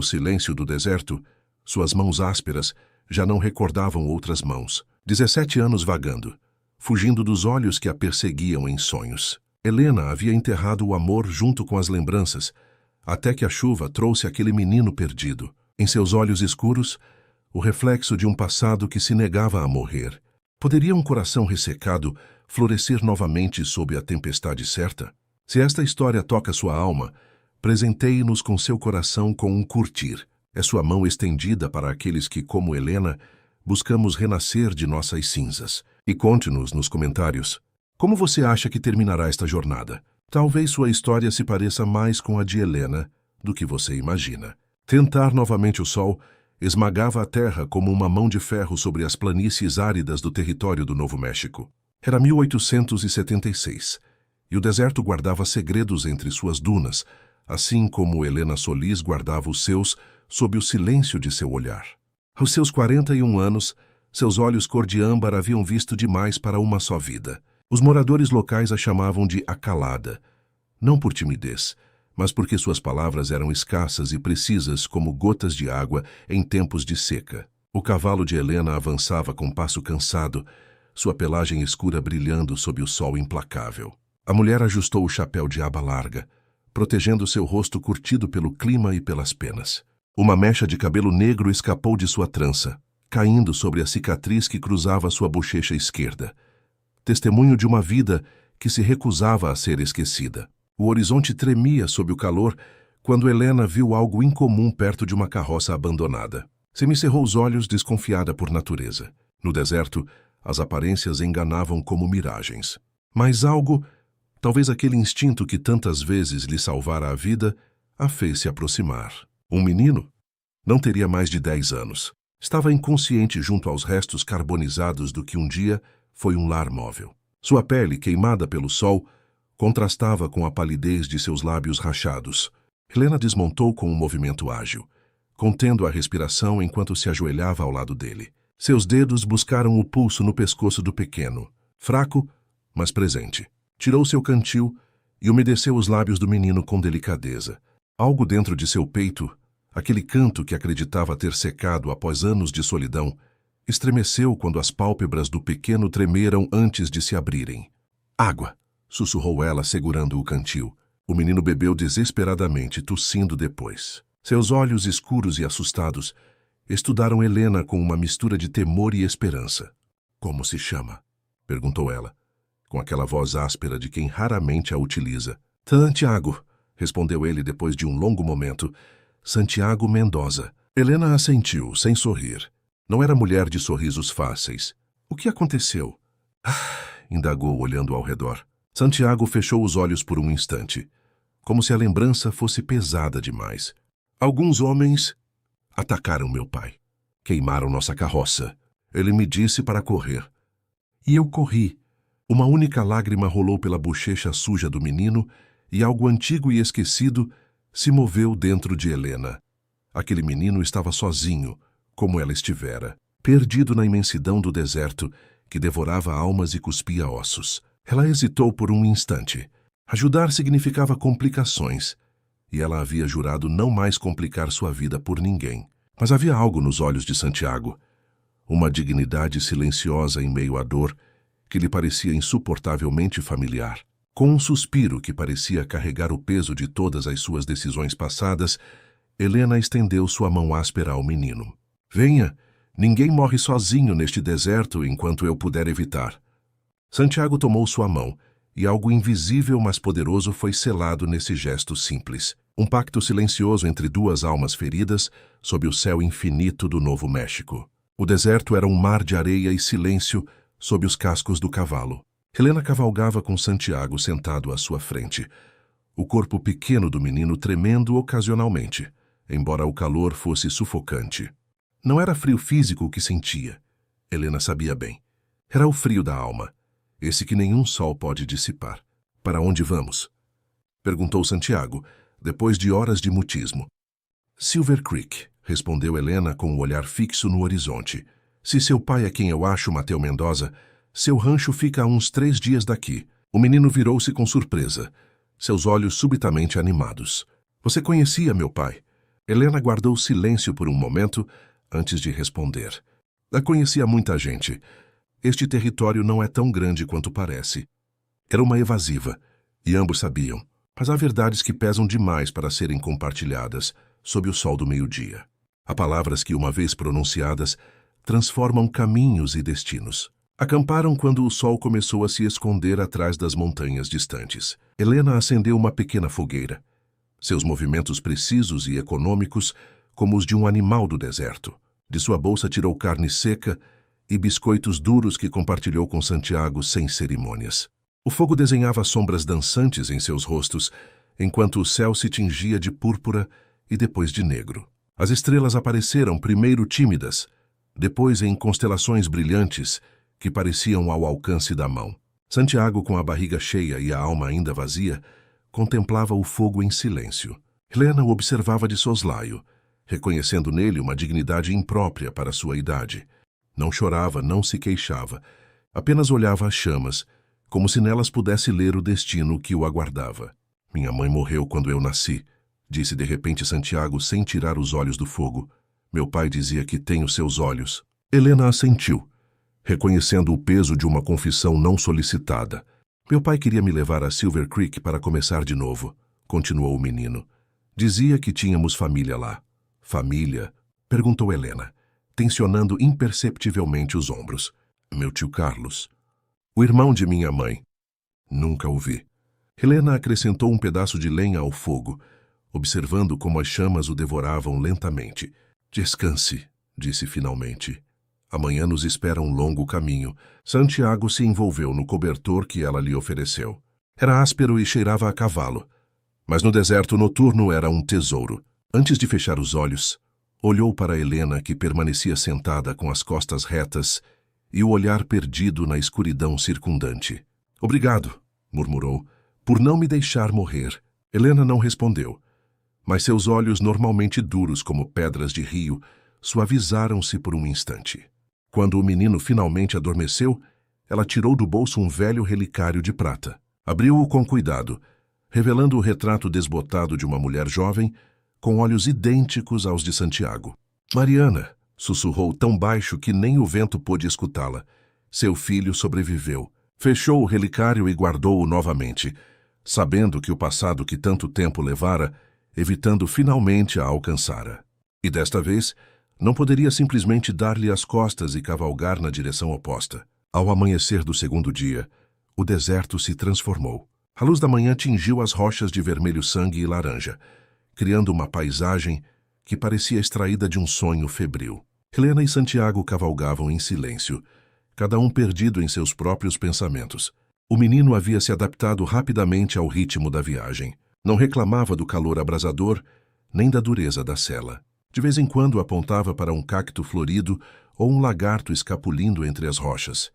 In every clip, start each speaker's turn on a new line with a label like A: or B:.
A: No silêncio do deserto, suas mãos ásperas já não recordavam outras mãos. 17 anos vagando, fugindo dos olhos que a perseguiam em sonhos. Helena havia enterrado o amor junto com as lembranças, até que a chuva trouxe aquele menino perdido. Em seus olhos escuros, o reflexo de um passado que se negava a morrer. Poderia um coração ressecado florescer novamente sob a tempestade certa? Se esta história toca sua alma, presenteie-nos com seu coração com um curtir. É sua mão estendida para aqueles que, como Helena, buscamos renascer de nossas cinzas. E conte-nos nos comentários, como você acha que terminará esta jornada? Talvez sua história se pareça mais com a de Helena do que você imagina. Tentar novamente o sol esmagava a terra como uma mão de ferro sobre as planícies áridas do território do Novo México. Era 1876, e o deserto guardava segredos entre suas dunas, assim como Helena Solis guardava os seus sob o silêncio de seu olhar. Aos seus 41 anos, seus olhos cor de âmbar haviam visto demais para uma só vida. Os moradores locais a chamavam de acalada, não por timidez, mas porque suas palavras eram escassas e precisas como gotas de água em tempos de seca. O cavalo de Helena avançava com passo cansado, sua pelagem escura brilhando sob o sol implacável. A mulher ajustou o chapéu de aba larga, protegendo seu rosto curtido pelo clima e pelas penas. Uma mecha de cabelo negro escapou de sua trança, caindo sobre a cicatriz que cruzava sua bochecha esquerda. Testemunho de uma vida que se recusava a ser esquecida. O horizonte tremia sob o calor quando Helena viu algo incomum perto de uma carroça abandonada. Semicerrou os olhos, desconfiada por natureza. No deserto, as aparências enganavam como miragens. Mas algo, talvez aquele instinto que tantas vezes lhe salvara a vida, a fez se aproximar. Um menino? Não teria mais de 10 anos. Estava inconsciente junto aos restos carbonizados do que um dia foi um lar móvel. Sua pele, queimada pelo sol, contrastava com a palidez de seus lábios rachados. Helena desmontou com um movimento ágil, contendo a respiração enquanto se ajoelhava ao lado dele. Seus dedos buscaram o pulso no pescoço do pequeno, fraco, mas presente. Tirou seu cantil e umedeceu os lábios do menino com delicadeza. Algo dentro de seu peito, aquele canto que acreditava ter secado após anos de solidão, estremeceu quando as pálpebras do pequeno tremeram antes de se abrirem. Água! Sussurrou ela, segurando o cantil. O menino bebeu desesperadamente, tossindo depois. Seus olhos escuros e assustados estudaram Helena com uma mistura de temor e esperança. Como se chama? Perguntou ela, com aquela voz áspera de quem raramente a utiliza. Santiago, respondeu ele depois de um longo momento. Santiago Mendoza. Helena assentiu, sem sorrir. Não era mulher de sorrisos fáceis. O que aconteceu? Indagou, olhando ao redor. Santiago fechou os olhos por um instante, como se a lembrança fosse pesada demais. Alguns homens atacaram meu pai. Queimaram nossa carroça. Ele me disse para correr. E eu corri. Uma única lágrima rolou pela bochecha suja do menino e algo antigo e esquecido se moveu dentro de Helena. Aquele menino estava sozinho, como ela estivera, perdido na imensidão do deserto que devorava almas e cuspia ossos. Ela hesitou por um instante. Ajudar significava complicações, e ela havia jurado não mais complicar sua vida por ninguém. Mas havia algo nos olhos de Santiago, uma dignidade silenciosa em meio à dor que lhe parecia insuportavelmente familiar. Com um suspiro que parecia carregar o peso de todas as suas decisões passadas, Helena estendeu sua mão áspera ao menino. Venha, ninguém morre sozinho neste deserto enquanto eu puder evitar. Santiago tomou sua mão, e algo invisível mas poderoso foi selado nesse gesto simples. Um pacto silencioso entre duas almas feridas sob o céu infinito do Novo México. O deserto era um mar de areia e silêncio sob os cascos do cavalo. Helena cavalgava com Santiago sentado à sua frente, o corpo pequeno do menino tremendo ocasionalmente, embora o calor fosse sufocante. Não era frio físico que sentia, Helena sabia bem. Era o frio da alma. Esse que nenhum sol pode dissipar. Para onde vamos? Perguntou Santiago, depois de horas de mutismo. Silver Creek, respondeu Helena com o olhar fixo no horizonte. Se seu pai é quem eu acho, Mateu Mendoza, seu rancho fica a uns 3 dias daqui. O menino virou-se com surpresa, seus olhos subitamente animados. Você conhecia meu pai? Helena guardou silêncio por um momento antes de responder. Ela conhecia muita gente. Este território não é tão grande quanto parece. Era uma evasiva, e ambos sabiam. Mas há verdades que pesam demais para serem compartilhadas sob o sol do meio-dia. Há palavras que, uma vez pronunciadas, transformam caminhos e destinos. Acamparam quando o sol começou a se esconder atrás das montanhas distantes. Helena acendeu uma pequena fogueira. Seus movimentos precisos e econômicos, como os de um animal do deserto. De sua bolsa tirou carne seca e biscoitos duros que compartilhou com Santiago sem cerimônias. O fogo desenhava sombras dançantes em seus rostos, enquanto o céu se tingia de púrpura e depois de negro. As estrelas apareceram primeiro tímidas, depois em constelações brilhantes que pareciam ao alcance da mão. Santiago, com a barriga cheia e a alma ainda vazia, contemplava o fogo em silêncio. Helena o observava de soslaio, reconhecendo nele uma dignidade imprópria para sua idade. Não chorava, não se queixava, apenas olhava as chamas, como se nelas pudesse ler o destino que o aguardava. Minha mãe morreu quando eu nasci, disse de repente Santiago sem tirar os olhos do fogo. Meu pai dizia que tenho seus olhos. Helena assentiu, reconhecendo o peso de uma confissão não solicitada. Meu pai queria me levar a Silver Creek para começar de novo, continuou o menino. Dizia que tínhamos família lá. Família? Perguntou Helena, tensionando imperceptivelmente os ombros. Meu tio Carlos. O irmão de minha mãe. Nunca o vi. Helena acrescentou um pedaço de lenha ao fogo, observando como as chamas o devoravam lentamente. Descanse, disse finalmente. Amanhã nos espera um longo caminho. Santiago se envolveu no cobertor que ela lhe ofereceu. Era áspero e cheirava a cavalo, mas no deserto noturno era um tesouro. Antes de fechar os olhos, olhou para Helena, que permanecia sentada com as costas retas e o olhar perdido na escuridão circundante. Obrigado, murmurou, por não me deixar morrer. Helena não respondeu, mas seus olhos, normalmente duros como pedras de rio, suavizaram-se por um instante. Quando o menino finalmente adormeceu, ela tirou do bolso um velho relicário de prata. Abriu-o com cuidado, revelando o retrato desbotado de uma mulher jovem, com olhos idênticos aos de Santiago. Mariana, sussurrou tão baixo que nem o vento pôde escutá-la. Seu filho sobreviveu. Fechou o relicário e guardou-o novamente, sabendo que o passado que tanto tempo levara, evitando finalmente a alcançara. E desta vez, não poderia simplesmente dar-lhe as costas e cavalgar na direção oposta. Ao amanhecer do segundo dia, o deserto se transformou. A luz da manhã tingiu as rochas de vermelho sangue e laranja, criando uma paisagem que parecia extraída de um sonho febril. Helena e Santiago cavalgavam em silêncio, cada um perdido em seus próprios pensamentos. O menino havia se adaptado rapidamente ao ritmo da viagem. Não reclamava do calor abrasador, nem da dureza da sela. De vez em quando apontava para um cacto florido ou um lagarto escapulindo entre as rochas.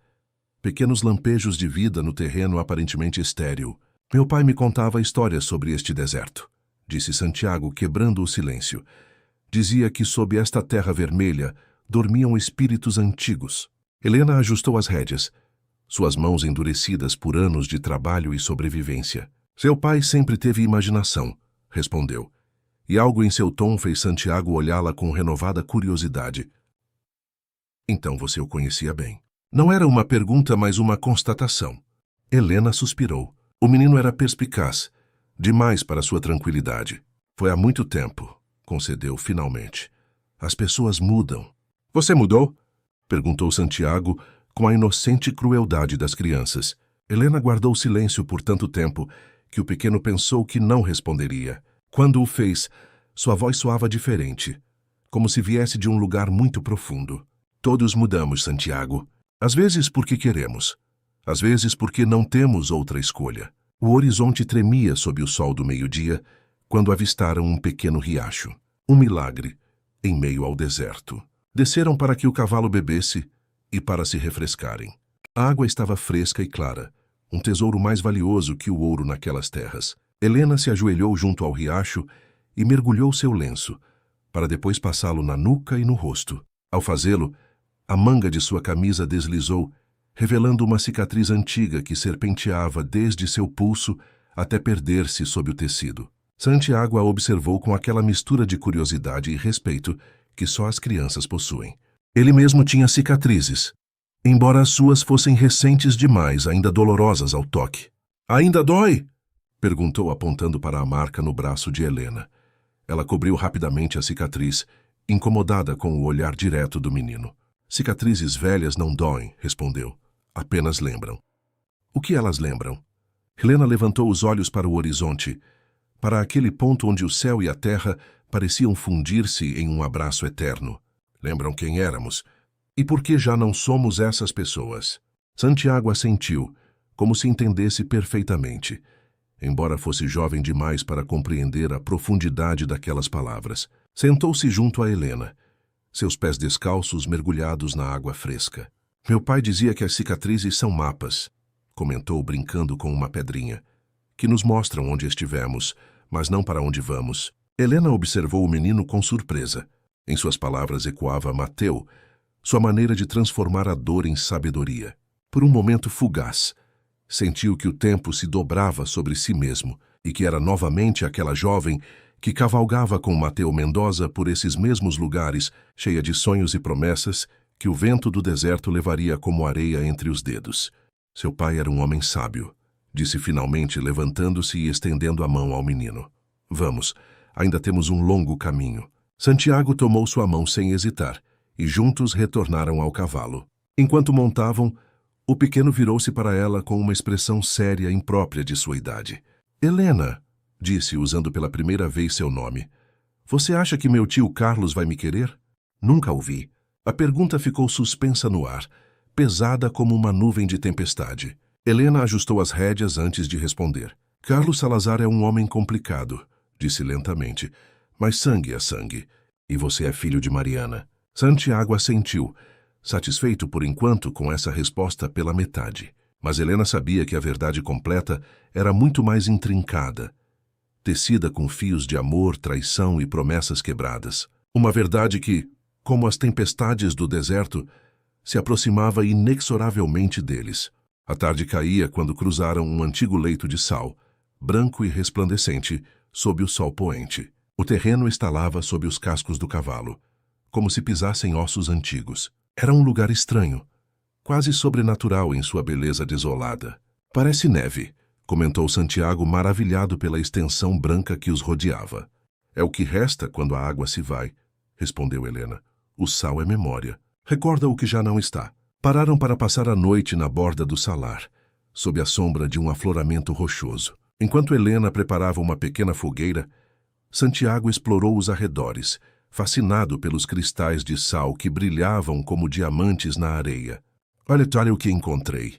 A: Pequenos lampejos de vida no terreno aparentemente estéril. Meu pai me contava histórias sobre este deserto, disse Santiago, quebrando o silêncio. Dizia que sob esta terra vermelha dormiam espíritos antigos. Helena ajustou as rédeas, suas mãos endurecidas por anos de trabalho e sobrevivência. Seu pai sempre teve imaginação, respondeu, e algo em seu tom fez Santiago olhá-la com renovada curiosidade. Então você o conhecia bem. Não era uma pergunta, mas uma constatação. Helena suspirou. O menino era perspicaz, demais para sua tranquilidade. Foi há muito tempo, concedeu finalmente. As pessoas mudam. Você mudou? Perguntou Santiago com a inocente crueldade das crianças. Helena guardou silêncio por tanto tempo que o pequeno pensou que não responderia. Quando o fez, sua voz soava diferente, como se viesse de um lugar muito profundo. Todos mudamos, Santiago. Às vezes porque queremos, às vezes porque não temos outra escolha. O horizonte tremia sob o sol do meio-dia quando avistaram um pequeno riacho. Um milagre, em meio ao deserto. Desceram para que o cavalo bebesse e para se refrescarem. A água estava fresca e clara, um tesouro mais valioso que o ouro naquelas terras. Helena se ajoelhou junto ao riacho e mergulhou seu lenço, para depois passá-lo na nuca e no rosto. Ao fazê-lo, a manga de sua camisa deslizou, revelando uma cicatriz antiga que serpenteava desde seu pulso até perder-se sob o tecido. Santiago a observou com aquela mistura de curiosidade e respeito que só as crianças possuem. Ele mesmo tinha cicatrizes, embora as suas fossem recentes demais, ainda dolorosas ao toque. "Ainda dói?" perguntou apontando para a marca no braço de Helena. Ela cobriu rapidamente a cicatriz, incomodada com o olhar direto do menino. "Cicatrizes velhas não doem", respondeu. "Apenas lembram." "O que elas lembram?" Helena levantou os olhos para o horizonte, para aquele ponto onde o céu e a terra pareciam fundir-se em um abraço eterno. "Lembram quem éramos? E por que já não somos essas pessoas?" Santiago assentiu, como se entendesse perfeitamente, embora fosse jovem demais para compreender a profundidade daquelas palavras. Sentou-se junto a Helena, seus pés descalços mergulhados na água fresca. "Meu pai dizia que as cicatrizes são mapas", comentou brincando com uma pedrinha, "que nos mostram onde estivemos, mas não para onde vamos." Helena observou o menino com surpresa. Em suas palavras ecoava Mateu, sua maneira de transformar a dor em sabedoria. Por um momento fugaz, sentiu que o tempo se dobrava sobre si mesmo e que era novamente aquela jovem que cavalgava com Mateu Mendoza por esses mesmos lugares, cheia de sonhos e promessas que o vento do deserto levaria como areia entre os dedos. "Seu pai era um homem sábio", disse finalmente, levantando-se e estendendo a mão ao menino. "Vamos, ainda temos um longo caminho." Santiago tomou sua mão sem hesitar e juntos retornaram ao cavalo. Enquanto montavam, o pequeno virou-se para ela com uma expressão séria imprópria de sua idade. "Helena", disse, usando pela primeira vez seu nome, "você acha que meu tio Carlos vai me querer?" "Nunca o vi." A pergunta ficou suspensa no ar, pesada como uma nuvem de tempestade. Helena ajustou as rédeas antes de responder. "Carlos Salazar é um homem complicado", disse lentamente, "mas sangue é sangue, e você é filho de Mariana." Santiago assentiu, satisfeito por enquanto com essa resposta pela metade. Mas Helena sabia que a verdade completa era muito mais intrincada, tecida com fios de amor, traição e promessas quebradas. Uma verdade que, como as tempestades do deserto, se aproximava inexoravelmente deles. A tarde caía quando cruzaram um antigo leito de sal, branco e resplandecente, sob o sol poente. O terreno estalava sob os cascos do cavalo, como se pisassem ossos antigos. Era um lugar estranho, quase sobrenatural em sua beleza desolada. "Parece neve", comentou Santiago, maravilhado pela extensão branca que os rodeava. "É o que resta quando a água se vai", respondeu Helena. "O sal é memória. Recorda o que já não está." Pararam para passar a noite na borda do salar, sob a sombra de um afloramento rochoso. Enquanto Helena preparava uma pequena fogueira, Santiago explorou os arredores, fascinado pelos cristais de sal que brilhavam como diamantes na areia. Olha o que encontrei",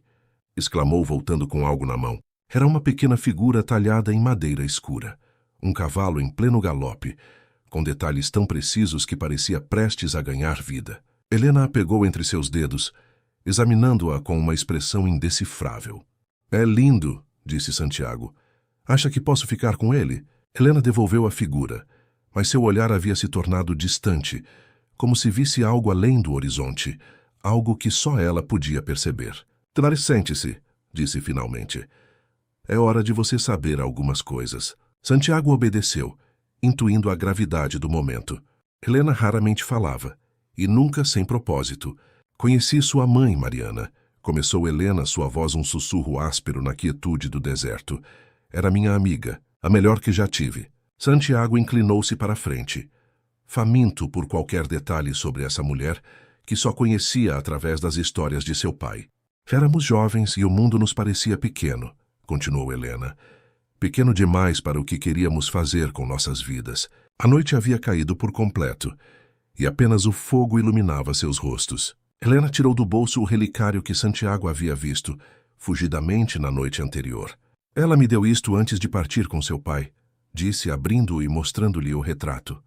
A: exclamou voltando com algo na mão. Era uma pequena figura talhada em madeira escura. Um cavalo em pleno galope, com detalhes tão precisos que parecia prestes a ganhar vida. Helena a pegou entre seus dedos, examinando-a com uma expressão indecifrável. "É lindo", disse Santiago. "Acha que posso ficar com ele?" Helena devolveu a figura, mas seu olhar havia se tornado distante, como se visse algo além do horizonte, algo que só ela podia perceber. "Sente-se", disse finalmente. "É hora de você saber algumas coisas." Santiago obedeceu, intuindo a gravidade do momento. Helena raramente falava, e nunca sem propósito. "Conheci sua mãe, Mariana", começou Helena, sua voz um sussurro áspero na quietude do deserto. "Era minha amiga, a melhor que já tive." Santiago inclinou-se para a frente, faminto por qualquer detalhe sobre essa mulher que só conhecia através das histórias de seu pai. "Éramos jovens e o mundo nos parecia pequeno", continuou Helena. "Pequeno demais para o que queríamos fazer com nossas vidas." A noite havia caído por completo, e apenas o fogo iluminava seus rostos. Helena tirou do bolso o relicário que Santiago havia visto, fugidamente na noite anterior. "Ela me deu isto antes de partir com seu pai", disse, abrindo-o e mostrando-lhe o retrato.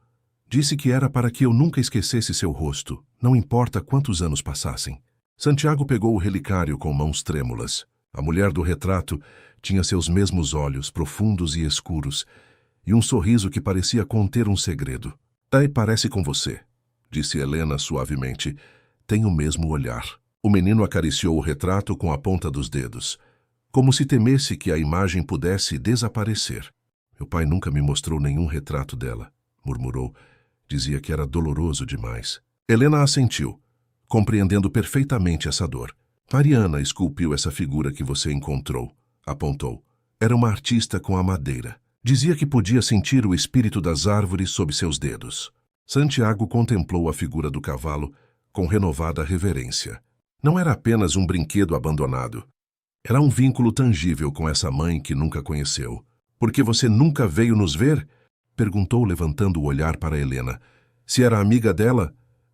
A: "Disse que era para que eu nunca esquecesse seu rosto, não importa quantos anos passassem." Santiago pegou o relicário com mãos trêmulas. A mulher do retrato tinha seus mesmos olhos, profundos e escuros, e um sorriso que parecia conter um segredo. Parece com você", disse Helena suavemente. "Tem o mesmo olhar." O menino acariciou o retrato com a ponta dos dedos, como se temesse que a imagem pudesse desaparecer. Meu pai nunca me mostrou nenhum retrato dela, murmurou. Dizia que era doloroso demais. Helena assentiu, compreendendo perfeitamente essa dor. Mariana esculpiu essa figura que você encontrou, apontou. Era uma artista com a madeira. Dizia que podia sentir o espírito das árvores sob seus dedos. Santiago contemplou a figura do cavalo com renovada reverência. Não era apenas um brinquedo abandonado. Era um vínculo tangível com essa mãe que nunca conheceu. Por que você nunca veio nos ver? Perguntou, levantando o olhar para Helena. Se era amiga dela?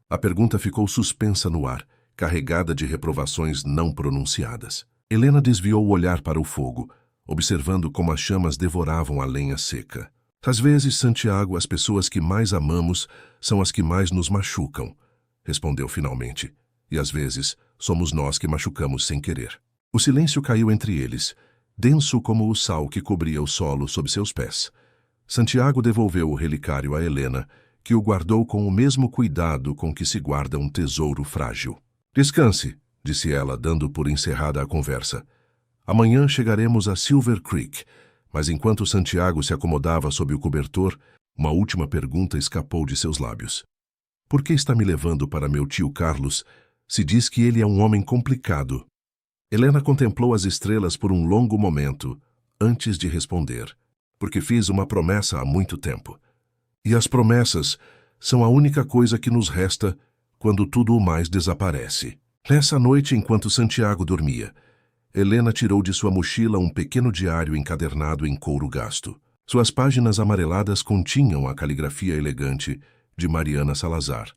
A: A pergunta ficou suspensa no ar, carregada de reprovações não pronunciadas. Helena desviou o olhar para o fogo, observando como as chamas devoravam a lenha seca. Às vezes, Santiago, as pessoas que mais amamos são as que mais nos machucam, respondeu finalmente. E às vezes, somos nós que machucamos sem querer. O silêncio caiu entre eles, denso como o sal que cobria o solo sob seus pés. Santiago devolveu o relicário a Helena, que o guardou com o mesmo cuidado com que se guarda um tesouro frágil. Descanse, disse ela, dando por encerrada a conversa. Amanhã chegaremos a Silver Creek, mas enquanto Santiago se acomodava sob o cobertor, uma última pergunta escapou de seus lábios. Por que está me levando para meu tio Carlos, se diz que ele é um homem complicado? Helena contemplou as estrelas por um longo momento, antes de responder. Porque fiz uma promessa há muito tempo. E as promessas são a única coisa que nos resta quando tudo o mais desaparece. Nessa noite, enquanto Santiago dormia, Helena tirou de sua mochila um pequeno diário encadernado em couro gasto. Suas páginas amareladas continham a caligrafia elegante de Mariana Salazar,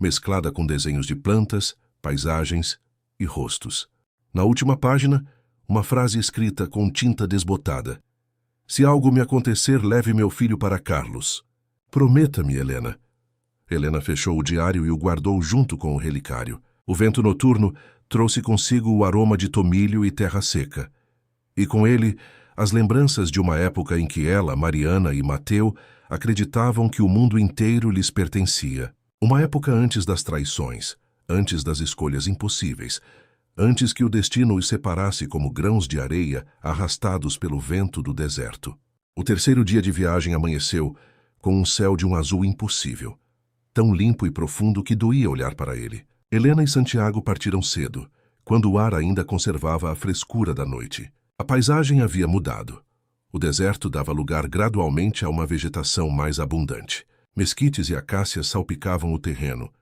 A: mesclada com desenhos de plantas, paisagens e rostos. Na última página, uma frase escrita com tinta desbotada. Se algo me acontecer, leve meu filho para Carlos. Prometa-me, Helena. Helena fechou o diário e o guardou junto com o relicário. O vento noturno trouxe consigo o aroma de tomilho e terra seca. E com ele, as lembranças de uma época em que ela, Mariana e Mateu acreditavam que o mundo inteiro lhes pertencia. Uma época antes das traições, antes das escolhas impossíveis, antes que o destino os separasse como grãos de areia arrastados pelo vento do deserto. O terceiro dia de viagem amanheceu com um céu de um azul impossível, tão limpo e profundo que doía olhar para ele. Helena e Santiago partiram cedo, quando o ar ainda conservava a frescura da noite. A paisagem havia mudado. O deserto dava lugar gradualmente a uma vegetação mais abundante. Mesquites e acácias salpicavam o terreno,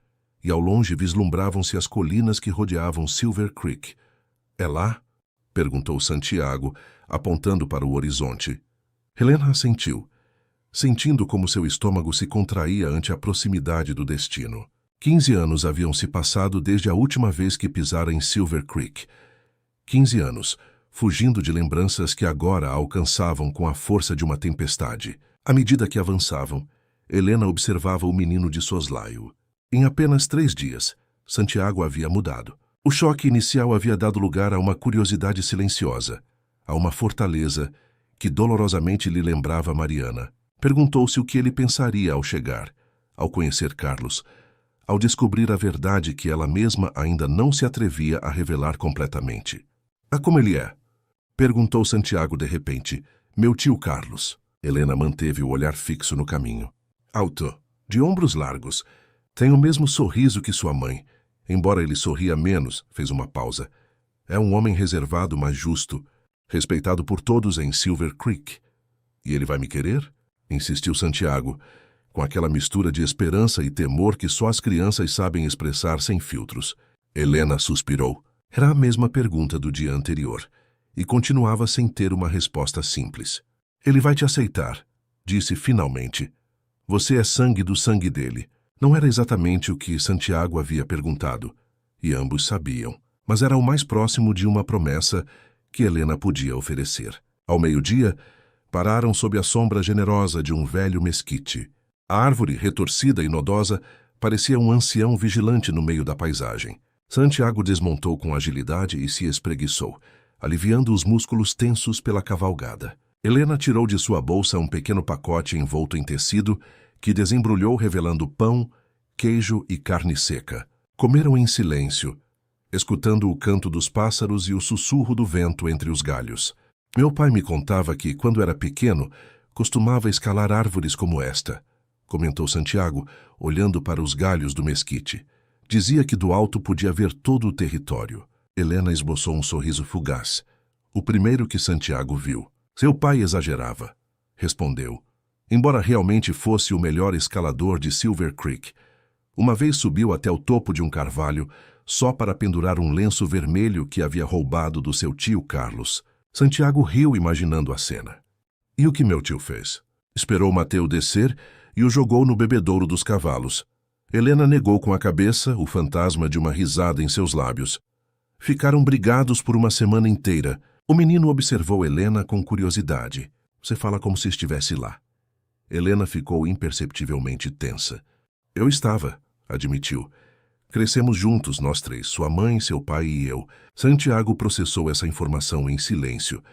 A: e ao longe vislumbravam-se as colinas que rodeavam Silver Creek. É lá? Perguntou Santiago, apontando para o horizonte. Helena assentiu, sentindo como seu estômago se contraía ante a proximidade do destino. 15 anos haviam se passado desde a última vez que pisara em Silver Creek. 15 anos, fugindo de lembranças que agora a alcançavam com a força de uma tempestade. À medida que avançavam, Helena observava o menino de soslaio. Em apenas 3 dias, Santiago havia mudado. O choque inicial havia dado lugar a uma curiosidade silenciosa, a uma fortaleza que dolorosamente lhe lembrava Mariana. Perguntou-se o que ele pensaria ao chegar, ao conhecer Carlos, ao descobrir a verdade que ela mesma ainda não se atrevia a revelar completamente. Ah, como ele é? Perguntou Santiago de repente. Meu tio Carlos. Helena manteve o olhar fixo no caminho. Alto, de ombros largos. Tem o mesmo sorriso que sua mãe, embora ele sorria menos, fez uma pausa. É um homem reservado, mas justo, respeitado por todos em Silver Creek. E ele vai me querer? Insistiu Santiago, com aquela mistura de esperança e temor que só as crianças sabem expressar sem filtros. Helena suspirou. Era a mesma pergunta do dia anterior, e continuava sem ter uma resposta simples. Ele vai te aceitar, disse finalmente. Você é sangue do sangue dele. Não era exatamente o que Santiago havia perguntado, e ambos sabiam, mas era o mais próximo de uma promessa que Helena podia oferecer. Ao meio-dia, pararam sob a sombra generosa de um velho mesquite. A árvore, retorcida e nodosa, parecia um ancião vigilante no meio da paisagem. Santiago desmontou com agilidade e se espreguiçou, aliviando os músculos tensos pela cavalgada. Helena tirou de sua bolsa um pequeno pacote envolto em tecido que desembrulhou revelando pão, queijo e carne seca. Comeram em silêncio, escutando o canto dos pássaros e o sussurro do vento entre os galhos. Meu pai me contava que, quando era pequeno, Costumava escalar árvores como esta, comentou Santiago, olhando para os galhos do mesquite. Dizia que do alto podia ver todo o território. Helena esboçou um sorriso fugaz. O primeiro que Santiago viu. Seu pai exagerava, respondeu. Embora realmente fosse o melhor escalador de Silver Creek, uma vez subiu até o topo de um carvalho só para pendurar um lenço vermelho que havia roubado do seu tio Carlos. Santiago riu imaginando a cena. E o que meu tio fez? Esperou Mateu descer e o jogou no bebedouro dos cavalos. Helena negou com a cabeça, o fantasma de uma risada em seus lábios. Ficaram brigados por uma semana inteira. O menino observou Helena com curiosidade. Você fala como se estivesse lá. Helena ficou imperceptivelmente tensa. Eu estava, admitiu. Crescemos juntos, nós três, sua mãe, seu pai e eu. Santiago processou essa informação em silêncio,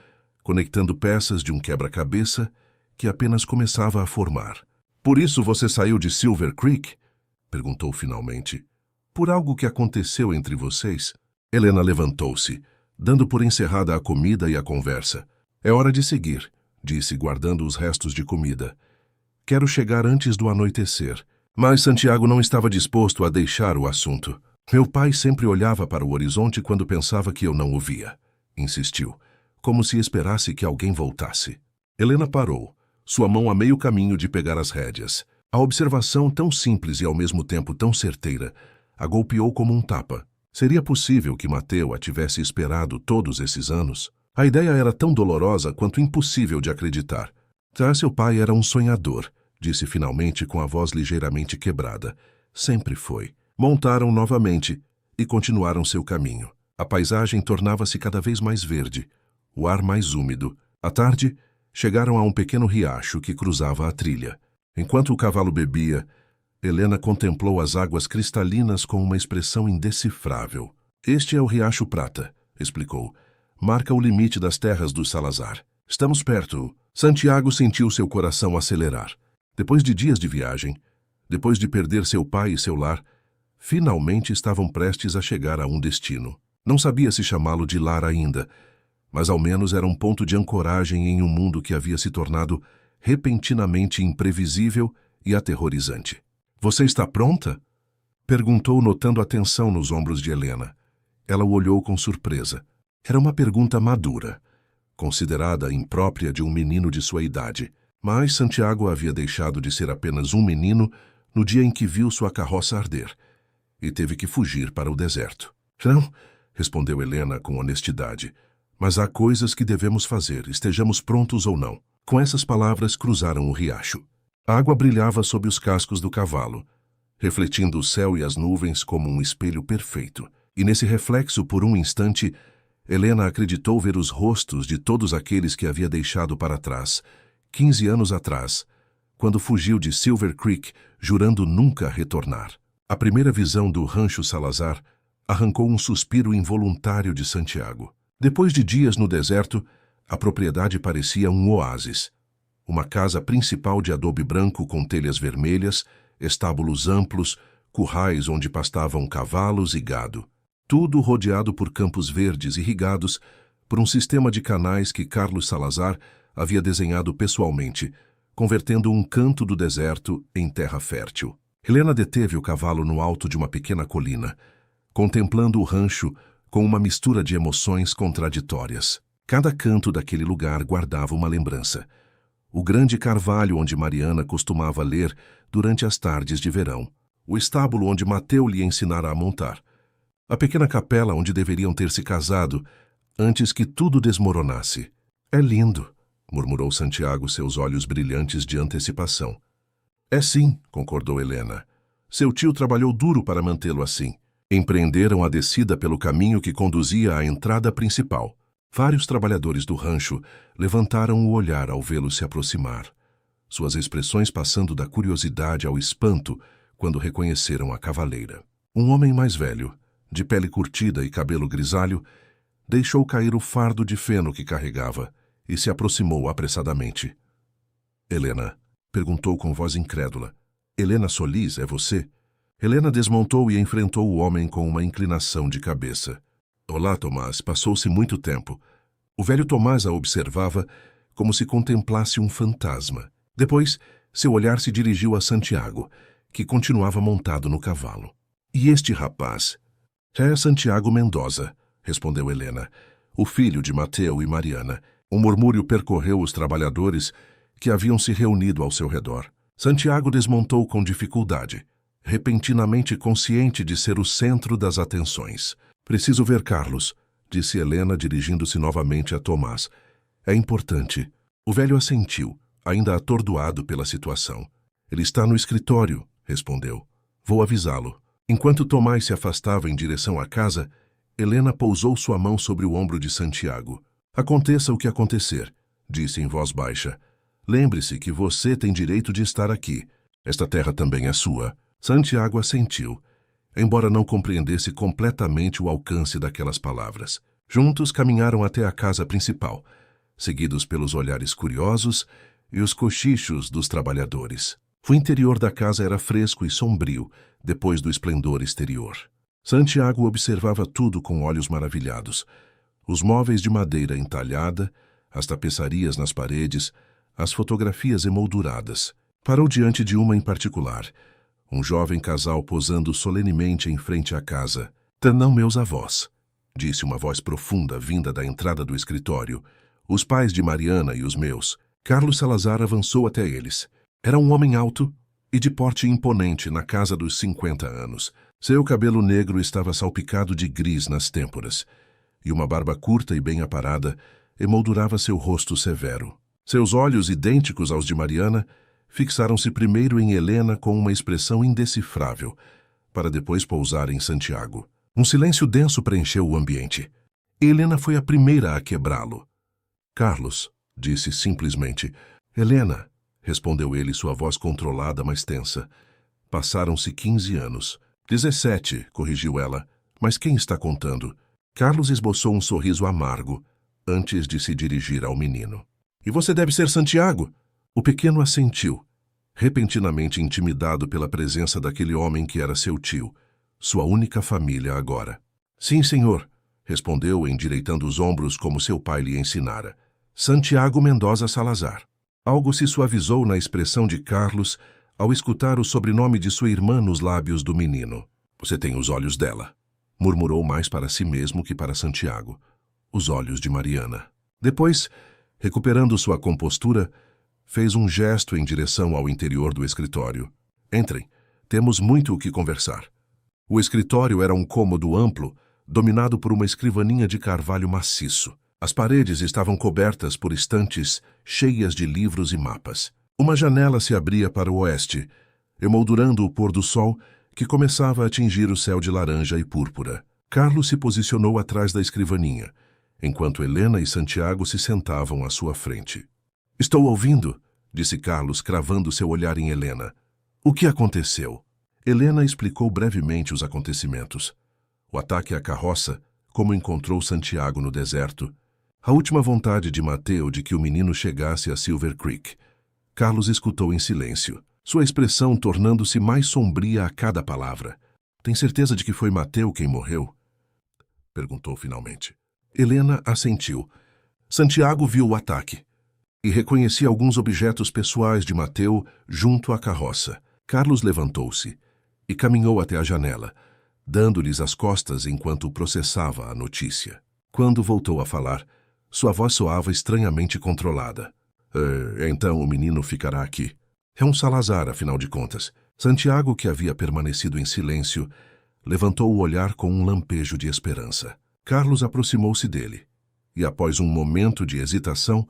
A: conectando peças de um quebra-cabeça que apenas começava a formar. Por isso você saiu de Silver Creek? Perguntou finalmente. Por algo que aconteceu entre vocês? Helena levantou-se, dando por encerrada a comida e a conversa. É hora de seguir, disse, guardando os restos de comida. Quero chegar antes do anoitecer. Mas Santiago não estava disposto a deixar o assunto. Meu pai sempre olhava para o horizonte quando pensava que eu não o via, insistiu, como se esperasse que alguém voltasse. Helena parou, sua mão a meio caminho de pegar as rédeas. A observação, tão simples e ao mesmo tempo tão certeira, a golpeou como um tapa. Seria possível que Mateu a tivesse esperado todos esses anos? A ideia era tão dolorosa quanto impossível de acreditar. Seu pai era um sonhador, disse finalmente com a voz ligeiramente quebrada. Sempre foi. Montaram novamente e continuaram seu caminho. A paisagem tornava-se cada vez mais verde, o ar mais úmido. À tarde, chegaram a um pequeno riacho que cruzava a trilha. Enquanto o cavalo bebia, Helena contemplou as águas cristalinas com uma expressão indecifrável. Este é o Riacho Prata, explicou. Marca o limite das terras dos Salazar. Estamos perto. Santiago sentiu seu coração acelerar. Depois de dias de viagem, depois de perder seu pai e seu lar, finalmente estavam prestes a chegar a um destino. Não sabia se chamá-lo de lar ainda, mas ao menos era um ponto de ancoragem em um mundo que havia se tornado repentinamente imprevisível e aterrorizante. Você está pronta? Perguntou, notando a tensão nos ombros de Helena. Ela o olhou com surpresa. Era uma pergunta madura, considerada imprópria de um menino de sua idade. Mas Santiago havia deixado de ser apenas um menino no dia em que viu sua carroça arder e teve que fugir para o deserto. Não, respondeu Helena com honestidade, mas há coisas que devemos fazer, estejamos prontos ou não. Com essas palavras cruzaram o riacho. A água brilhava sob os cascos do cavalo, refletindo o céu e as nuvens como um espelho perfeito. E nesse reflexo, por um instante, Helena acreditou ver os rostos de todos aqueles que havia deixado para trás, 15 anos atrás, quando fugiu de Silver Creek, jurando nunca retornar. A primeira visão do Rancho Salazar arrancou um suspiro involuntário de Santiago. Depois de dias no deserto, a propriedade parecia um oásis. Uma casa principal de adobe branco com telhas vermelhas, estábulos amplos, currais onde pastavam cavalos e gado. Tudo rodeado por campos verdes irrigados por um sistema de canais que Carlos Salazar havia desenhado pessoalmente, convertendo um canto do deserto em terra fértil. Helena deteve o cavalo no alto de uma pequena colina, contemplando o rancho com uma mistura de emoções contraditórias. Cada canto daquele lugar guardava uma lembrança. O grande carvalho onde Mariana costumava ler durante as tardes de verão. O estábulo onde Mateu lhe ensinara a montar. A pequena capela onde deveriam ter se casado antes que tudo desmoronasse. É lindo, murmurou Santiago, seus olhos brilhantes de antecipação. É sim, concordou Helena. Seu tio trabalhou duro para mantê-lo assim. Empreenderam a descida pelo caminho que conduzia à entrada principal. Vários trabalhadores do rancho levantaram o olhar ao vê-lo se aproximar, suas expressões passando da curiosidade ao espanto quando reconheceram a cavaleira. Um homem mais velho, de pele curtida e cabelo grisalho, deixou cair o fardo de feno que carregava e se aproximou apressadamente. Helena, perguntou com voz incrédula. Helena Solis, é você? Helena desmontou e enfrentou o homem com uma inclinação de cabeça. Olá, Tomás, passou-se muito tempo. O velho Tomás a observava como se contemplasse um fantasma. Depois, seu olhar se dirigiu a Santiago, que continuava montado no cavalo. E este rapaz? É Santiago Mendoza, respondeu Helena, o filho de Mateu e Mariana. Um murmúrio percorreu os trabalhadores que haviam se reunido ao seu redor. Santiago desmontou com dificuldade, repentinamente consciente de ser o centro das atenções. Preciso ver Carlos, disse Helena, dirigindo-se novamente a Tomás. É importante. O velho assentiu, ainda atordoado pela situação. Ele está no escritório, respondeu. Vou avisá-lo. Enquanto Tomás se afastava em direção à casa, Helena pousou sua mão sobre o ombro de Santiago. Aconteça o que acontecer, disse em voz baixa. Lembre-se que você tem direito de estar aqui. Esta terra também é sua. Santiago assentiu, embora não compreendesse completamente o alcance daquelas palavras. Juntos caminharam até a casa principal, seguidos pelos olhares curiosos e os cochichos dos trabalhadores. O interior da casa era fresco e sombrio, depois do esplendor exterior. Santiago observava tudo com olhos maravilhados. Os móveis de madeira entalhada, as tapeçarias nas paredes, as fotografias emolduradas. Parou diante de uma em particular, um jovem casal posando solenemente em frente à casa. Não meus avós, disse uma voz profunda vinda da entrada do escritório. Os pais de Mariana e os meus. Carlos Salazar avançou até eles. Era um homem alto e de porte imponente na casa dos 50 anos. Seu cabelo negro estava salpicado de gris nas têmporas, e uma barba curta e bem aparada emoldurava seu rosto severo. Seus olhos, idênticos aos de Mariana, fixaram-se primeiro em Helena com uma expressão indecifrável, para depois pousar em Santiago. Um silêncio denso preencheu o ambiente. Helena foi a primeira a quebrá-lo. Carlos, disse simplesmente. Helena, respondeu ele, sua voz controlada, mas tensa. Passaram-se 15 anos. 17, corrigiu ela. Mas quem está contando? Carlos esboçou um sorriso amargo, antes de se dirigir ao menino. E você deve ser Santiago? O pequeno assentiu, repentinamente intimidado pela presença daquele homem que era seu tio, sua única família agora. Sim, senhor, respondeu, endireitando os ombros como seu pai lhe ensinara. Santiago Mendoza Salazar. Algo se suavizou na expressão de Carlos ao escutar o sobrenome de sua irmã nos lábios do menino. Você tem os olhos dela, murmurou mais para si mesmo que para Santiago. Os olhos de Mariana. Depois, recuperando sua compostura, fez um gesto em direção ao interior do escritório. Entrem, temos muito o que conversar. O escritório era um cômodo amplo, dominado por uma escrivaninha de carvalho maciço. As paredes estavam cobertas por estantes cheias de livros e mapas. Uma janela se abria para o oeste, emoldurando o pôr do sol que começava a atingir o céu de laranja e púrpura. Carlos se posicionou atrás da escrivaninha, enquanto Helena e Santiago se sentavam à sua frente. Estou ouvindo, disse Carlos, cravando seu olhar em Helena. O que aconteceu? Helena explicou brevemente os acontecimentos. O ataque à carroça, como encontrou Santiago no deserto, a última vontade de Mateu de que o menino chegasse a Silver Creek. Carlos escutou em silêncio, sua expressão tornando-se mais sombria a cada palavra. Tem certeza de que foi Mateu quem morreu? Perguntou finalmente. Helena assentiu. Santiago viu o ataque e reconhecia alguns objetos pessoais de Mateu junto à carroça. Carlos levantou-se e caminhou até a janela, dando-lhes as costas enquanto processava a notícia. Quando voltou a falar, sua voz soava estranhamente controlada. Então o menino ficará aqui. É um Salazar, afinal de contas. Santiago, que havia permanecido em silêncio, levantou o olhar com um lampejo de esperança. Carlos aproximou-se dele e, após um momento de hesitação,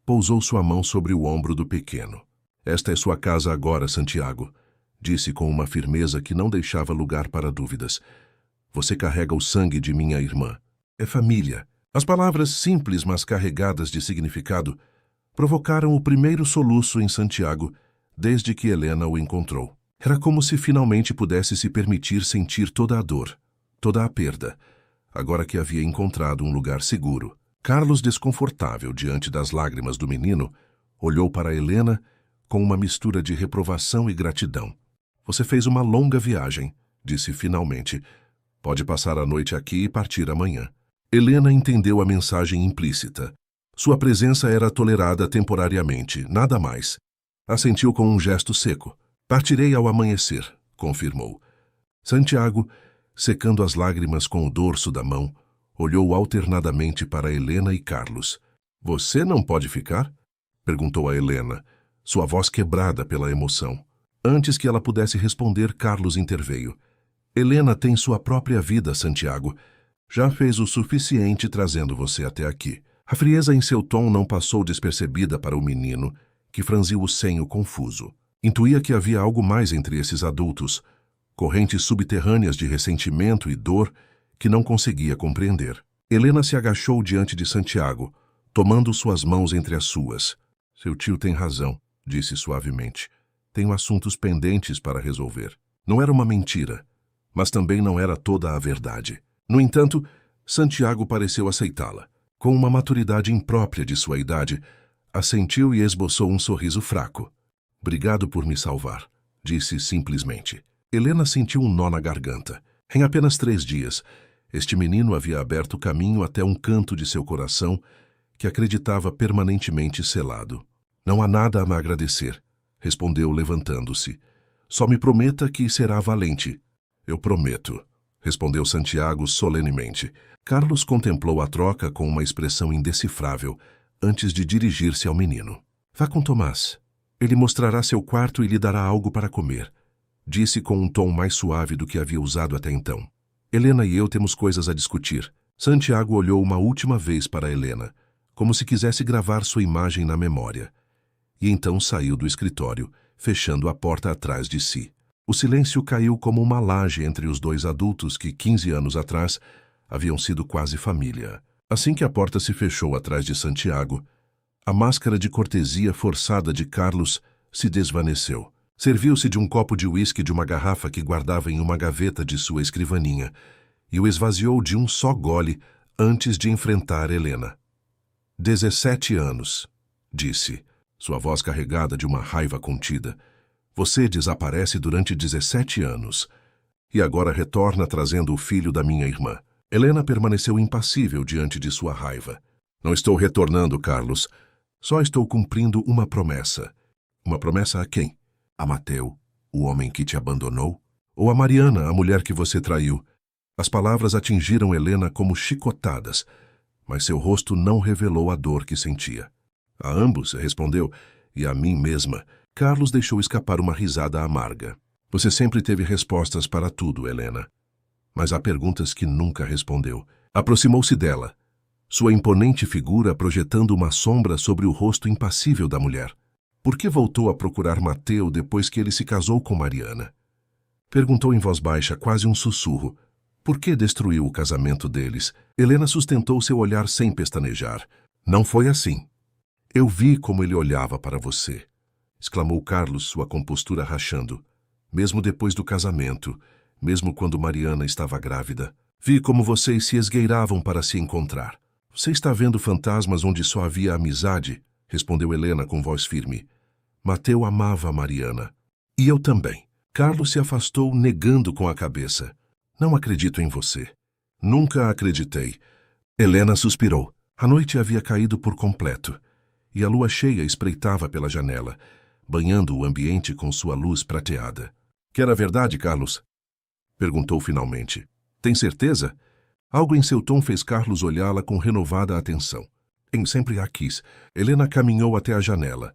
A: pousou sua mão sobre o ombro do pequeno. Esta é sua casa agora, Santiago, disse com uma firmeza que não deixava lugar para dúvidas. Você carrega o sangue de minha irmã. É família. As palavras simples, mas carregadas de significado, provocaram o primeiro soluço em Santiago desde que Helena o encontrou. Era como se finalmente pudesse se permitir sentir toda a dor, toda a perda, agora que havia encontrado um lugar seguro. Carlos, desconfortável diante das lágrimas do menino, olhou para Helena com uma mistura de reprovação e gratidão. Você fez uma longa viagem, disse finalmente. Pode passar a noite aqui e partir amanhã. Helena entendeu a mensagem implícita. Sua presença era tolerada temporariamente, nada mais. Assentiu com um gesto seco. Partirei ao amanhecer, confirmou. Santiago, secando as lágrimas com o dorso da mão, olhou alternadamente para Helena e Carlos. Você não pode ficar? Perguntou a Helena, sua voz quebrada pela emoção. Antes que ela pudesse responder, Carlos interveio. Helena tem sua própria vida, Santiago. Já fez o suficiente trazendo você até aqui. A frieza em seu tom não passou despercebida para o menino, que franziu o senho confuso. Intuía que havia algo mais entre esses adultos, correntes subterrâneas de ressentimento e dor que não conseguia compreender. Helena se agachou diante de Santiago, tomando suas mãos entre as suas. Seu tio tem razão, disse suavemente. Tenho assuntos pendentes para resolver. Não era uma mentira, mas também não era toda a verdade. No entanto, Santiago pareceu aceitá-la. Com uma maturidade imprópria de sua idade, assentiu e esboçou um sorriso fraco. Obrigado por me salvar, disse simplesmente. Helena sentiu um nó na garganta. Em apenas 3 dias, este menino havia aberto caminho até um canto de seu coração que acreditava permanentemente selado. Não há nada a me agradecer, respondeu levantando-se. Só me prometa que será valente. Eu prometo, respondeu Santiago solenemente. Carlos contemplou a troca com uma expressão indecifrável antes de dirigir-se ao menino. Vá com Tomás. Ele mostrará seu quarto e lhe dará algo para comer, disse com um tom mais suave do que havia usado até então. Helena e eu temos coisas a discutir. Santiago olhou uma última vez para Helena, como se quisesse gravar sua imagem na memória, e então saiu do escritório, fechando a porta atrás de si. O silêncio caiu como uma laje entre os 2 adultos que, 15 anos atrás, haviam sido quase família. Assim que a porta se fechou atrás de Santiago, a máscara de cortesia forçada de Carlos se desvaneceu. Serviu-se de um copo de uísque de uma garrafa que guardava em uma gaveta de sua escrivaninha e o esvaziou de um só gole antes de enfrentar Helena. 17 anos, disse, sua voz carregada de uma raiva contida. Você desaparece durante 17 anos e agora retorna trazendo o filho da minha irmã. Helena permaneceu impassível diante de sua raiva. Não estou retornando, Carlos. Só estou cumprindo uma promessa. Uma promessa a quem? A Mateu, o homem que te abandonou? Ou a Mariana, a mulher que você traiu? As palavras atingiram Helena como chicotadas, mas seu rosto não revelou a dor que sentia. A ambos, respondeu, e a mim mesma. Carlos deixou escapar uma risada amarga. Você sempre teve respostas para tudo, Helena. Mas há perguntas que nunca respondeu. Aproximou-se dela, sua imponente figura projetando uma sombra sobre o rosto impassível da mulher. Por que voltou a procurar Mateu depois que ele se casou com Mariana? Perguntou em voz baixa, quase um sussurro. Por que destruiu o casamento deles? Helena sustentou seu olhar sem pestanejar. Não foi assim. Eu vi como ele olhava para você, exclamou Carlos, sua compostura rachando. Mesmo depois do casamento, mesmo quando Mariana estava grávida, vi como vocês se esgueiravam para se encontrar. Você está vendo fantasmas onde só havia amizade? Respondeu Helena com voz firme. Mateu amava Mariana. E eu também. Carlos se afastou, negando com a cabeça. Não acredito em você. Nunca acreditei. Helena suspirou. A noite havia caído por completo, e a lua cheia espreitava pela janela, banhando o ambiente com sua luz prateada. Que era verdade, Carlos? Perguntou finalmente. Tem certeza? Algo em seu tom fez Carlos olhá-la com renovada atenção. Sempre a quis. Helena caminhou até a janela,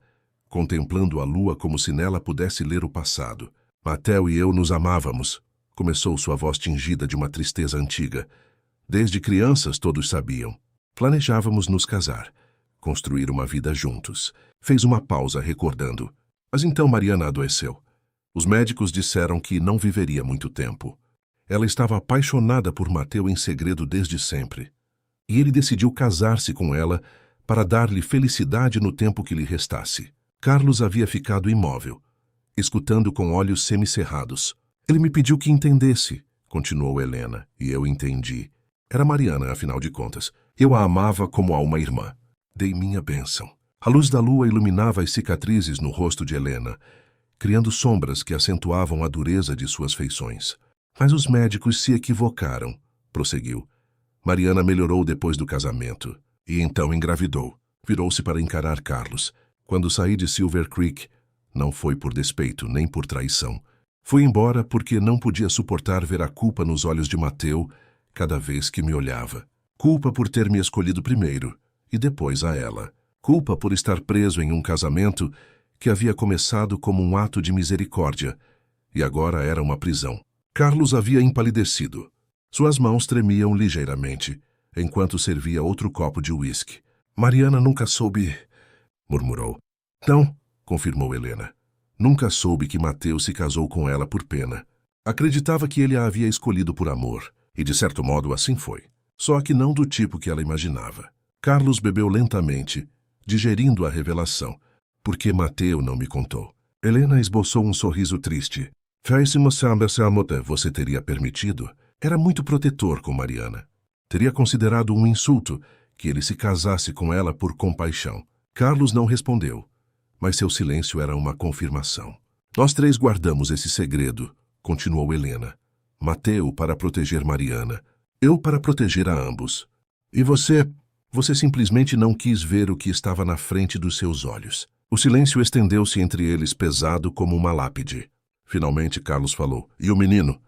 A: contemplando a lua como se nela pudesse ler o passado. Mateu e eu nos amávamos, começou sua voz tingida de uma tristeza antiga. Desde crianças todos sabiam. Planejávamos nos casar, construir uma vida juntos. Fez uma pausa, recordando. Mas então Mariana adoeceu. Os médicos disseram que não viveria muito tempo. Ela estava apaixonada por Mateu em segredo desde sempre. E ele decidiu casar-se com ela para dar-lhe felicidade no tempo que lhe restasse. Carlos havia ficado imóvel, escutando com olhos semicerrados. Ele me pediu que entendesse, continuou Helena, e eu entendi. Era Mariana, afinal de contas. Eu a amava como a uma irmã. Dei minha bênção. A luz da lua iluminava as cicatrizes no rosto de Helena, criando sombras que acentuavam a dureza de suas feições. Mas os médicos se equivocaram, prosseguiu. Mariana melhorou depois do casamento, e então engravidou. Virou-se para encarar Carlos. Quando saí de Silver Creek, não foi por despeito nem por traição. Fui embora porque não podia suportar ver a culpa nos olhos de Mateu cada vez que me olhava. Culpa por ter me escolhido primeiro e depois a ela. Culpa por estar preso em um casamento que havia começado como um ato de misericórdia e agora era uma prisão. Carlos havia empalidecido. Suas mãos tremiam ligeiramente, enquanto servia outro copo de uísque. Mariana nunca soube... murmurou. Não, confirmou Helena. Nunca soube que Mateu se casou com ela por pena. Acreditava que ele a havia escolhido por amor, e de certo modo assim foi. Só que não do tipo que ela imaginava. Carlos bebeu lentamente, digerindo a revelação. Por que Mateu não me contou? Helena esboçou um sorriso triste. Você teria permitido? Era muito protetor com Mariana. Teria considerado um insulto que ele se casasse com ela por compaixão. Carlos não respondeu, mas seu silêncio era uma confirmação. Nós três guardamos esse segredo, continuou Helena. Mateu para proteger Mariana, eu para proteger a ambos. E você simplesmente não quis ver o que estava na frente dos seus olhos. O silêncio estendeu-se entre eles pesado como uma lápide. Finalmente Carlos falou. E o menino?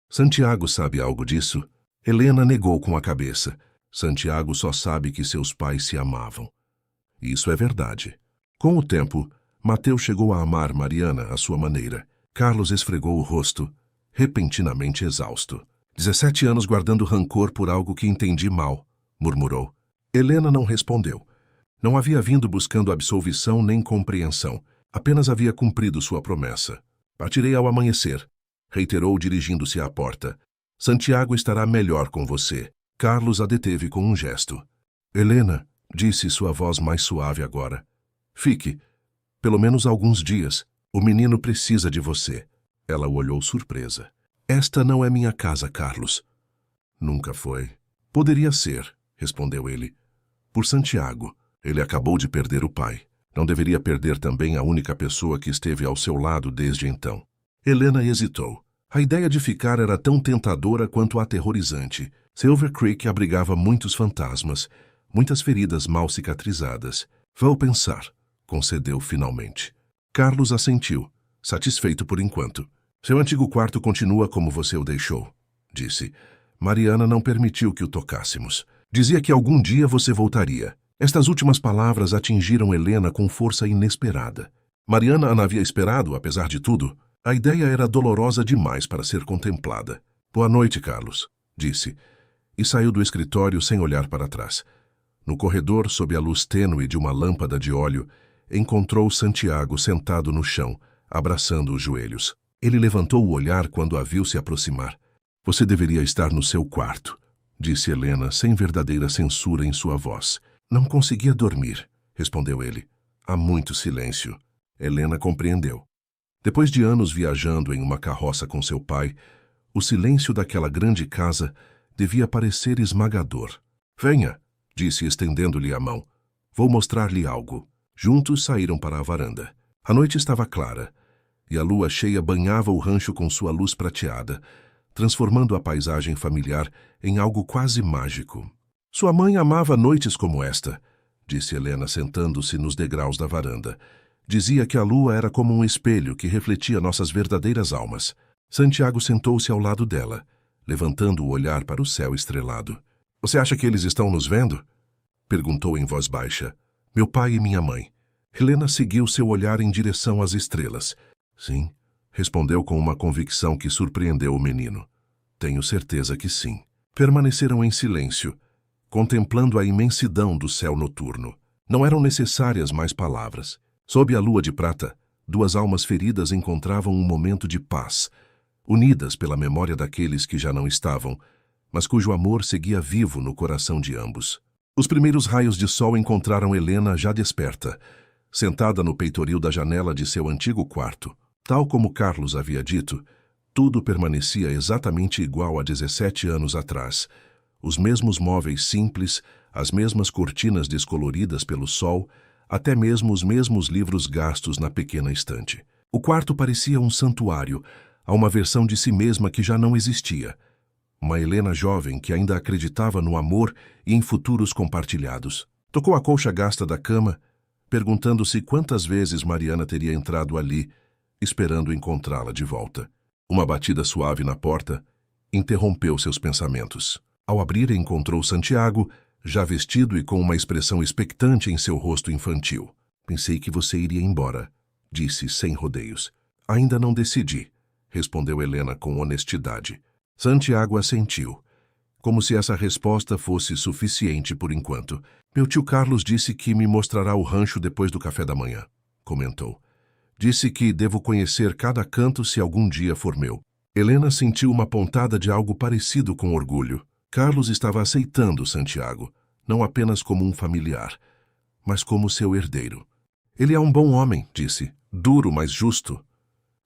A: Santiago sabe algo disso? Helena negou com a cabeça. Santiago só sabe que seus pais se amavam. Isso é verdade. Com o tempo, Mateu chegou a amar Mariana à sua maneira. Carlos esfregou o rosto, repentinamente exausto. 17 anos guardando rancor por algo que entendi mal, murmurou. Helena não respondeu. Não havia vindo buscando absolvição nem compreensão. Apenas havia cumprido sua promessa. Partirei ao amanhecer, reiterou dirigindo-se à porta. Santiago estará melhor com você. Carlos a deteve com um gesto. Helena, disse sua voz mais suave agora. Fique. Pelo menos alguns dias. O menino precisa de você. Ela o olhou surpresa. Esta não é minha casa, Carlos. Nunca foi. Poderia ser, respondeu ele. Por Santiago. Ele acabou de perder o pai. Não deveria perder também a única pessoa que esteve ao seu lado desde então. Helena hesitou. A ideia de ficar era tão tentadora quanto aterrorizante. Silver Creek abrigava muitos fantasmas, muitas feridas mal cicatrizadas. Vou pensar, concedeu finalmente. Carlos assentiu, satisfeito por enquanto. Seu antigo quarto continua como você o deixou, disse. Mariana não permitiu que o tocássemos. Dizia que algum dia você voltaria. Estas últimas palavras atingiram Helena com força inesperada. Mariana a havia esperado, apesar de tudo. A ideia era dolorosa demais para ser contemplada. Boa noite, Carlos, disse, e saiu do escritório sem olhar para trás. No corredor, sob a luz tênue de uma lâmpada de óleo, encontrou Santiago sentado no chão, abraçando os joelhos. Ele levantou o olhar quando a viu se aproximar. Você deveria estar no seu quarto, disse Helena, sem verdadeira censura em sua voz. Não conseguia dormir, respondeu ele. Há muito silêncio. Helena compreendeu. Depois de anos viajando em uma carroça com seu pai, o silêncio daquela grande casa devia parecer esmagador. Venha, disse estendendo-lhe a mão. Vou mostrar-lhe algo. Juntos saíram para a varanda. A noite estava clara, e a lua cheia banhava o rancho com sua luz prateada, transformando a paisagem familiar em algo quase mágico. Sua mãe amava noites como esta, disse Helena sentando-se nos degraus da varanda. Dizia que a lua era como um espelho que refletia nossas verdadeiras almas. Santiago sentou-se ao lado dela, levantando o olhar para o céu estrelado. Você acha que eles estão nos vendo? Perguntou em voz baixa. Meu pai e minha mãe. Helena seguiu seu olhar em direção às estrelas. Sim, respondeu com uma convicção que surpreendeu o menino. Tenho certeza que sim. Permaneceram em silêncio, contemplando a imensidão do céu noturno. Não eram necessárias mais palavras. Sob a lua de prata, duas almas feridas encontravam um momento de paz, unidas pela memória daqueles que já não estavam, mas cujo amor seguia vivo no coração de ambos. Os primeiros raios de sol encontraram Helena já desperta, sentada no peitoril da janela de seu antigo quarto. Tal como Carlos havia dito, tudo permanecia exatamente igual a 17 anos atrás. Os mesmos móveis simples, as mesmas cortinas descoloridas pelo sol, até mesmo os mesmos livros gastos na pequena estante. O quarto parecia um santuário, a uma versão de si mesma que já não existia. Uma Helena jovem que ainda acreditava no amor e em futuros compartilhados. Tocou a colcha gasta da cama, perguntando-se quantas vezes Mariana teria entrado ali, esperando encontrá-la de volta. Uma batida suave na porta interrompeu seus pensamentos. Ao abrir, encontrou Santiago, já vestido e com uma expressão expectante em seu rosto infantil. Pensei que você iria embora, disse sem rodeios. Ainda não decidi, respondeu Helena com honestidade. Santiago assentiu, como se essa resposta fosse suficiente por enquanto. Meu tio Carlos disse que me mostrará o rancho depois do café da manhã, comentou. Disse que devo conhecer cada canto se algum dia for meu. Helena sentiu uma pontada de algo parecido com orgulho. Carlos estava aceitando Santiago, não apenas como um familiar, mas como seu herdeiro. Ele é um bom homem, disse, duro, mas justo.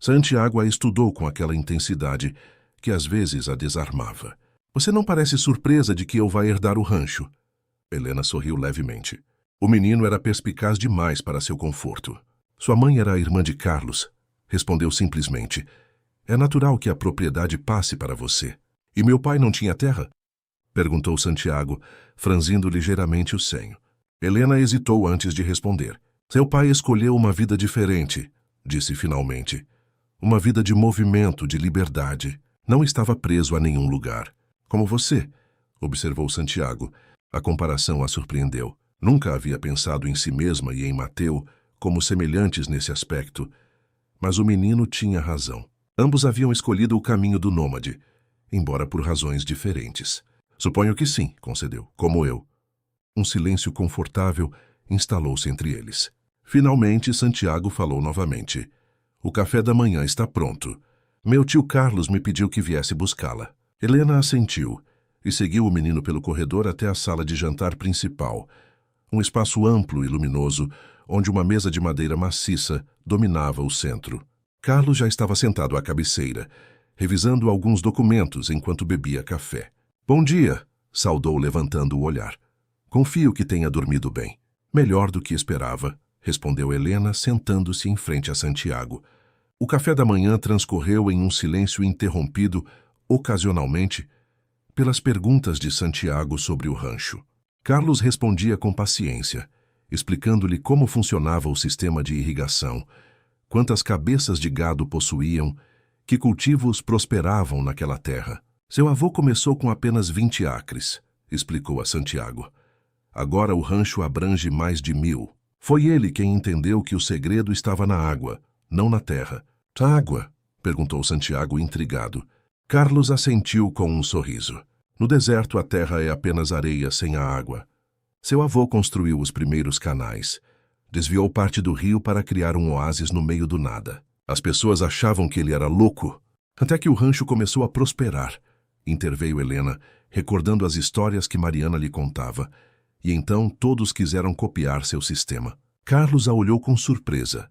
A: Santiago a estudou com aquela intensidade que às vezes a desarmava. Você não parece surpresa de que eu vá herdar o rancho. Helena sorriu levemente. O menino era perspicaz demais para seu conforto. Sua mãe era a irmã de Carlos, respondeu simplesmente. É natural que a propriedade passe para você. E meu pai não tinha terra? Perguntou Santiago, franzindo ligeiramente o senho. Helena hesitou antes de responder. Seu pai escolheu uma vida diferente, disse finalmente. Uma vida de movimento, de liberdade. Não estava preso a nenhum lugar. Como você, observou Santiago. A comparação a surpreendeu. Nunca havia pensado em si mesma e em Mateu como semelhantes nesse aspecto. Mas o menino tinha razão. Ambos haviam escolhido o caminho do nômade, embora por razões diferentes. Suponho que sim, concedeu, como eu. Um silêncio confortável instalou-se entre eles. Finalmente, Santiago falou novamente. O café da manhã está pronto. Meu tio Carlos me pediu que viesse buscá-la. Helena assentiu e seguiu o menino pelo corredor até a sala de jantar principal, um espaço amplo e luminoso, onde uma mesa de madeira maciça dominava o centro. Carlos já estava sentado à cabeceira, revisando alguns documentos enquanto bebia café. Bom dia, saudou levantando o olhar. Confio que tenha dormido bem. Melhor do que esperava, respondeu Helena, sentando-se em frente a Santiago. O café da manhã transcorreu em um silêncio interrompido, ocasionalmente, pelas perguntas de Santiago sobre o rancho. Carlos respondia com paciência, explicando-lhe como funcionava o sistema de irrigação, quantas cabeças de gado possuíam, que cultivos prosperavam naquela terra. Seu avô começou com apenas 20 acres, explicou a Santiago. Agora o rancho abrange mais de 1000. Foi ele quem entendeu que o segredo estava na água, não na terra. A água? Perguntou Santiago intrigado. Carlos assentiu com um sorriso. No deserto, a terra é apenas areia sem a água. Seu avô construiu os primeiros canais. Desviou parte do rio para criar um oásis no meio do nada. As pessoas achavam que ele era louco, até que o rancho começou a prosperar. Interveio Helena, recordando as histórias que Mariana lhe contava. E então todos quiseram copiar seu sistema. Carlos a olhou com surpresa,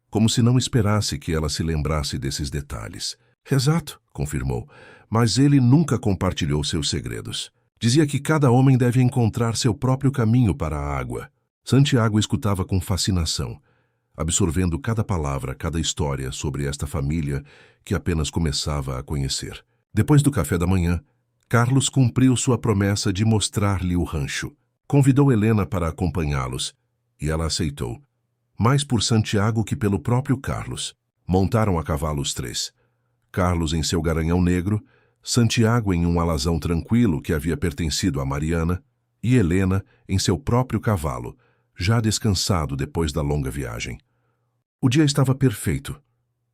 A: como se não esperasse que ela se lembrasse desses detalhes. Exato, confirmou, mas ele nunca compartilhou seus segredos. Dizia que cada homem deve encontrar seu próprio caminho para a água. Santiago escutava com fascinação, absorvendo cada palavra, cada história sobre esta família que apenas começava a conhecer. Depois do café da manhã, Carlos cumpriu sua promessa de mostrar-lhe o rancho. Convidou Helena para acompanhá-los, e ela aceitou, mais por Santiago que pelo próprio Carlos. Montaram a cavalo os três. Carlos em seu garanhão negro, Santiago em um alazão tranquilo que havia pertencido a Mariana, e Helena em seu próprio cavalo, já descansado depois da longa viagem. O dia estava perfeito,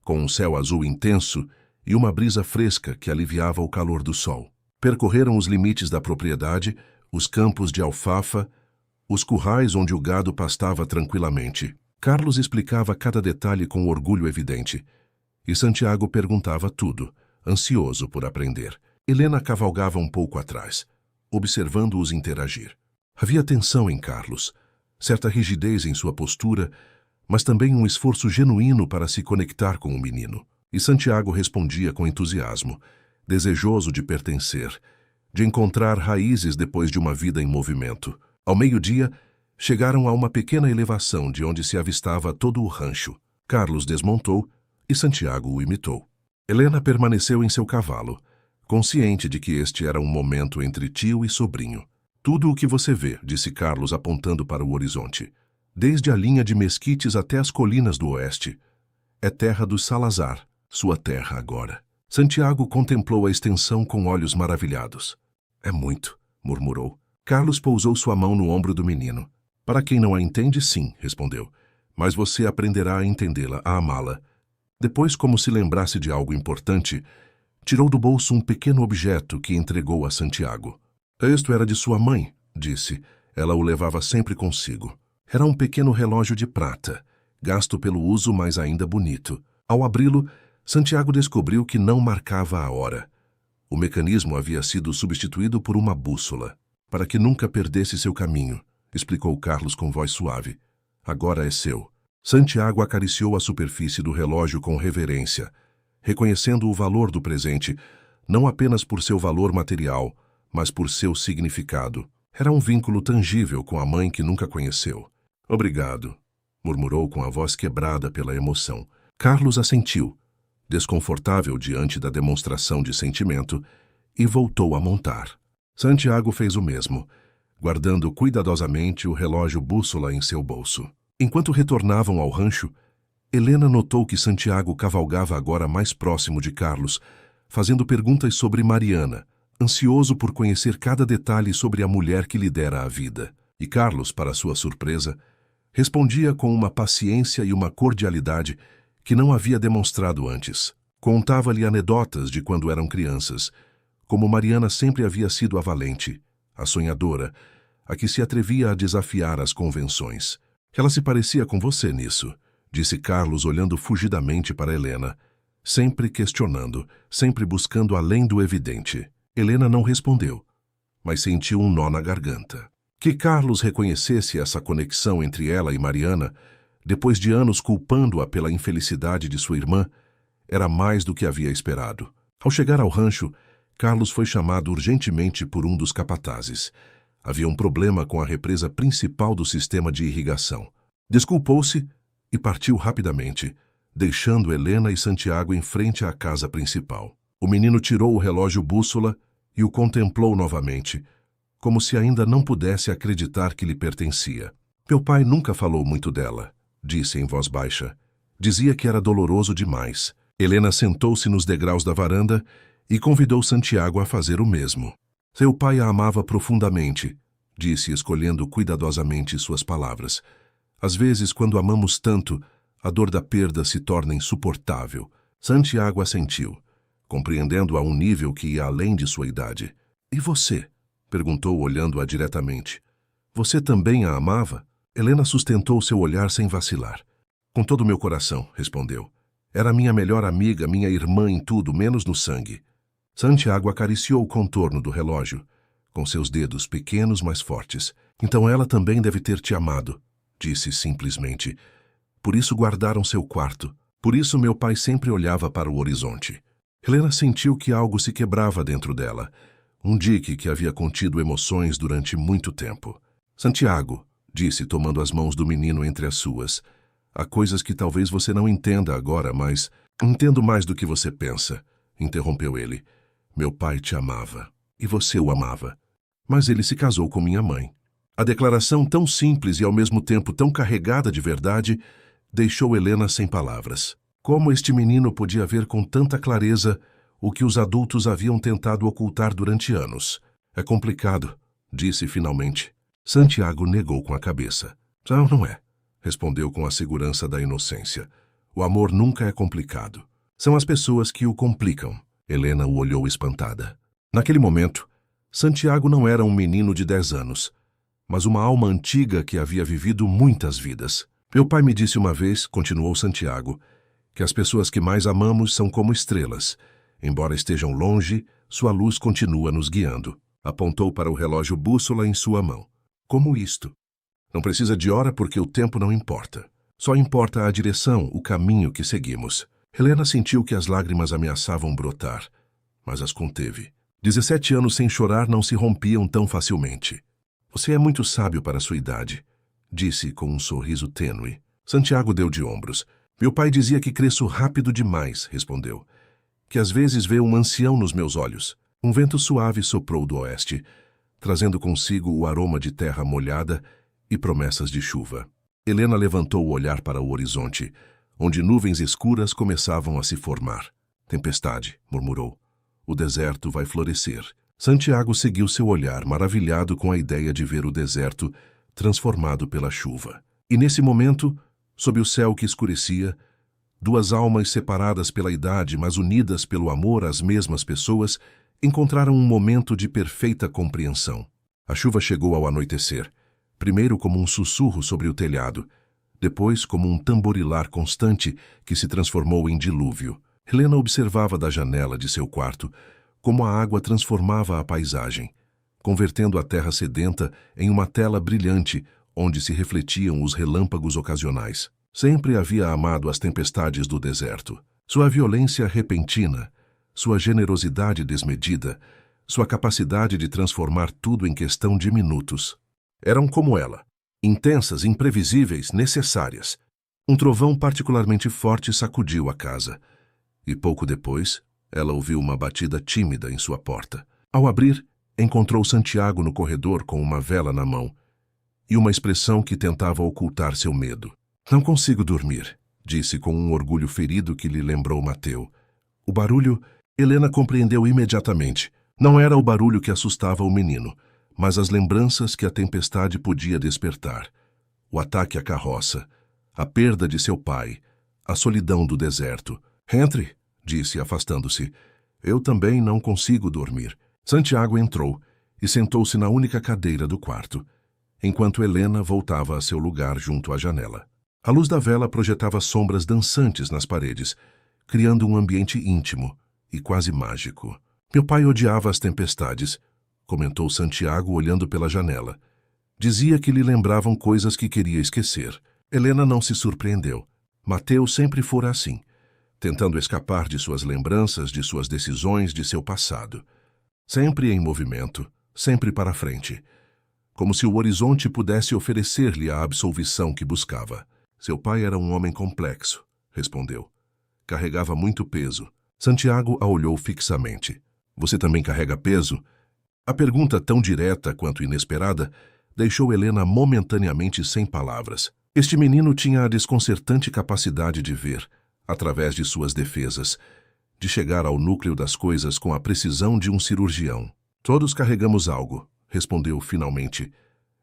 A: com um céu azul intenso e uma brisa fresca que aliviava o calor do sol. Percorreram os limites da propriedade, os campos de alfafa, os currais onde o gado pastava tranquilamente. Carlos explicava cada detalhe com orgulho evidente, e Santiago perguntava tudo, ansioso por aprender. Helena cavalgava um pouco atrás, observando-os interagir. Havia tensão em Carlos, certa rigidez em sua postura, mas também um esforço genuíno para se conectar com o menino. E Santiago respondia com entusiasmo, desejoso de pertencer, de encontrar raízes depois de uma vida em movimento. Ao meio-dia, chegaram a uma pequena elevação de onde se avistava todo o rancho. Carlos desmontou e Santiago o imitou. Helena permaneceu em seu cavalo, consciente de que este era um momento entre tio e sobrinho. Tudo o que você vê, disse Carlos apontando para o horizonte. Desde a linha de mesquites até as colinas do oeste. É terra dos Salazar, sua terra agora. Santiago contemplou a extensão com olhos maravilhados. É muito, murmurou. Carlos pousou sua mão no ombro do menino. Para quem não a entende, sim, respondeu. Mas você aprenderá a entendê-la, a amá-la. Depois, como se lembrasse de algo importante, tirou do bolso um pequeno objeto que entregou a Santiago. Isto era de sua mãe, disse. Ela o levava sempre consigo. Era um pequeno relógio de prata, gasto pelo uso, mas ainda bonito. Ao abri-lo, Santiago descobriu que não marcava a hora. O mecanismo havia sido substituído por uma bússola, para que nunca perdesse seu caminho, explicou Carlos com voz suave. Agora é seu. Santiago acariciou a superfície do relógio com reverência, reconhecendo o valor do presente, não apenas por seu valor material, mas por seu significado. Era um vínculo tangível com a mãe que nunca conheceu. Obrigado, murmurou com a voz quebrada pela emoção. Carlos assentiu, desconfortável diante da demonstração de sentimento, e voltou a montar. Santiago fez o mesmo, guardando cuidadosamente o relógio bússola em seu bolso. Enquanto retornavam ao rancho, Helena notou que Santiago cavalgava agora mais próximo de Carlos, fazendo perguntas sobre Mariana, ansioso por conhecer cada detalhe sobre a mulher que lhe dera a vida. E Carlos, para sua surpresa, respondia com uma paciência e uma cordialidade que não havia demonstrado antes. Contava-lhe anedotas de quando eram crianças, como Mariana sempre havia sido a valente, a sonhadora, a que se atrevia a desafiar as convenções. Ela se parecia com você nisso, disse Carlos olhando fugidamente para Helena, sempre questionando, sempre buscando além do evidente. Helena não respondeu, mas sentiu um nó na garganta. Que Carlos reconhecesse essa conexão entre ela e Mariana, depois de anos culpando-a pela infelicidade de sua irmã, era mais do que havia esperado. Ao chegar ao rancho, Carlos foi chamado urgentemente por um dos capatazes. Havia um problema com a represa principal do sistema de irrigação. Desculpou-se e partiu rapidamente, deixando Helena e Santiago em frente à casa principal. O menino tirou o relógio bússola e o contemplou novamente, como se ainda não pudesse acreditar que lhe pertencia. Meu pai nunca falou muito dela, disse em voz baixa. Dizia que era doloroso demais. Helena sentou-se nos degraus da varanda e convidou Santiago a fazer o mesmo. Seu pai a amava profundamente, disse, escolhendo cuidadosamente suas palavras. Às vezes, quando amamos tanto, a dor da perda se torna insuportável. Santiago assentiu, compreendendo a um nível que ia além de sua idade. E você? Perguntou, olhando-a diretamente. Você também a amava? Helena sustentou seu olhar sem vacilar. Com todo o meu coração, respondeu. Era minha melhor amiga, minha irmã em tudo, menos no sangue. Santiago acariciou o contorno do relógio, com seus dedos pequenos, mas fortes. Então ela também deve ter te amado, disse simplesmente. Por isso guardaram seu quarto. Por isso meu pai sempre olhava para o horizonte. Helena sentiu que algo se quebrava dentro dela, um dique que havia contido emoções durante muito tempo. Santiago, disse, tomando as mãos do menino entre as suas. Há coisas que talvez você não entenda agora, mas... Entendo mais do que você pensa, interrompeu ele. Meu pai te amava, e você o amava. Mas ele se casou com minha mãe. A declaração tão simples e ao mesmo tempo tão carregada de verdade deixou Helena sem palavras. Como este menino podia ver com tanta clareza o que os adultos haviam tentado ocultar durante anos? É complicado, disse finalmente. Santiago negou com a cabeça. Não é, respondeu com a segurança da inocência. O amor nunca é complicado. São as pessoas que o complicam. Helena o olhou espantada. Naquele momento, Santiago não era um menino de 10 anos, mas uma alma antiga que havia vivido muitas vidas. Meu pai me disse uma vez, continuou Santiago, que as pessoas que mais amamos são como estrelas. Embora estejam longe, sua luz continua nos guiando. Apontou para o relógio bússola em sua mão. Como isto? Não precisa de hora porque o tempo não importa. Só importa a direção, o caminho que seguimos. Helena sentiu que as lágrimas ameaçavam brotar, mas as conteve. 17 anos sem chorar não se rompiam tão facilmente. Você é muito sábio para sua idade, disse com um sorriso tênue. Santiago deu de ombros. Meu pai dizia que cresço rápido demais, respondeu. Que às vezes vê um ancião nos meus olhos. Um vento suave soprou do oeste. trazendo consigo o aroma de terra molhada e promessas de chuva. Helena levantou o olhar para o horizonte, onde nuvens escuras começavam a se formar. Tempestade, murmurou. O deserto vai florescer. Santiago seguiu seu olhar, maravilhado com a ideia de ver o deserto transformado pela chuva. E nesse momento, sob o céu que escurecia, duas almas separadas pela idade, mas unidas pelo amor às mesmas pessoas, encontraram um momento de perfeita compreensão. A chuva chegou ao anoitecer, primeiro como um sussurro sobre o telhado, depois como um tamborilar constante que se transformou em dilúvio. Helena observava da janela de seu quarto como a água transformava a paisagem, convertendo a terra sedenta em uma tela brilhante onde se refletiam os relâmpagos ocasionais. Sempre havia amado as tempestades do deserto. Sua violência repentina, sua generosidade desmedida, sua capacidade de transformar tudo em questão de minutos. Eram como ela, intensas, imprevisíveis, necessárias. Um trovão particularmente forte sacudiu a casa, e pouco depois, ela ouviu uma batida tímida em sua porta. Ao abrir, encontrou Santiago no corredor com uma vela na mão e uma expressão que tentava ocultar seu medo. Não consigo dormir, disse com um orgulho ferido que lhe lembrou Mateu. O barulho, Helena compreendeu imediatamente. Não era o barulho que assustava o menino, mas as lembranças que a tempestade podia despertar. O ataque à carroça, a perda de seu pai, a solidão do deserto. Entre, disse, afastando-se. Eu também não consigo dormir. Santiago entrou e sentou-se na única cadeira do quarto, enquanto Helena voltava a seu lugar junto à janela. A luz da vela projetava sombras dançantes nas paredes, criando um ambiente íntimo e quase mágico. Meu pai odiava as tempestades, comentou Santiago olhando pela janela. Dizia que lhe lembravam coisas que queria esquecer. Helena não se surpreendeu. Mateu sempre fora assim, tentando escapar de suas lembranças, de suas decisões, de seu passado. Sempre em movimento, sempre para frente, como se o horizonte pudesse oferecer-lhe a absolvição que buscava. Seu pai era um homem complexo, respondeu. Carregava muito peso. Santiago a olhou fixamente. Você também carrega peso? A pergunta, tão direta quanto inesperada, deixou Helena momentaneamente sem palavras. Este menino tinha a desconcertante capacidade de ver, através de suas defesas, de chegar ao núcleo das coisas com a precisão de um cirurgião. Todos carregamos algo, respondeu finalmente.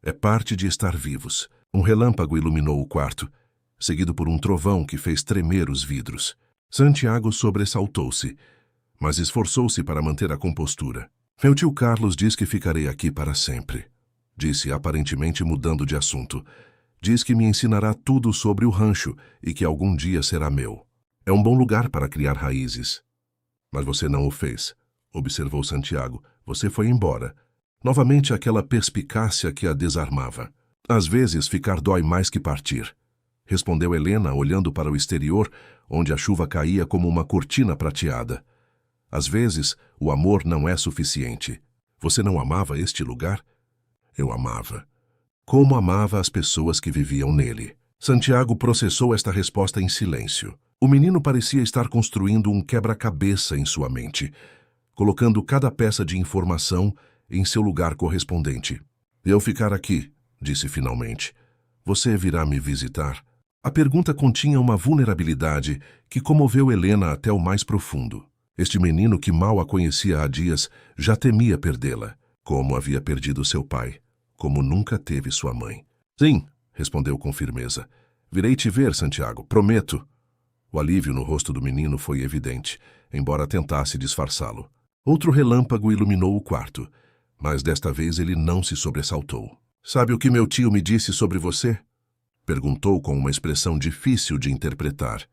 A: É parte de estar vivos. Um relâmpago iluminou o quarto, seguido por um trovão que fez tremer os vidros. Santiago sobressaltou-se, mas esforçou-se para manter a compostura. Meu tio Carlos diz que ficarei aqui para sempre, disse aparentemente mudando de assunto. Diz que me ensinará tudo sobre o rancho e que algum dia será meu. É um bom lugar para criar raízes. Mas você não o fez, observou Santiago. Você foi embora. Novamente aquela perspicácia que a desarmava. Às vezes ficar dói mais que partir, respondeu Helena, olhando para o exterior, onde a chuva caía como uma cortina prateada. Às vezes, o amor não é suficiente. Você não amava este lugar? Eu amava. Como amava as pessoas que viviam nele. Santiago processou esta resposta em silêncio. O menino parecia estar construindo um quebra-cabeça em sua mente, colocando cada peça de informação em seu lugar correspondente. Eu ficar aqui, disse finalmente. Você virá me visitar? A pergunta continha uma vulnerabilidade que comoveu Helena até o mais profundo. Este menino que mal a conhecia há dias já temia perdê-la, como havia perdido seu pai, como nunca teve sua mãe. Sim, respondeu com firmeza. Virei te ver, Santiago, prometo. O alívio no rosto do menino foi evidente, embora tentasse disfarçá-lo. Outro relâmpago iluminou o quarto, mas desta vez ele não se sobressaltou. Sabe o que meu tio me disse sobre você? Perguntou com uma expressão difícil de interpretar.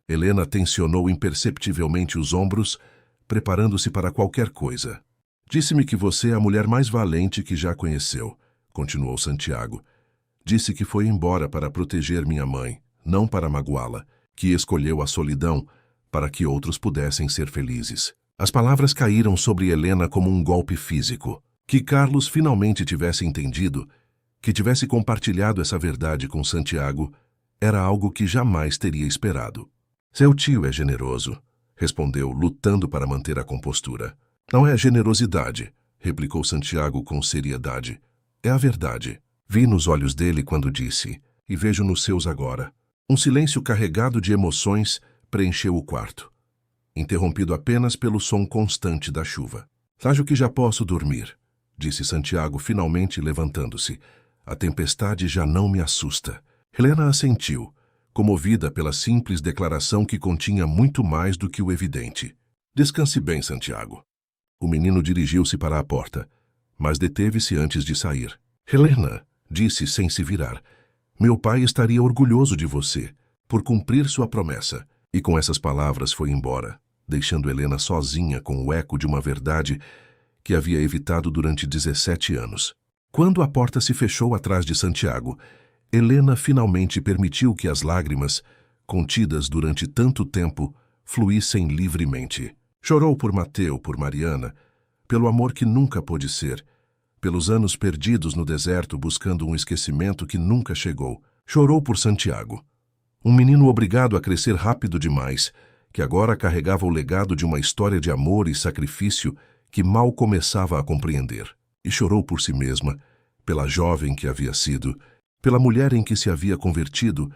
A: Helena tensionou imperceptivelmente os ombros, preparando-se para qualquer coisa. Disse-me que você é a mulher mais valente que já conheceu, continuou Santiago. Disse que foi embora para proteger minha mãe, não para magoá-la, que escolheu a solidão para que outros pudessem ser felizes. As palavras caíram sobre Helena como um golpe físico. Que Carlos finalmente tivesse entendido, que tivesse compartilhado essa verdade com Santiago, era algo que jamais teria esperado. Seu tio é generoso, respondeu, lutando para manter a compostura. Não é generosidade, replicou Santiago com seriedade. É a verdade. Vi nos olhos dele quando disse, e vejo nos seus agora. Um silêncio carregado de emoções preencheu o quarto, interrompido apenas pelo som constante da chuva. Acho que já posso dormir, disse Santiago finalmente levantando-se. A tempestade já não me assusta. Helena assentiu, comovida pela simples declaração que continha muito mais do que o evidente. Descanse bem, Santiago. O menino dirigiu-se para a porta, mas deteve-se antes de sair. Helena, disse sem se virar, meu pai estaria orgulhoso de você, por cumprir sua promessa. E com essas palavras foi embora, deixando Helena sozinha com o eco de uma verdade que havia evitado durante 17 anos. Quando a porta se fechou atrás de Santiago, Helena finalmente permitiu que as lágrimas, contidas durante tanto tempo, fluíssem livremente. Chorou por Mateu, por Mariana, pelo amor que nunca pôde ser, pelos anos perdidos no deserto buscando um esquecimento que nunca chegou. Chorou por Santiago, um menino obrigado a crescer rápido demais, que agora carregava o legado de uma história de amor e sacrifício que mal começava a compreender. E chorou por si mesma, pela jovem que havia sido, pela mulher em que se havia convertido,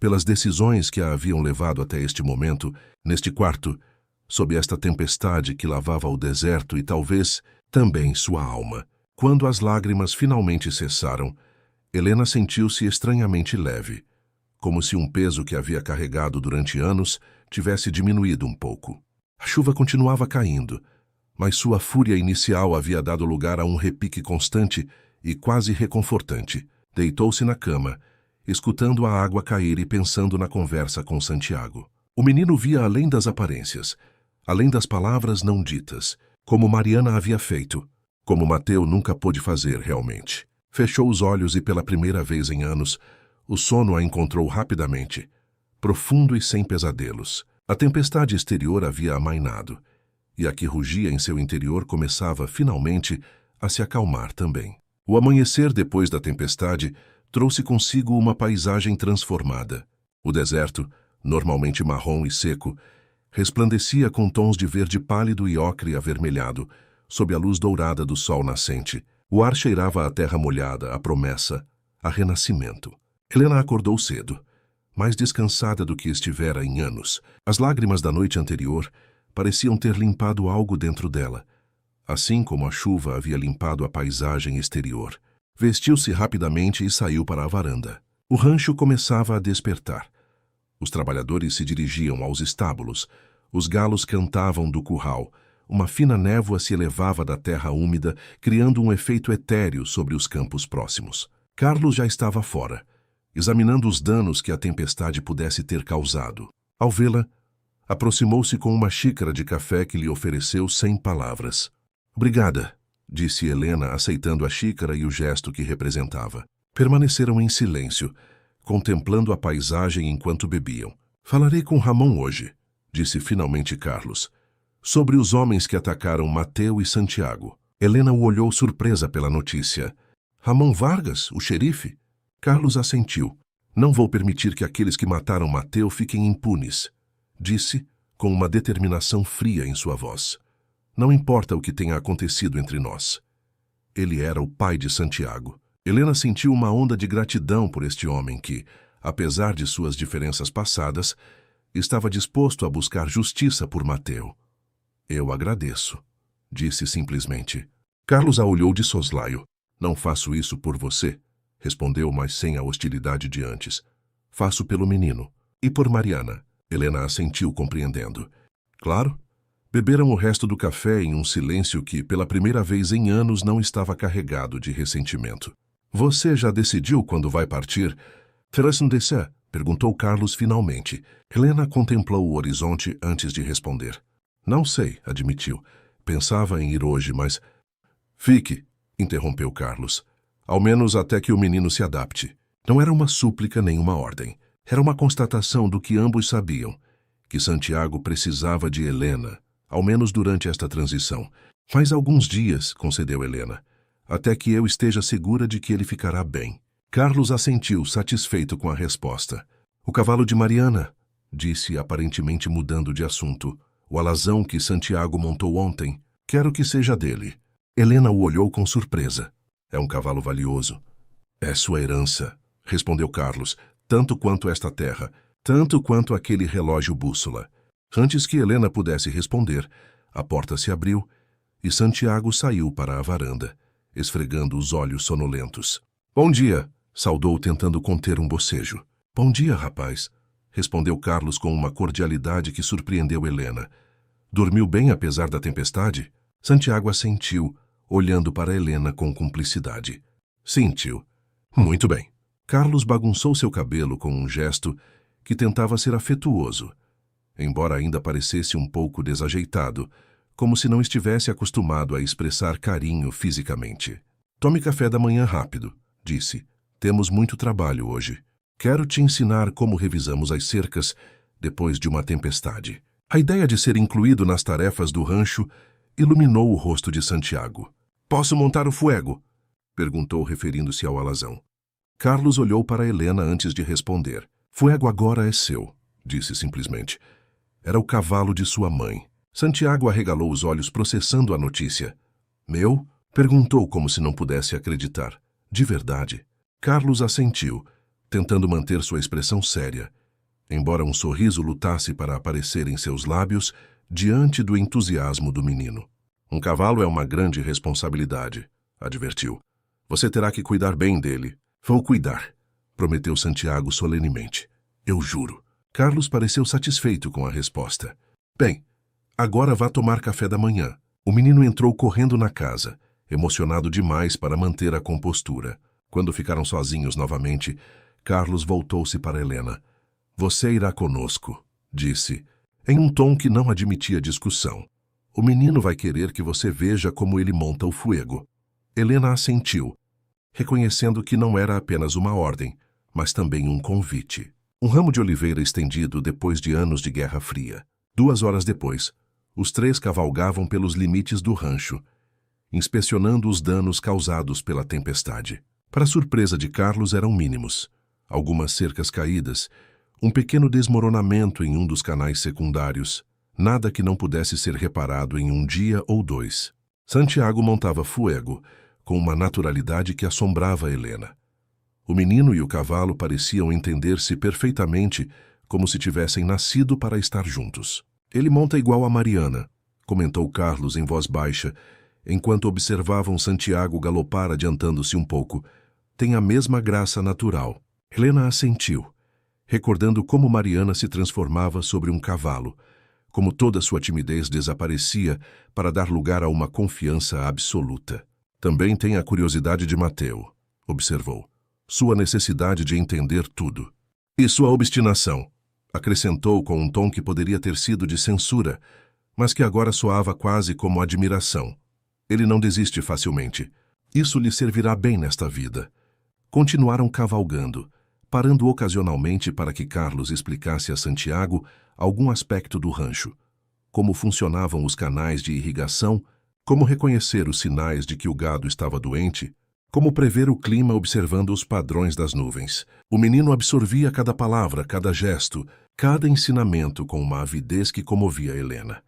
A: pelas decisões que a haviam levado até este momento, neste quarto, sob esta tempestade que lavava o deserto e talvez também sua alma. Quando as lágrimas finalmente cessaram, Helena sentiu-se estranhamente leve, como se um peso que havia carregado durante anos tivesse diminuído um pouco. A chuva continuava caindo, mas sua fúria inicial havia dado lugar a um repique constante e quase reconfortante. Deitou-se na cama, escutando a água cair e pensando na conversa com Santiago. O menino via além das aparências, além das palavras não ditas, como Mariana havia feito, como Mateu nunca pôde fazer realmente. Fechou os olhos e pela primeira vez em anos, o sono a encontrou rapidamente, profundo e sem pesadelos. A tempestade exterior havia amainado, e a que rugia em seu interior começava, finalmente, a se acalmar também. O amanhecer depois da tempestade trouxe consigo uma paisagem transformada. O deserto, normalmente marrom e seco, resplandecia com tons de verde pálido e ocre avermelhado, sob a luz dourada do sol nascente. O ar cheirava a terra molhada, a promessa, a renascimento. Helena acordou cedo, mais descansada do que estivera em anos. As lágrimas da noite anterior pareciam ter limpado algo dentro dela, assim como a chuva havia limpado a paisagem exterior. Vestiu-se rapidamente e saiu para a varanda. O rancho começava a despertar. Os trabalhadores se dirigiam aos estábulos, os galos cantavam do curral, uma fina névoa se elevava da terra úmida, criando um efeito etéreo sobre os campos próximos. Carlos já estava fora, examinando os danos que a tempestade pudesse ter causado. Ao vê-la, aproximou-se com uma xícara de café que lhe ofereceu sem palavras. Obrigada, disse Helena, aceitando a xícara e o gesto que representava. Permaneceram em silêncio, contemplando a paisagem enquanto bebiam. Falarei com Ramon hoje, disse finalmente Carlos, sobre os homens que atacaram Mateu e Santiago. Helena o olhou surpresa pela notícia. Ramon Vargas, o xerife? Carlos assentiu. Não vou permitir que aqueles que mataram Mateu fiquem impunes, disse, com uma determinação fria em sua voz. Não importa o que tenha acontecido entre nós. Ele era o pai de Santiago. Helena sentiu uma onda de gratidão por este homem que, apesar de suas diferenças passadas, estava disposto a buscar justiça por Mateu. Eu agradeço, disse simplesmente. Carlos a olhou de soslaio. Não faço isso por você, respondeu, mas sem a hostilidade de antes. Faço pelo menino. E por Mariana. Helena assentiu, compreendendo. Claro. Beberam o resto do café em um silêncio que, pela primeira vez em anos, não estava carregado de ressentimento. Você já decidiu quando vai partir? Ferasson descer? Perguntou Carlos finalmente. Helena contemplou o horizonte antes de responder. Não sei, admitiu. Pensava em ir hoje, mas... Fique, interrompeu Carlos. Ao menos até que o menino se adapte. Não era uma súplica nem uma ordem. Era uma constatação do que ambos sabiam, que Santiago precisava de Helena, ao menos durante esta transição. Mais alguns dias, concedeu Helena, até que eu esteja segura de que ele ficará bem. Carlos assentiu, satisfeito com a resposta. O cavalo de Mariana, disse, aparentemente mudando de assunto. O alazão que Santiago montou ontem, quero que seja dele. Helena o olhou com surpresa. É um cavalo valioso. É sua herança, respondeu Carlos, tanto quanto esta terra, tanto quanto aquele relógio bússola. Antes que Helena pudesse responder, a porta se abriu e Santiago saiu para a varanda, esfregando os olhos sonolentos. Bom dia, saudou tentando conter um bocejo. Bom dia, rapaz, respondeu Carlos com uma cordialidade que surpreendeu Helena. Dormiu bem apesar da tempestade? Santiago assentiu, olhando para Helena com cumplicidade. Sim, tio. Muito bem. Carlos bagunçou seu cabelo com um gesto que tentava ser afetuoso, embora ainda parecesse um pouco desajeitado, como se não estivesse acostumado a expressar carinho fisicamente. Tome café da manhã rápido, disse. Temos muito trabalho hoje. Quero te ensinar como revisamos as cercas depois de uma tempestade. A ideia de ser incluído nas tarefas do rancho iluminou o rosto de Santiago. Posso montar o fuego? Perguntou, referindo-se ao alazão. Carlos olhou para Helena antes de responder. Fuego agora é seu, disse simplesmente. Era o cavalo de sua mãe. Santiago arregalou os olhos processando a notícia. Meu? Perguntou como se não pudesse acreditar. De verdade. Carlos assentiu, tentando manter sua expressão séria, embora um sorriso lutasse para aparecer em seus lábios diante do entusiasmo do menino. Um cavalo é uma grande responsabilidade, advertiu. Você terá que cuidar bem dele. Vou cuidar, prometeu Santiago solenemente. Eu juro. Carlos pareceu satisfeito com a resposta. Bem, agora vá tomar café da manhã. O menino entrou correndo na casa, emocionado demais para manter a compostura. Quando ficaram sozinhos novamente, Carlos voltou-se para Helena. Você irá conosco, disse, em um tom que não admitia discussão. O menino vai querer que você veja como ele monta o fuego. Helena assentiu, reconhecendo que não era apenas uma ordem, mas também um convite. Um ramo de oliveira estendido depois de anos de Guerra Fria. 2 horas depois, os 3 cavalgavam pelos limites do rancho, inspecionando os danos causados pela tempestade. Para surpresa de Carlos, eram mínimos. Algumas cercas caídas, um pequeno desmoronamento em um dos canais secundários, nada que não pudesse ser reparado em um dia ou 2. Santiago montava fuego, com uma naturalidade que assombrava Helena. O menino e o cavalo pareciam entender-se perfeitamente, como se tivessem nascido para estar juntos. Ele monta igual a Mariana, comentou Carlos em voz baixa, enquanto observavam Santiago galopar adiantando-se um pouco. Tem a mesma graça natural. Helena assentiu, recordando como Mariana se transformava sobre um cavalo, como toda sua timidez desaparecia para dar lugar a uma confiança absoluta. Também tem a curiosidade de Mateo, observou. Sua necessidade de entender tudo. E sua obstinação, acrescentou com um tom que poderia ter sido de censura, mas que agora soava quase como admiração. Ele não desiste facilmente. Isso lhe servirá bem nesta vida. Continuaram cavalgando, parando ocasionalmente para que Carlos explicasse a Santiago algum aspecto do rancho, como funcionavam os canais de irrigação, como reconhecer os sinais de que o gado estava doente, como prever o clima observando os padrões das nuvens. O menino absorvia cada palavra, cada gesto, cada ensinamento com uma avidez que comovia Helena.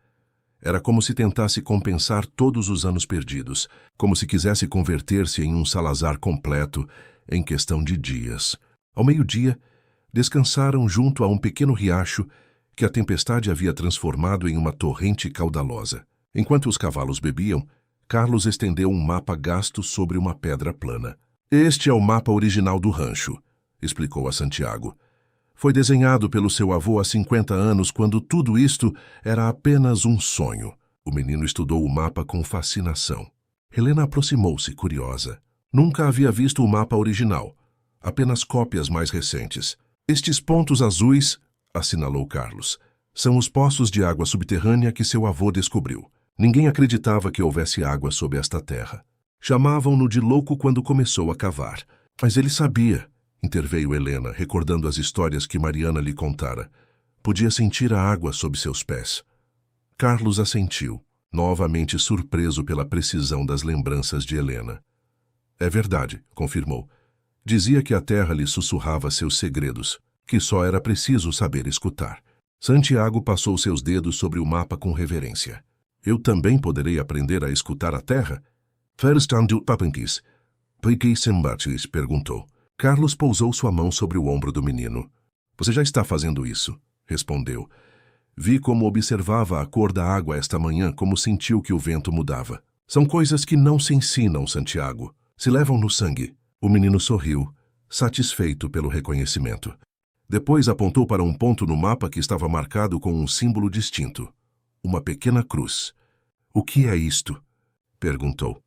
A: Era como se tentasse compensar todos os anos perdidos, como se quisesse converter-se em um Salazar completo em questão de dias. Ao meio-dia, descansaram junto a um pequeno riacho que a tempestade havia transformado em uma torrente caudalosa. Enquanto os cavalos bebiam, Carlos estendeu um mapa gasto sobre uma pedra plana. Este é o mapa original do rancho, explicou a Santiago. Foi desenhado pelo seu avô há 50 anos, quando tudo isto era apenas um sonho. O menino estudou o mapa com fascinação. Helena aproximou-se, curiosa. Nunca havia visto o mapa original, apenas cópias mais recentes. Estes pontos azuis, assinalou Carlos, são os poços de água subterrânea que seu avô descobriu. Ninguém acreditava que houvesse água sob esta terra. Chamavam-no de louco quando começou a cavar. Mas ele sabia, interveio Helena, recordando as histórias que Mariana lhe contara. Podia sentir a água sob seus pés. Carlos assentiu, novamente surpreso pela precisão das lembranças de Helena. É verdade, confirmou. Dizia que a terra lhe sussurrava seus segredos, que só era preciso saber escutar. Santiago passou seus dedos sobre o mapa com reverência. Eu também poderei aprender a escutar a terra? Verstanden Papankis? Peguei sembates, perguntou. Carlos pousou sua mão sobre o ombro do menino. Você já está fazendo isso, respondeu. Vi como observava a cor da água esta manhã, como sentiu que o vento mudava. São coisas que não se ensinam, Santiago. Se levam no sangue. O menino sorriu, satisfeito pelo reconhecimento. Depois apontou para um ponto no mapa que estava marcado com um símbolo distinto. Uma pequena cruz. O que é isto? Perguntou.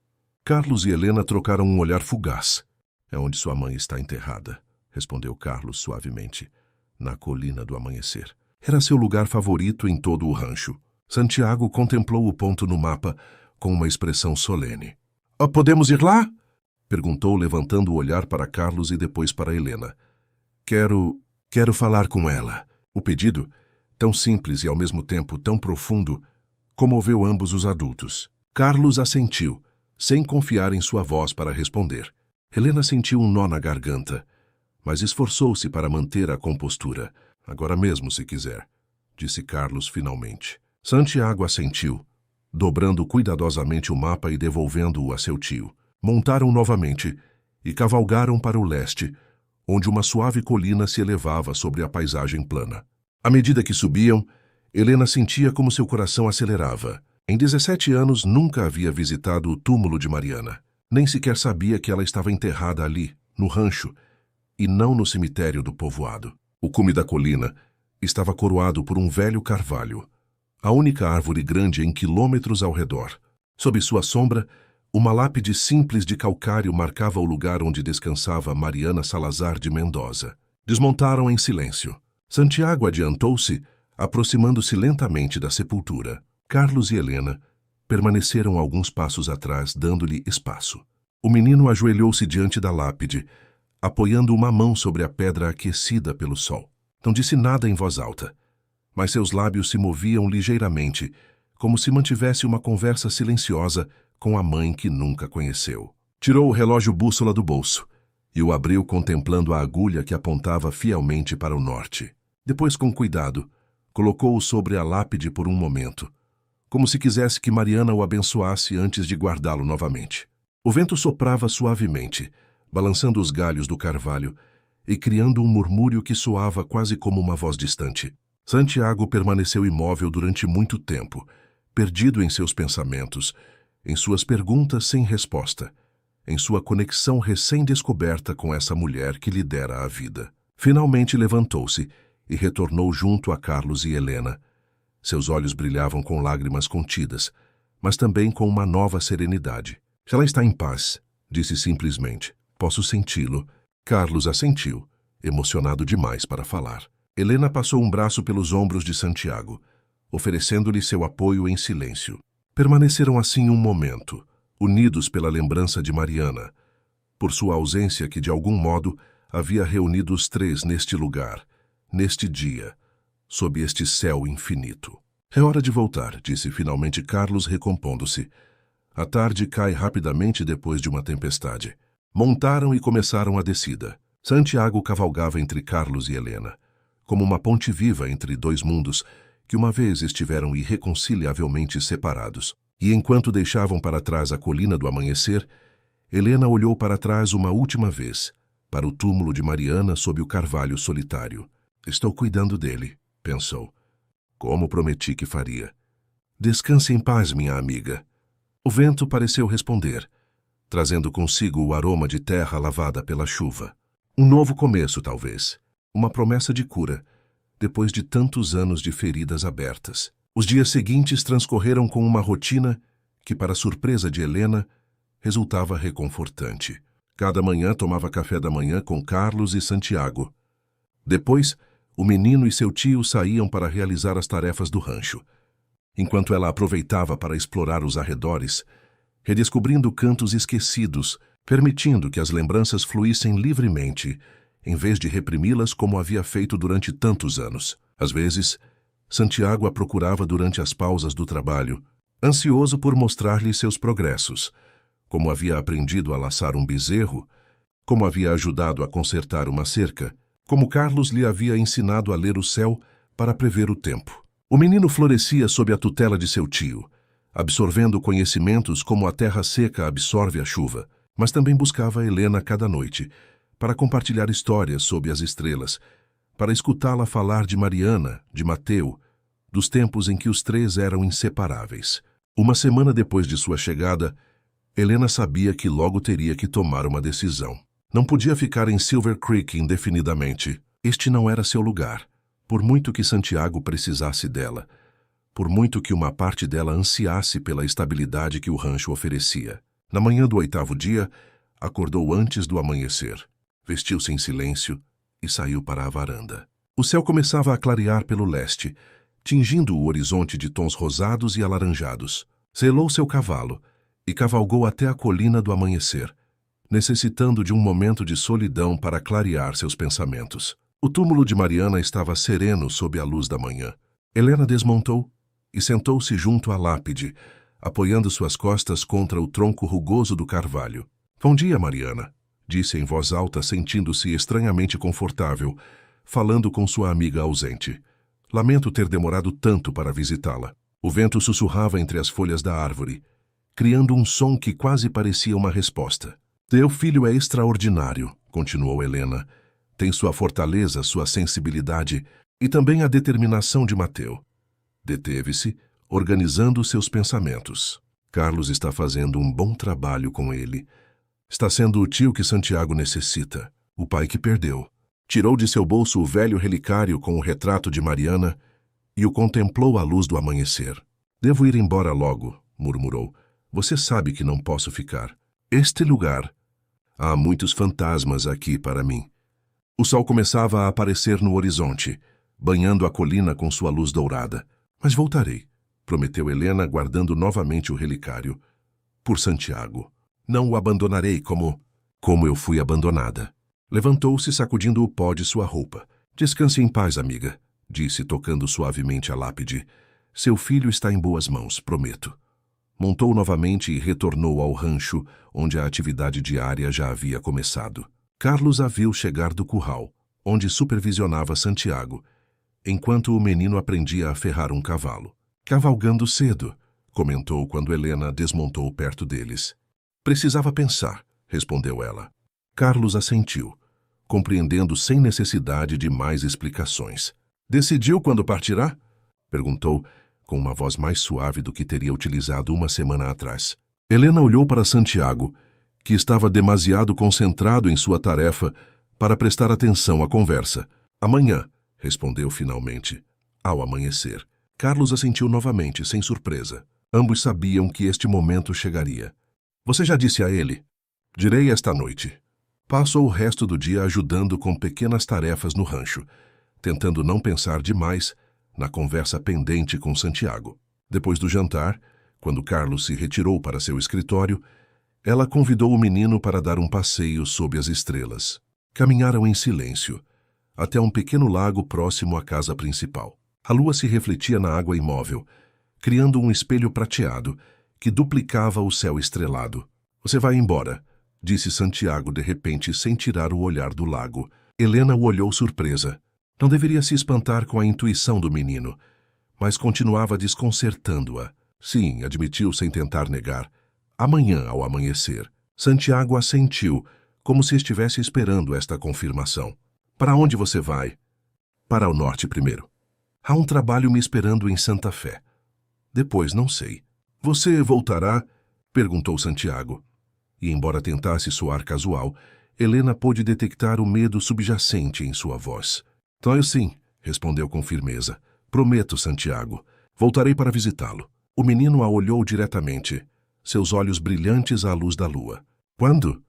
A: Carlos e Helena trocaram um olhar fugaz. É onde sua mãe está enterrada, respondeu Carlos suavemente. Na colina do amanhecer. Era seu lugar favorito em todo o rancho. Santiago contemplou o ponto no mapa com uma expressão solene. Podemos ir lá? Perguntou, levantando o olhar para Carlos e depois para Helena. Quero falar com ela. O pedido, tão simples e ao mesmo tempo tão profundo, comoveu ambos os adultos. Carlos assentiu, sem confiar em sua voz para responder. Helena sentiu um nó na garganta, mas esforçou-se para manter a compostura. Agora mesmo, se quiser, disse Carlos finalmente. Santiago assentiu, dobrando cuidadosamente o mapa e devolvendo-o a seu tio. Montaram novamente e cavalgaram para o leste, onde uma suave colina se elevava sobre a paisagem plana. À medida que subiam, Helena sentia como seu coração acelerava. Em 17 anos nunca havia visitado o túmulo de Mariana. Nem sequer sabia que ela estava enterrada ali, no rancho, e não no cemitério do povoado. O cume da colina estava coroado por um velho carvalho, a única árvore grande em quilômetros ao redor. Sob sua sombra, uma lápide simples de calcário marcava o lugar onde descansava Mariana Salazar de Mendoza. Desmontaram em silêncio. Santiago adiantou-se, aproximando-se lentamente da sepultura. Carlos e Helena permaneceram alguns passos atrás, dando-lhe espaço. O menino ajoelhou-se diante da lápide, apoiando uma mão sobre a pedra aquecida pelo sol. Não disse nada em voz alta, mas seus lábios se moviam ligeiramente, como se mantivesse uma conversa silenciosa com a mãe que nunca conheceu. Tirou o relógio bússola do bolso e o abriu contemplando a agulha que apontava fielmente para o norte. Depois, com cuidado, colocou-o sobre a lápide por um momento, como se quisesse que Mariana o abençoasse antes de guardá-lo novamente. O vento soprava suavemente, balançando os galhos do carvalho e criando um murmúrio que soava quase como uma voz distante. Santiago permaneceu imóvel durante muito tempo, perdido em seus pensamentos, em suas perguntas sem resposta, em sua conexão recém-descoberta com essa mulher que lhe dera a vida. Finalmente levantou-se e retornou junto a Carlos e Helena. Seus olhos brilhavam com lágrimas contidas, mas também com uma nova serenidade. Ela está em paz, disse simplesmente. Posso senti-lo. Carlos assentiu, emocionado demais para falar. Helena passou um braço pelos ombros de Santiago, oferecendo-lhe seu apoio em silêncio. Permaneceram assim um momento, unidos pela lembrança de Mariana, por sua ausência que de algum modo havia reunido os três neste lugar, neste dia, sob este céu infinito. É hora de voltar, disse finalmente Carlos, recompondo-se. A tarde cai rapidamente depois de uma tempestade. Montaram e começaram a descida. Santiago cavalgava entre Carlos e Helena, como uma ponte viva entre dois mundos que uma vez estiveram irreconciliavelmente separados. E enquanto deixavam para trás a colina do amanhecer, Helena olhou para trás uma última vez, para o túmulo de Mariana sob o carvalho solitário. Estou cuidando dele, pensou. Como prometi que faria. Descanse em paz, minha amiga. O vento pareceu responder, trazendo consigo o aroma de terra lavada pela chuva. Um novo começo, talvez. Uma promessa de cura, depois de tantos anos de feridas abertas. Os dias seguintes transcorreram com uma rotina que, para surpresa de Helena, resultava reconfortante. Cada manhã tomava café da manhã com Carlos e Santiago. Depois, o menino e seu tio saíam para realizar as tarefas do rancho, enquanto ela aproveitava para explorar os arredores, redescobrindo cantos esquecidos, permitindo que as lembranças fluíssem livremente, em vez de reprimi-las como havia feito durante tantos anos. Às vezes, Santiago a procurava durante as pausas do trabalho, ansioso por mostrar-lhe seus progressos, como havia aprendido a laçar um bezerro, como havia ajudado a consertar uma cerca, como Carlos lhe havia ensinado a ler o céu para prever o tempo. O menino florescia sob a tutela de seu tio, absorvendo conhecimentos como a terra seca absorve a chuva, mas também buscava Helena cada noite, para compartilhar histórias sob as estrelas, para escutá-la falar de Mariana, de Mateu, dos tempos em que os três eram inseparáveis. Uma semana depois de sua chegada, Helena sabia que logo teria que tomar uma decisão. Não podia ficar em Silver Creek indefinidamente. Este não era seu lugar, por muito que Santiago precisasse dela, por muito que uma parte dela ansiasse pela estabilidade que o rancho oferecia. Na manhã do 8º dia, acordou antes do amanhecer, vestiu-se em silêncio e saiu para a varanda. O céu começava a clarear pelo leste, tingindo o horizonte de tons rosados e alaranjados. Selou seu cavalo e cavalgou até a colina do amanhecer, necessitando de um momento de solidão para clarear seus pensamentos. O túmulo de Mariana estava sereno sob a luz da manhã. Helena desmontou e sentou-se junto à lápide, apoiando suas costas contra o tronco rugoso do carvalho. "Bom dia, Mariana", disse em voz alta, sentindo-se estranhamente confortável, falando com sua amiga ausente. "Lamento ter demorado tanto para visitá-la." O vento sussurrava entre as folhas da árvore, criando um som que quase parecia uma resposta. "Teu filho é extraordinário", continuou Helena. "Tem sua fortaleza, sua sensibilidade e também a determinação de Mateu." Deteve-se, organizando seus pensamentos. "Carlos está fazendo um bom trabalho com ele. Está sendo o tio que Santiago necessita, o pai que perdeu." Tirou de seu bolso o velho relicário com o retrato de Mariana e o contemplou à luz do amanhecer. "Devo ir embora logo", murmurou. "Você sabe que não posso ficar. Este lugar... Há muitos fantasmas aqui para mim." O sol começava a aparecer no horizonte, banhando a colina com sua luz dourada. "Mas voltarei", prometeu Helena, guardando novamente o relicário. "Por Santiago. Não o abandonarei como eu fui abandonada." Levantou-se, sacudindo o pó de sua roupa. "Descanse em paz, amiga", disse, tocando suavemente a lápide. "Seu filho está em boas mãos, prometo." Montou novamente e retornou ao rancho, onde a atividade diária já havia começado. Carlos a viu chegar do curral, onde supervisionava Santiago, enquanto o menino aprendia a ferrar um cavalo. "Cavalgando cedo", comentou quando Helena desmontou perto deles. "Precisava pensar", respondeu ela. Carlos assentiu, compreendendo sem necessidade de mais explicações. "Decidiu quando partirá?", perguntou, com uma voz mais suave do que teria utilizado uma semana atrás. Helena olhou para Santiago, que estava demasiado concentrado em sua tarefa para prestar atenção à conversa. "Amanhã", respondeu finalmente, ao amanhecer. Carlos assentiu novamente, sem surpresa. Ambos sabiam que este momento chegaria. "Você já disse a ele?", "Direi esta noite." Passou o resto do dia ajudando com pequenas tarefas no rancho, tentando não pensar demais na conversa pendente com Santiago. Depois do jantar, quando Carlos se retirou para seu escritório, ela convidou o menino para dar um passeio sob as estrelas. Caminharam em silêncio, até um pequeno lago próximo à casa principal. A lua se refletia na água imóvel, criando um espelho prateado que duplicava o céu estrelado. "Você vai embora", disse Santiago de repente, sem tirar o olhar do lago. Helena o olhou surpresa. Não deveria se espantar com a intuição do menino, mas continuava desconcertando-a. "Sim", admitiu sem tentar negar. "Amanhã, ao amanhecer." Santiago assentiu, como se estivesse esperando esta confirmação. "Para onde você vai?" "Para o norte primeiro. Há um trabalho me esperando em Santa Fé. Depois não sei." "Você voltará?", perguntou Santiago. E, embora tentasse soar casual, Helena pôde detectar o medo subjacente em sua voz. "Então eu sim", respondeu com firmeza. "Prometo, Santiago. Voltarei para visitá-lo." O menino a olhou diretamente, seus olhos brilhantes à luz da lua. "Quando?"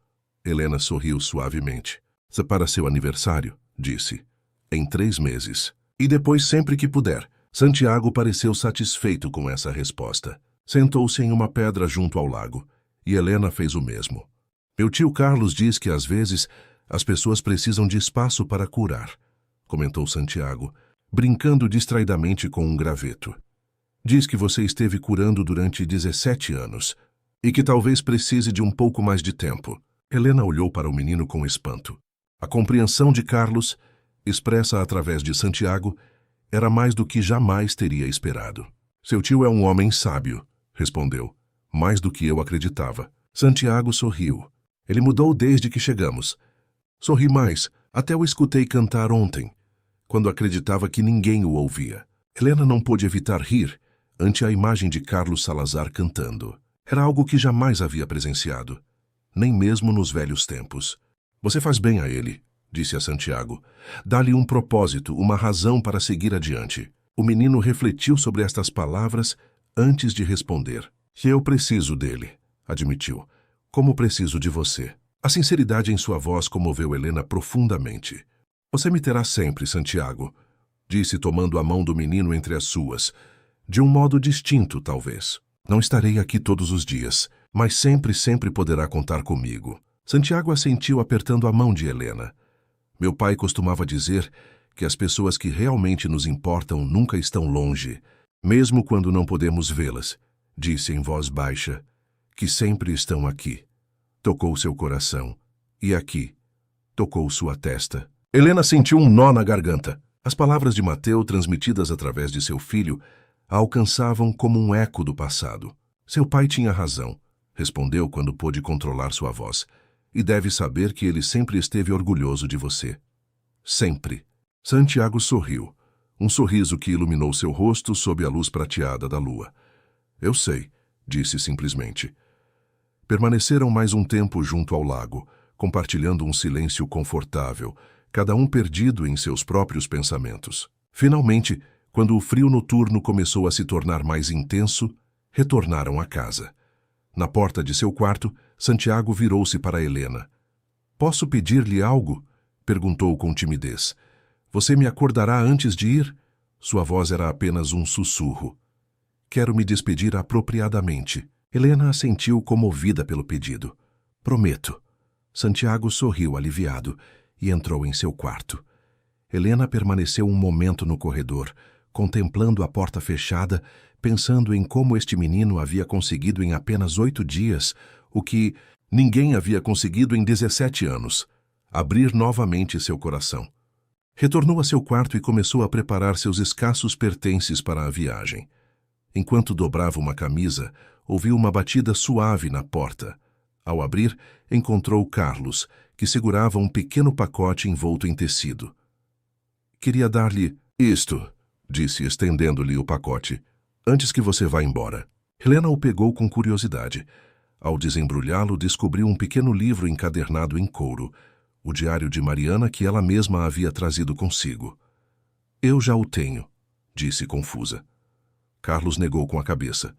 A: Helena sorriu suavemente. "Para seu aniversário", disse. "Em 3 meses. E depois sempre que puder." Santiago pareceu satisfeito com essa resposta. Sentou-se em uma pedra junto ao lago. E Helena fez o mesmo. "Meu tio Carlos diz que, às vezes, as pessoas precisam de espaço para curar", comentou Santiago, brincando distraidamente com um graveto. "Diz que você esteve curando durante 17 anos e que talvez precise de um pouco mais de tempo." Helena olhou para o menino com espanto. A compreensão de Carlos, expressa através de Santiago, era mais do que jamais teria esperado. "Seu tio é um homem sábio", respondeu. Mais do que eu acreditava. Santiago sorriu. Ele mudou desde que chegamos. Sorri mais, até o escutei cantar ontem, quando acreditava que ninguém o ouvia. Helena não pôde evitar rir ante a imagem de Carlos Salazar cantando. Era algo que jamais havia presenciado, nem mesmo nos velhos tempos. Você faz bem a ele, disse a Santiago. Dá-lhe um propósito, uma razão para seguir adiante. O menino refletiu sobre estas palavras antes de responder. Eu preciso dele, admitiu. Como preciso de você. A sinceridade em sua voz comoveu Helena profundamente. Você me terá sempre, Santiago, disse tomando a mão do menino entre as suas. De um modo distinto, talvez. Não estarei aqui todos os dias, mas sempre poderá contar comigo. Santiago assentiu apertando a mão de Helena. Meu pai costumava dizer que as pessoas que realmente nos importam nunca estão longe, mesmo quando não podemos vê-las, disse em voz baixa, que sempre estão aqui. Tocou seu coração, e aqui, tocou sua testa. Helena sentiu um nó na garganta. As palavras de Mateu, transmitidas através de seu filho, a alcançavam como um eco do passado. Seu pai tinha razão, respondeu quando pôde controlar sua voz. E deve saber que ele sempre esteve orgulhoso de você. Sempre. Santiago sorriu, um sorriso que iluminou seu rosto sob a luz prateada da lua. Eu sei, disse simplesmente. Permaneceram mais um tempo junto ao lago, compartilhando um silêncio confortável, cada um perdido em seus próprios pensamentos. Finalmente, quando o frio noturno começou a se tornar mais intenso, retornaram à casa. Na porta de seu quarto, Santiago virou-se para Helena. Posso pedir-lhe algo? Perguntou com timidez. Você me acordará antes de ir? Sua voz era apenas um sussurro. Quero me despedir apropriadamente. Helena assentiu comovida pelo pedido. Prometo. Santiago sorriu aliviado e entrou em seu quarto. Helena permaneceu um momento no corredor, contemplando a porta fechada, pensando em como este menino havia conseguido em apenas 8 dias o que ninguém havia conseguido em 17 anos, abrir novamente seu coração. Retornou a seu quarto e começou a preparar seus escassos pertences para a viagem. Enquanto dobrava uma camisa, ouviu uma batida suave na porta. Ao abrir, encontrou Carlos, que segurava um pequeno pacote envolto em tecido. Queria dar-lhe isto, disse, estendendo-lhe o pacote, antes que você vá embora. Helena o pegou com curiosidade. Ao desembrulhá-lo, descobriu um pequeno livro encadernado em couro, o diário de Mariana que ela mesma havia trazido consigo. Eu já o tenho, disse confusa. Carlos negou com a cabeça.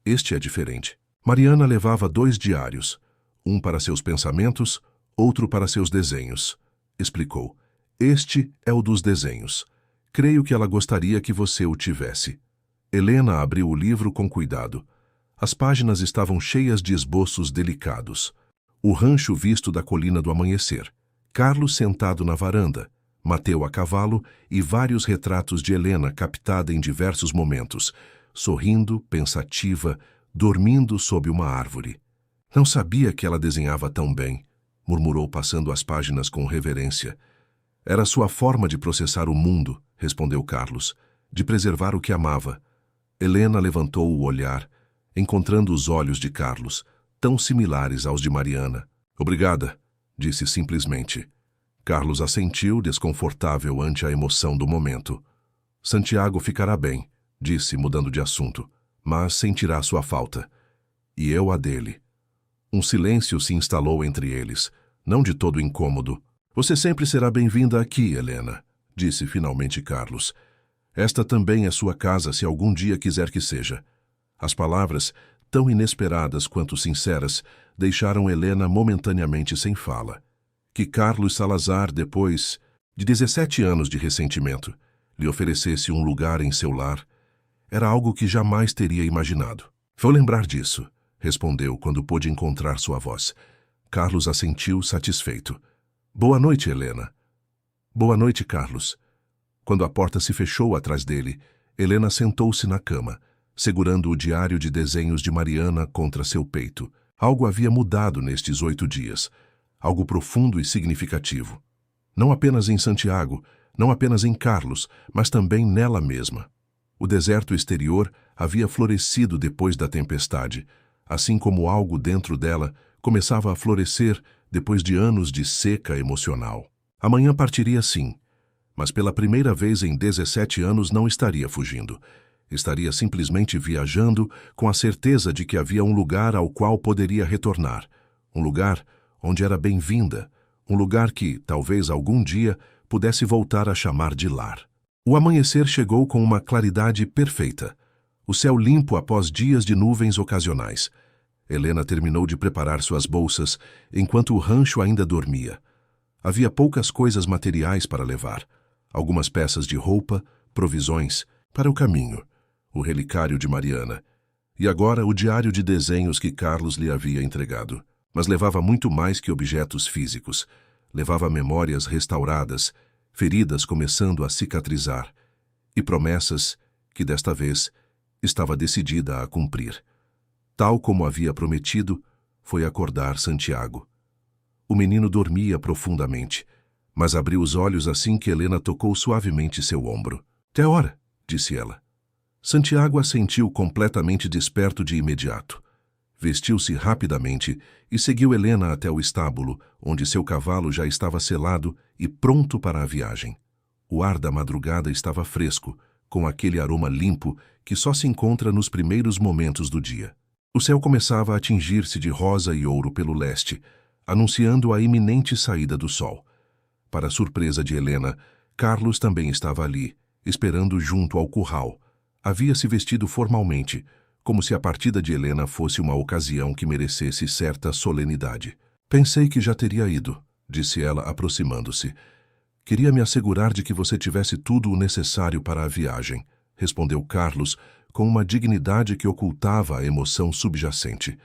A: Este é diferente. Mariana levava 2 diários, um para seus pensamentos, outro para seus desenhos. Explicou. Este é o dos desenhos. Creio que ela gostaria que você o tivesse. Helena abriu o livro com cuidado. As páginas estavam cheias de esboços delicados. O rancho visto da colina do amanhecer. Carlos sentado na varanda, Mateu a cavalo e vários retratos de Helena captada em diversos momentos, sorrindo, pensativa, dormindo sob uma árvore. Não sabia que ela desenhava tão bem, murmurou passando as páginas com reverência. Era sua forma de processar o mundo, respondeu Carlos, de preservar o que amava. Helena levantou o olhar, encontrando os olhos de Carlos, tão similares aos de Mariana. Obrigada, disse simplesmente. Carlos assentiu, desconfortável ante a emoção do momento. Santiago ficará bem, disse, mudando de assunto, mas sentirá sua falta. E eu a dele. Um silêncio se instalou entre eles, não de todo incômodo. Você sempre será bem-vinda aqui, Helena, disse finalmente Carlos. Esta também é sua casa se algum dia quiser que seja. As palavras, tão inesperadas quanto sinceras, deixaram Helena momentaneamente sem fala. Que Carlos Salazar, depois de 17 anos de ressentimento, lhe oferecesse um lugar em seu lar, era algo que jamais teria imaginado. Vou lembrar disso, respondeu quando pôde encontrar sua voz. Carlos assentiu, satisfeito. Boa noite, Helena. Boa noite, Carlos. Quando a porta se fechou atrás dele, Helena sentou-se na cama, segurando o diário de desenhos de Mariana contra seu peito. Algo havia mudado nestes 8 dias. Algo profundo e significativo. Não apenas em Santiago, não apenas em Carlos, mas também nela mesma. O deserto exterior havia florescido depois da tempestade, assim como algo dentro dela começava a florescer depois de anos de seca emocional. Amanhã partiria sim, mas pela primeira vez em 17 anos não estaria fugindo. Estaria simplesmente viajando com a certeza de que havia um lugar ao qual poderia retornar, um lugar onde era bem-vinda, um lugar que, talvez algum dia, pudesse voltar a chamar de lar. O amanhecer chegou com uma claridade perfeita. O céu limpo após dias de nuvens ocasionais. Helena terminou de preparar suas bolsas, enquanto o rancho ainda dormia. Havia poucas coisas materiais para levar. Algumas peças de roupa, provisões, para o caminho, o relicário de Mariana, e agora o diário de desenhos que Carlos lhe havia entregado. Mas levava muito mais que objetos físicos. Levava memórias restauradas, feridas começando a cicatrizar, e promessas que, desta vez, estava decidida a cumprir. Tal como havia prometido, foi acordar Santiago. O menino dormia profundamente, mas abriu os olhos assim que Helena tocou suavemente seu ombro. "Teora", disse ela. Santiago assentiu completamente desperto de imediato. Vestiu-se rapidamente e seguiu Helena até o estábulo, onde seu cavalo já estava selado e pronto para a viagem. O ar da madrugada estava fresco, com aquele aroma limpo que só se encontra nos primeiros momentos do dia. O céu começava a tingir-se de rosa e ouro pelo leste, anunciando a iminente saída do sol. Para surpresa de Helena, Carlos também estava ali, esperando junto ao curral. Havia se vestido formalmente, como se a partida de Helena fosse uma ocasião que merecesse certa solenidade. "Pensei que já teria ido", disse ela, aproximando-se. "Queria me assegurar de que você tivesse tudo o necessário para a viagem", respondeu Carlos, com uma dignidade que ocultava a emoção subjacente.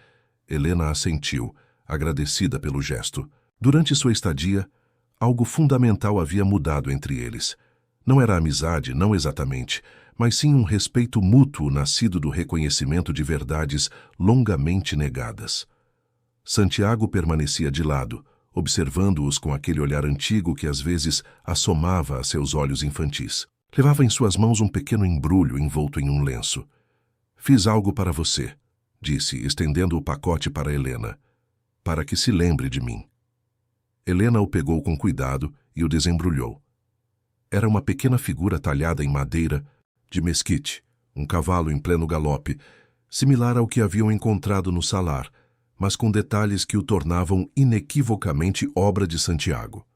A: Helena assentiu, agradecida pelo gesto. Durante sua estadia, algo fundamental havia mudado entre eles. Não era amizade, não exatamente, mas sim um respeito mútuo nascido do reconhecimento de verdades longamente negadas. Santiago permanecia de lado, observando-os com aquele olhar antigo que às vezes assomava a seus olhos infantis. Levava em suas mãos um pequeno embrulho envolto em um lenço. "Fiz algo para você", disse, estendendo o pacote para Helena, "para que se lembre de mim." Helena o pegou com cuidado e o desembrulhou. Era uma pequena figura talhada em madeira de mesquite, um cavalo em pleno galope, similar ao que haviam encontrado no salar, mas com detalhes que o tornavam inequivocamente obra de Santiago.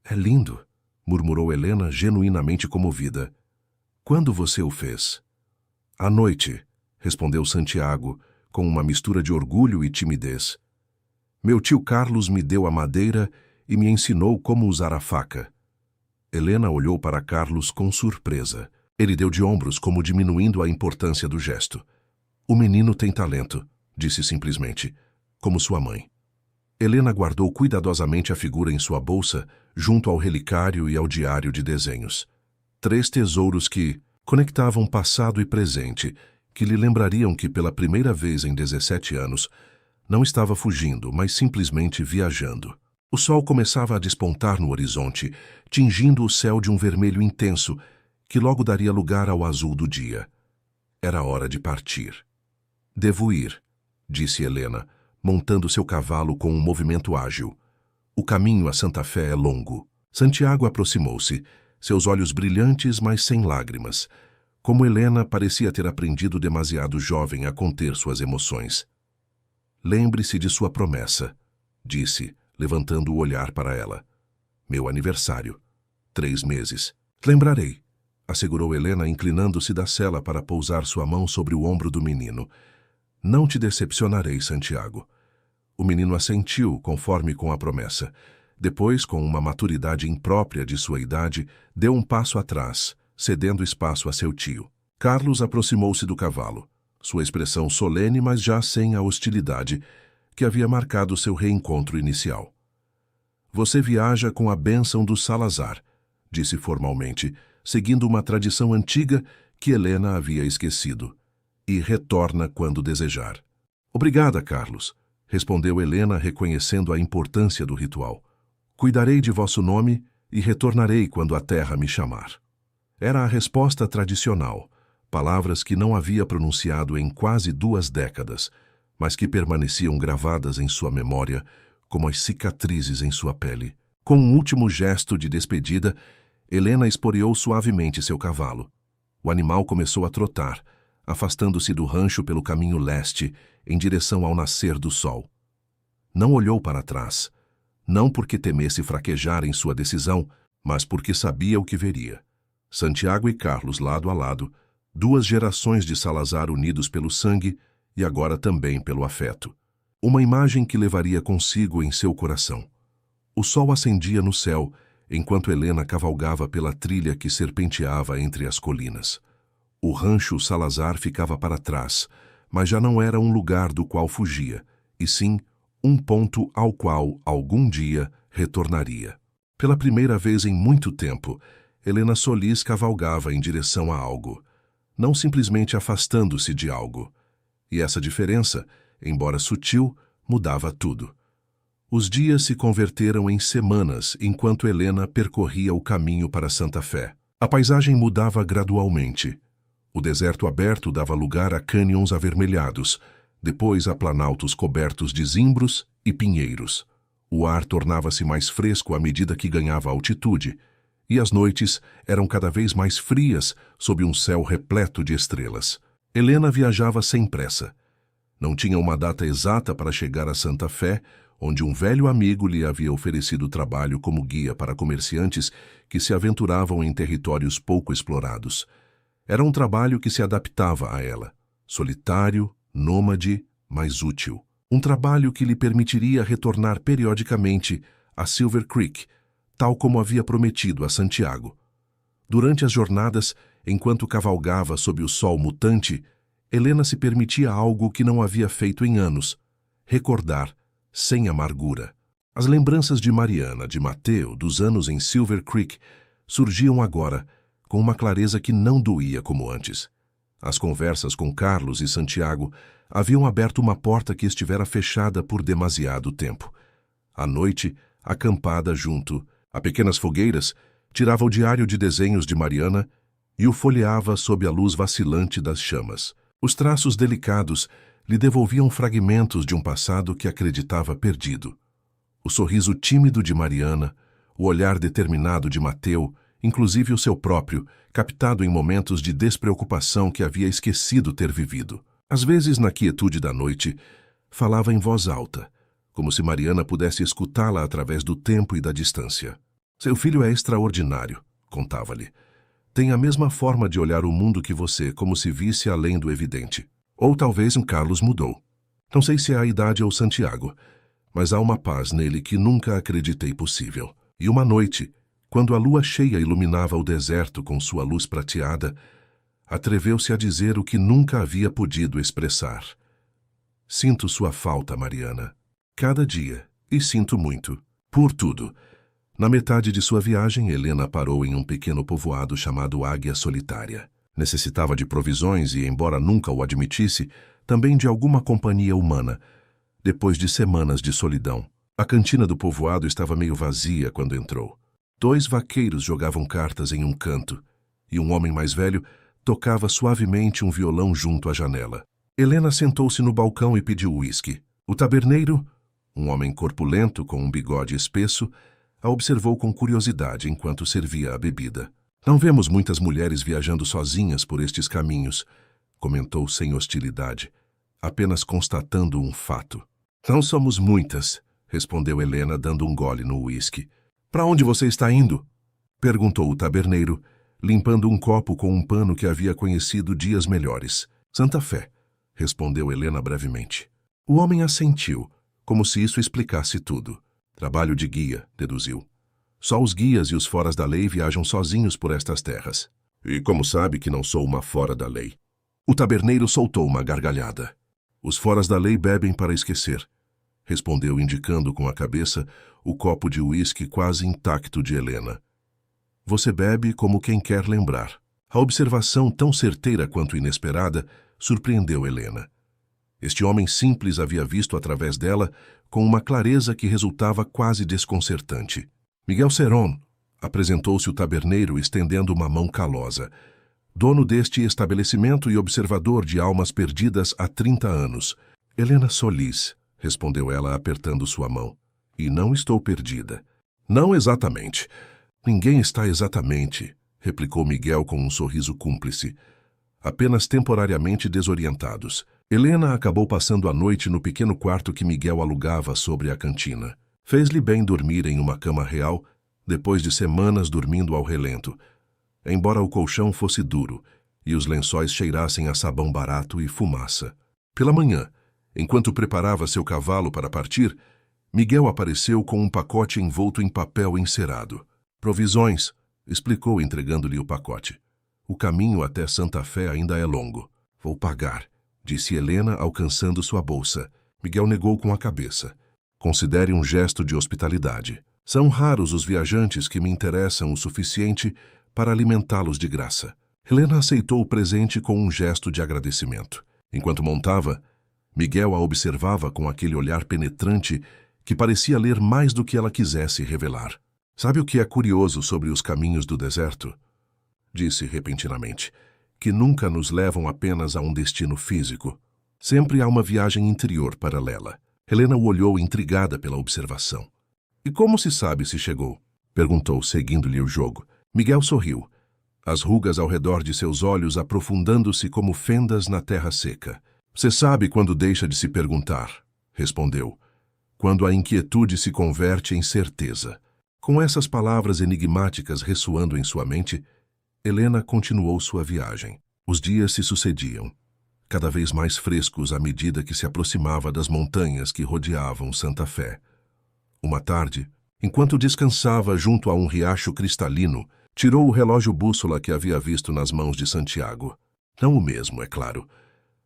A: "É lindo", murmurou Helena, genuinamente comovida. "Quando você o fez?" "À noite", respondeu Santiago, com uma mistura de orgulho e timidez. "Meu tio Carlos me deu a madeira e me ensinou como usar a faca." Helena olhou para Carlos com surpresa. Ele deu de ombros, como diminuindo a importância do gesto. "O menino tem talento", disse simplesmente, "como sua mãe." Helena guardou cuidadosamente a figura em sua bolsa, junto ao relicário e ao diário de desenhos. 3 tesouros que conectavam passado e presente, que lhe lembrariam que, pela primeira vez em 17 anos, não estava fugindo, mas simplesmente viajando. O sol começava a despontar no horizonte, tingindo o céu de um vermelho intenso, que logo daria lugar ao azul do dia. Era hora de partir. "Devo ir", disse Helena, montando seu cavalo com um movimento ágil. "O caminho a Santa Fé é longo." Santiago aproximou-se, seus olhos brilhantes, mas sem lágrimas. Como Helena parecia ter aprendido demasiado jovem a conter suas emoções. "Lembre-se de sua promessa", disse, levantando o olhar para ela. "Meu aniversário. 3 meses. Lembrarei", assegurou Helena, inclinando-se da sela para pousar sua mão sobre o ombro do menino. "Não te decepcionarei, Santiago." O menino assentiu, conforme com a promessa. Depois, com uma maturidade imprópria de sua idade, deu um passo atrás, cedendo espaço a seu tio. Carlos aproximou-se do cavalo, sua expressão solene, mas já sem a hostilidade que havia marcado seu reencontro inicial. "Você viaja com a bênção do Salazar", disse formalmente, seguindo uma tradição antiga que Helena havia esquecido, "e retorna quando desejar." "Obrigada, Carlos", respondeu Helena, reconhecendo a importância do ritual. "Cuidarei de vosso nome e retornarei quando a terra me chamar." Era a resposta tradicional, palavras que não havia pronunciado em quase 2 décadas, mas que permaneciam gravadas em sua memória como as cicatrizes em sua pele. Com um último gesto de despedida, Helena esporeou suavemente seu cavalo. O animal começou a trotar, afastando-se do rancho pelo caminho leste, em direção ao nascer do sol. Não olhou para trás, não porque temesse fraquejar em sua decisão, mas porque sabia o que veria. Santiago e Carlos lado a lado, 2 gerações de Salazar unidos pelo sangue e agora também pelo afeto. Uma imagem que levaria consigo em seu coração. O sol acendia no céu, enquanto Helena cavalgava pela trilha que serpenteava entre as colinas. O rancho Salazar ficava para trás, mas já não era um lugar do qual fugia, e sim um ponto ao qual algum dia retornaria. Pela primeira vez em muito tempo, Helena Solis cavalgava em direção a algo, não simplesmente afastando-se de algo. E essa diferença, embora sutil, mudava tudo. Os dias se converteram em semanas enquanto Helena percorria o caminho para Santa Fé. A paisagem mudava gradualmente. O deserto aberto dava lugar a cânions avermelhados, depois a planaltos cobertos de zimbros e pinheiros. O ar tornava-se mais fresco à medida que ganhava altitude, e as noites eram cada vez mais frias sob um céu repleto de estrelas. Helena viajava sem pressa. Não tinha uma data exata para chegar a Santa Fé, onde um velho amigo lhe havia oferecido trabalho como guia para comerciantes que se aventuravam em territórios pouco explorados. Era um trabalho que se adaptava a ela, solitário, nômade, mas útil. Um trabalho que lhe permitiria retornar periodicamente a Silver Creek, tal como havia prometido a Santiago. Durante as jornadas, enquanto cavalgava sob o sol mutante, Helena se permitia algo que não havia feito em anos: recordar, sem amargura. As lembranças de Mariana, de Mateo, dos anos em Silver Creek, surgiam agora, com uma clareza que não doía como antes. As conversas com Carlos e Santiago haviam aberto uma porta que estivera fechada por demasiado tempo. À noite, acampada junto a pequenas fogueiras, tirava o diário de desenhos de Mariana e o folheava sob a luz vacilante das chamas. Os traços delicados lhe devolviam fragmentos de um passado que acreditava perdido. O sorriso tímido de Mariana, o olhar determinado de Mateo, inclusive o seu próprio, captado em momentos de despreocupação que havia esquecido ter vivido. Às vezes, na quietude da noite, falava em voz alta, como se Mariana pudesse escutá-la através do tempo e da distância. Seu filho é extraordinário, contava-lhe. Tem a mesma forma de olhar o mundo que você, como se visse além do evidente. Ou talvez Carlos mudou. Não sei se é a idade ou Santiago, mas há uma paz nele que nunca acreditei possível. E uma noite, quando a lua cheia iluminava o deserto com sua luz prateada, atreveu-se a dizer o que nunca havia podido expressar. Sinto sua falta, Mariana. Cada dia, e sinto muito. Por tudo. Na metade de sua viagem, Helena parou em um pequeno povoado chamado Águia Solitária. Necessitava de provisões e, embora nunca o admitisse, também de alguma companhia humana. Depois de semanas de solidão, a cantina do povoado estava meio vazia quando entrou. 2 vaqueiros jogavam cartas em um canto, e um homem mais velho tocava suavemente um violão junto à janela. Helena sentou-se no balcão e pediu uísque. O taberneiro, um homem corpulento com um bigode espesso, a observou com curiosidade enquanto servia a bebida. Não vemos muitas mulheres viajando sozinhas por estes caminhos, comentou sem hostilidade, apenas constatando um fato. Não somos muitas, respondeu Helena dando um gole no uísque. Para onde você está indo? Perguntou o taberneiro, limpando um copo com um pano que havia conhecido dias melhores. Santa Fé, respondeu Helena brevemente. O homem assentiu, como se isso explicasse tudo. Trabalho de guia, deduziu. Só os guias e os foras da lei viajam sozinhos por estas terras. E como sabe que não sou uma fora da lei? O taberneiro soltou uma gargalhada. Os foras da lei bebem para esquecer, respondeu indicando com a cabeça o copo de uísque quase intacto de Helena. Você bebe como quem quer lembrar. A observação, tão certeira quanto inesperada, surpreendeu Helena. Este homem simples havia visto através dela com uma clareza que resultava quase desconcertante. Miguel Cerón, apresentou-se o taberneiro estendendo uma mão calosa. dono deste estabelecimento e observador de almas perdidas há 30 anos. Helena Solis, respondeu ela apertando sua mão. E não estou perdida. Não exatamente. Ninguém está exatamente, replicou Miguel com um sorriso cúmplice. Apenas temporariamente desorientados. Helena acabou passando a noite no pequeno quarto que Miguel alugava sobre a cantina. Fez-lhe bem dormir em uma cama real, depois de semanas dormindo ao relento, embora o colchão fosse duro e os lençóis cheirassem a sabão barato e fumaça. Pela manhã, enquanto preparava seu cavalo para partir, Miguel apareceu com um pacote envolto em papel encerado. Provisões, explicou entregando-lhe o pacote. O caminho até Santa Fé ainda é longo. Vou pagar, disse Helena, alcançando sua bolsa. Miguel negou com a cabeça. Considere um gesto de hospitalidade. São raros os viajantes que me interessam o suficiente para alimentá-los de graça. Helena aceitou o presente com um gesto de agradecimento. Enquanto montava, Miguel a observava com aquele olhar penetrante que parecia ler mais do que ela quisesse revelar. Sabe o que é curioso sobre os caminhos do deserto? Disse repentinamente. Que nunca nos levam apenas a um destino físico. Sempre há uma viagem interior paralela. Helena o olhou intrigada pela observação. E como se sabe se chegou? Perguntou, seguindo-lhe o jogo. Miguel sorriu, as rugas ao redor de seus olhos aprofundando-se como fendas na terra seca. Você sabe quando deixa de se perguntar, respondeu, quando a inquietude se converte em certeza. Com essas palavras enigmáticas ressoando em sua mente, Helena continuou sua viagem. Os dias se sucediam, cada vez mais frescos à medida que se aproximava das montanhas que rodeavam Santa Fé. Uma tarde, enquanto descansava junto a um riacho cristalino, tirou o relógio bússola que havia visto nas mãos de Santiago. Não o mesmo, é claro,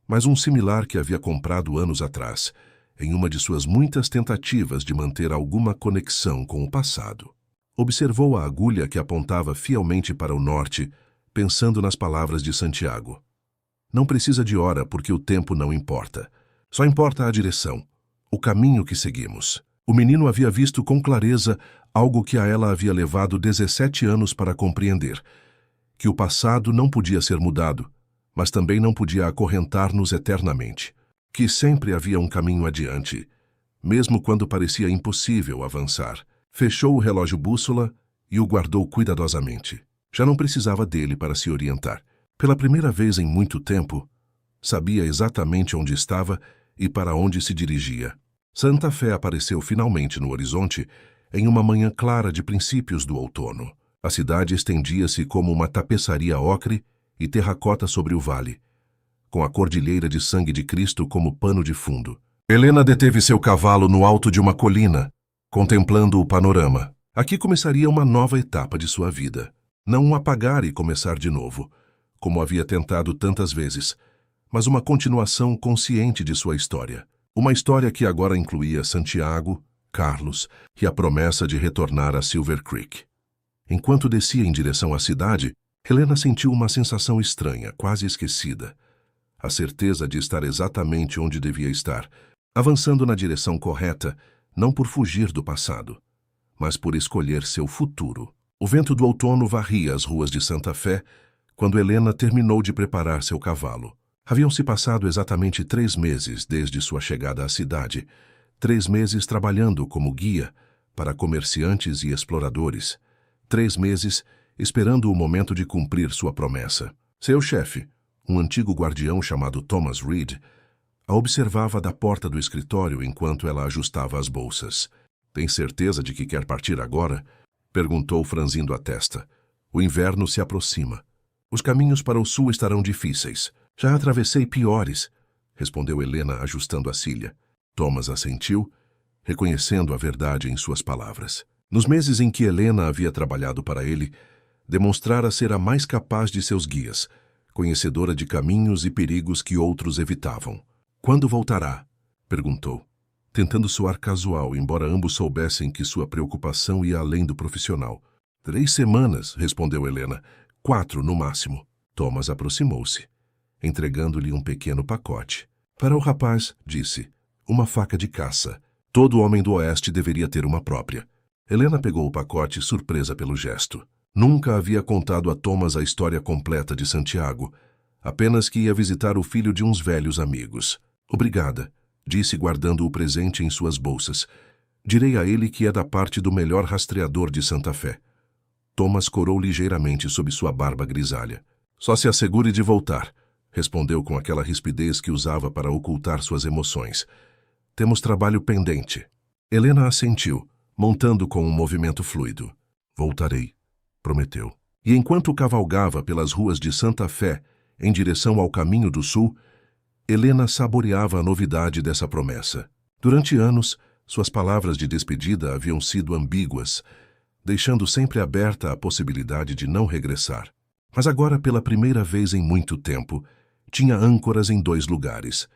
A: mas um similar que havia comprado anos atrás, em uma de suas muitas tentativas de manter alguma conexão com o passado. Observou a agulha que apontava fielmente para o norte, pensando nas palavras de Santiago. Não precisa de hora porque o tempo não importa. Só importa a direção, o caminho que seguimos. O menino havia visto com clareza algo que a ela havia levado 17 anos para compreender, que o passado não podia ser mudado, mas também não podia acorrentar-nos eternamente, que sempre havia um caminho adiante, mesmo quando parecia impossível avançar. Fechou o relógio bússola e o guardou cuidadosamente. Já não precisava dele para se orientar. Pela primeira vez em muito tempo, sabia exatamente onde estava e para onde se dirigia. Santa Fé apareceu finalmente no horizonte em uma manhã clara de princípios do outono. A cidade estendia-se como uma tapeçaria ocre e terracota sobre o vale, com a cordilheira de sangue de Cristo como pano de fundo. Helena deteve seu cavalo no alto de uma colina, contemplando o panorama. Aqui começaria uma nova etapa de sua vida. Não um apagar e começar de novo, como havia tentado tantas vezes, mas uma continuação consciente de sua história. Uma história que agora incluía Santiago, Carlos e a promessa de retornar a Silver Creek. Enquanto descia em direção à cidade, Helena sentiu uma sensação estranha, quase esquecida. A certeza de estar exatamente onde devia estar, avançando na direção correta, não por fugir do passado, mas por escolher seu futuro. O vento do outono varria as ruas de Santa Fé quando Helena terminou de preparar seu cavalo. Haviam-se passado exatamente 3 meses desde sua chegada à cidade, 3 meses trabalhando como guia para comerciantes e exploradores, 3 meses esperando o momento de cumprir sua promessa. Seu chefe, um antigo guardião chamado Thomas Reed, a observava da porta do escritório enquanto ela ajustava as bolsas. Tem certeza de que quer partir agora? Perguntou, franzindo a testa. O inverno se aproxima. Os caminhos para o sul estarão difíceis. Já atravessei piores, respondeu Helena, ajustando a cilha. Thomas assentiu, reconhecendo a verdade em suas palavras. Nos meses em que Helena havia trabalhado para ele, demonstrara ser a mais capaz de seus guias, conhecedora de caminhos e perigos que outros evitavam. Quando voltará? Perguntou, tentando soar casual, embora ambos soubessem que sua preocupação ia além do profissional. 3 semanas, respondeu Helena. 4 no máximo. Thomas aproximou-se, entregando-lhe um pequeno pacote. Para o rapaz, disse, uma faca de caça. Todo homem do oeste deveria ter uma própria. Helena pegou o pacote, surpresa pelo gesto. Nunca havia contado a Thomas a história completa de Santiago, apenas que ia visitar o filho de uns velhos amigos. Obrigada, disse guardando o presente em suas bolsas. Direi a ele que é da parte do melhor rastreador de Santa Fé. Thomas corou ligeiramente sob sua barba grisalha. Só se assegure de voltar, respondeu com aquela rispidez que usava para ocultar suas emoções. Temos trabalho pendente. Helena assentiu, montando com um movimento fluido. Voltarei, prometeu. E enquanto cavalgava pelas ruas de Santa Fé, em direção ao caminho do sul, Helena saboreava a novidade dessa promessa. Durante anos, suas palavras de despedida haviam sido ambíguas, deixando sempre aberta a possibilidade de não regressar. Mas agora, pela primeira vez em muito tempo, tinha âncoras em 2 lugares: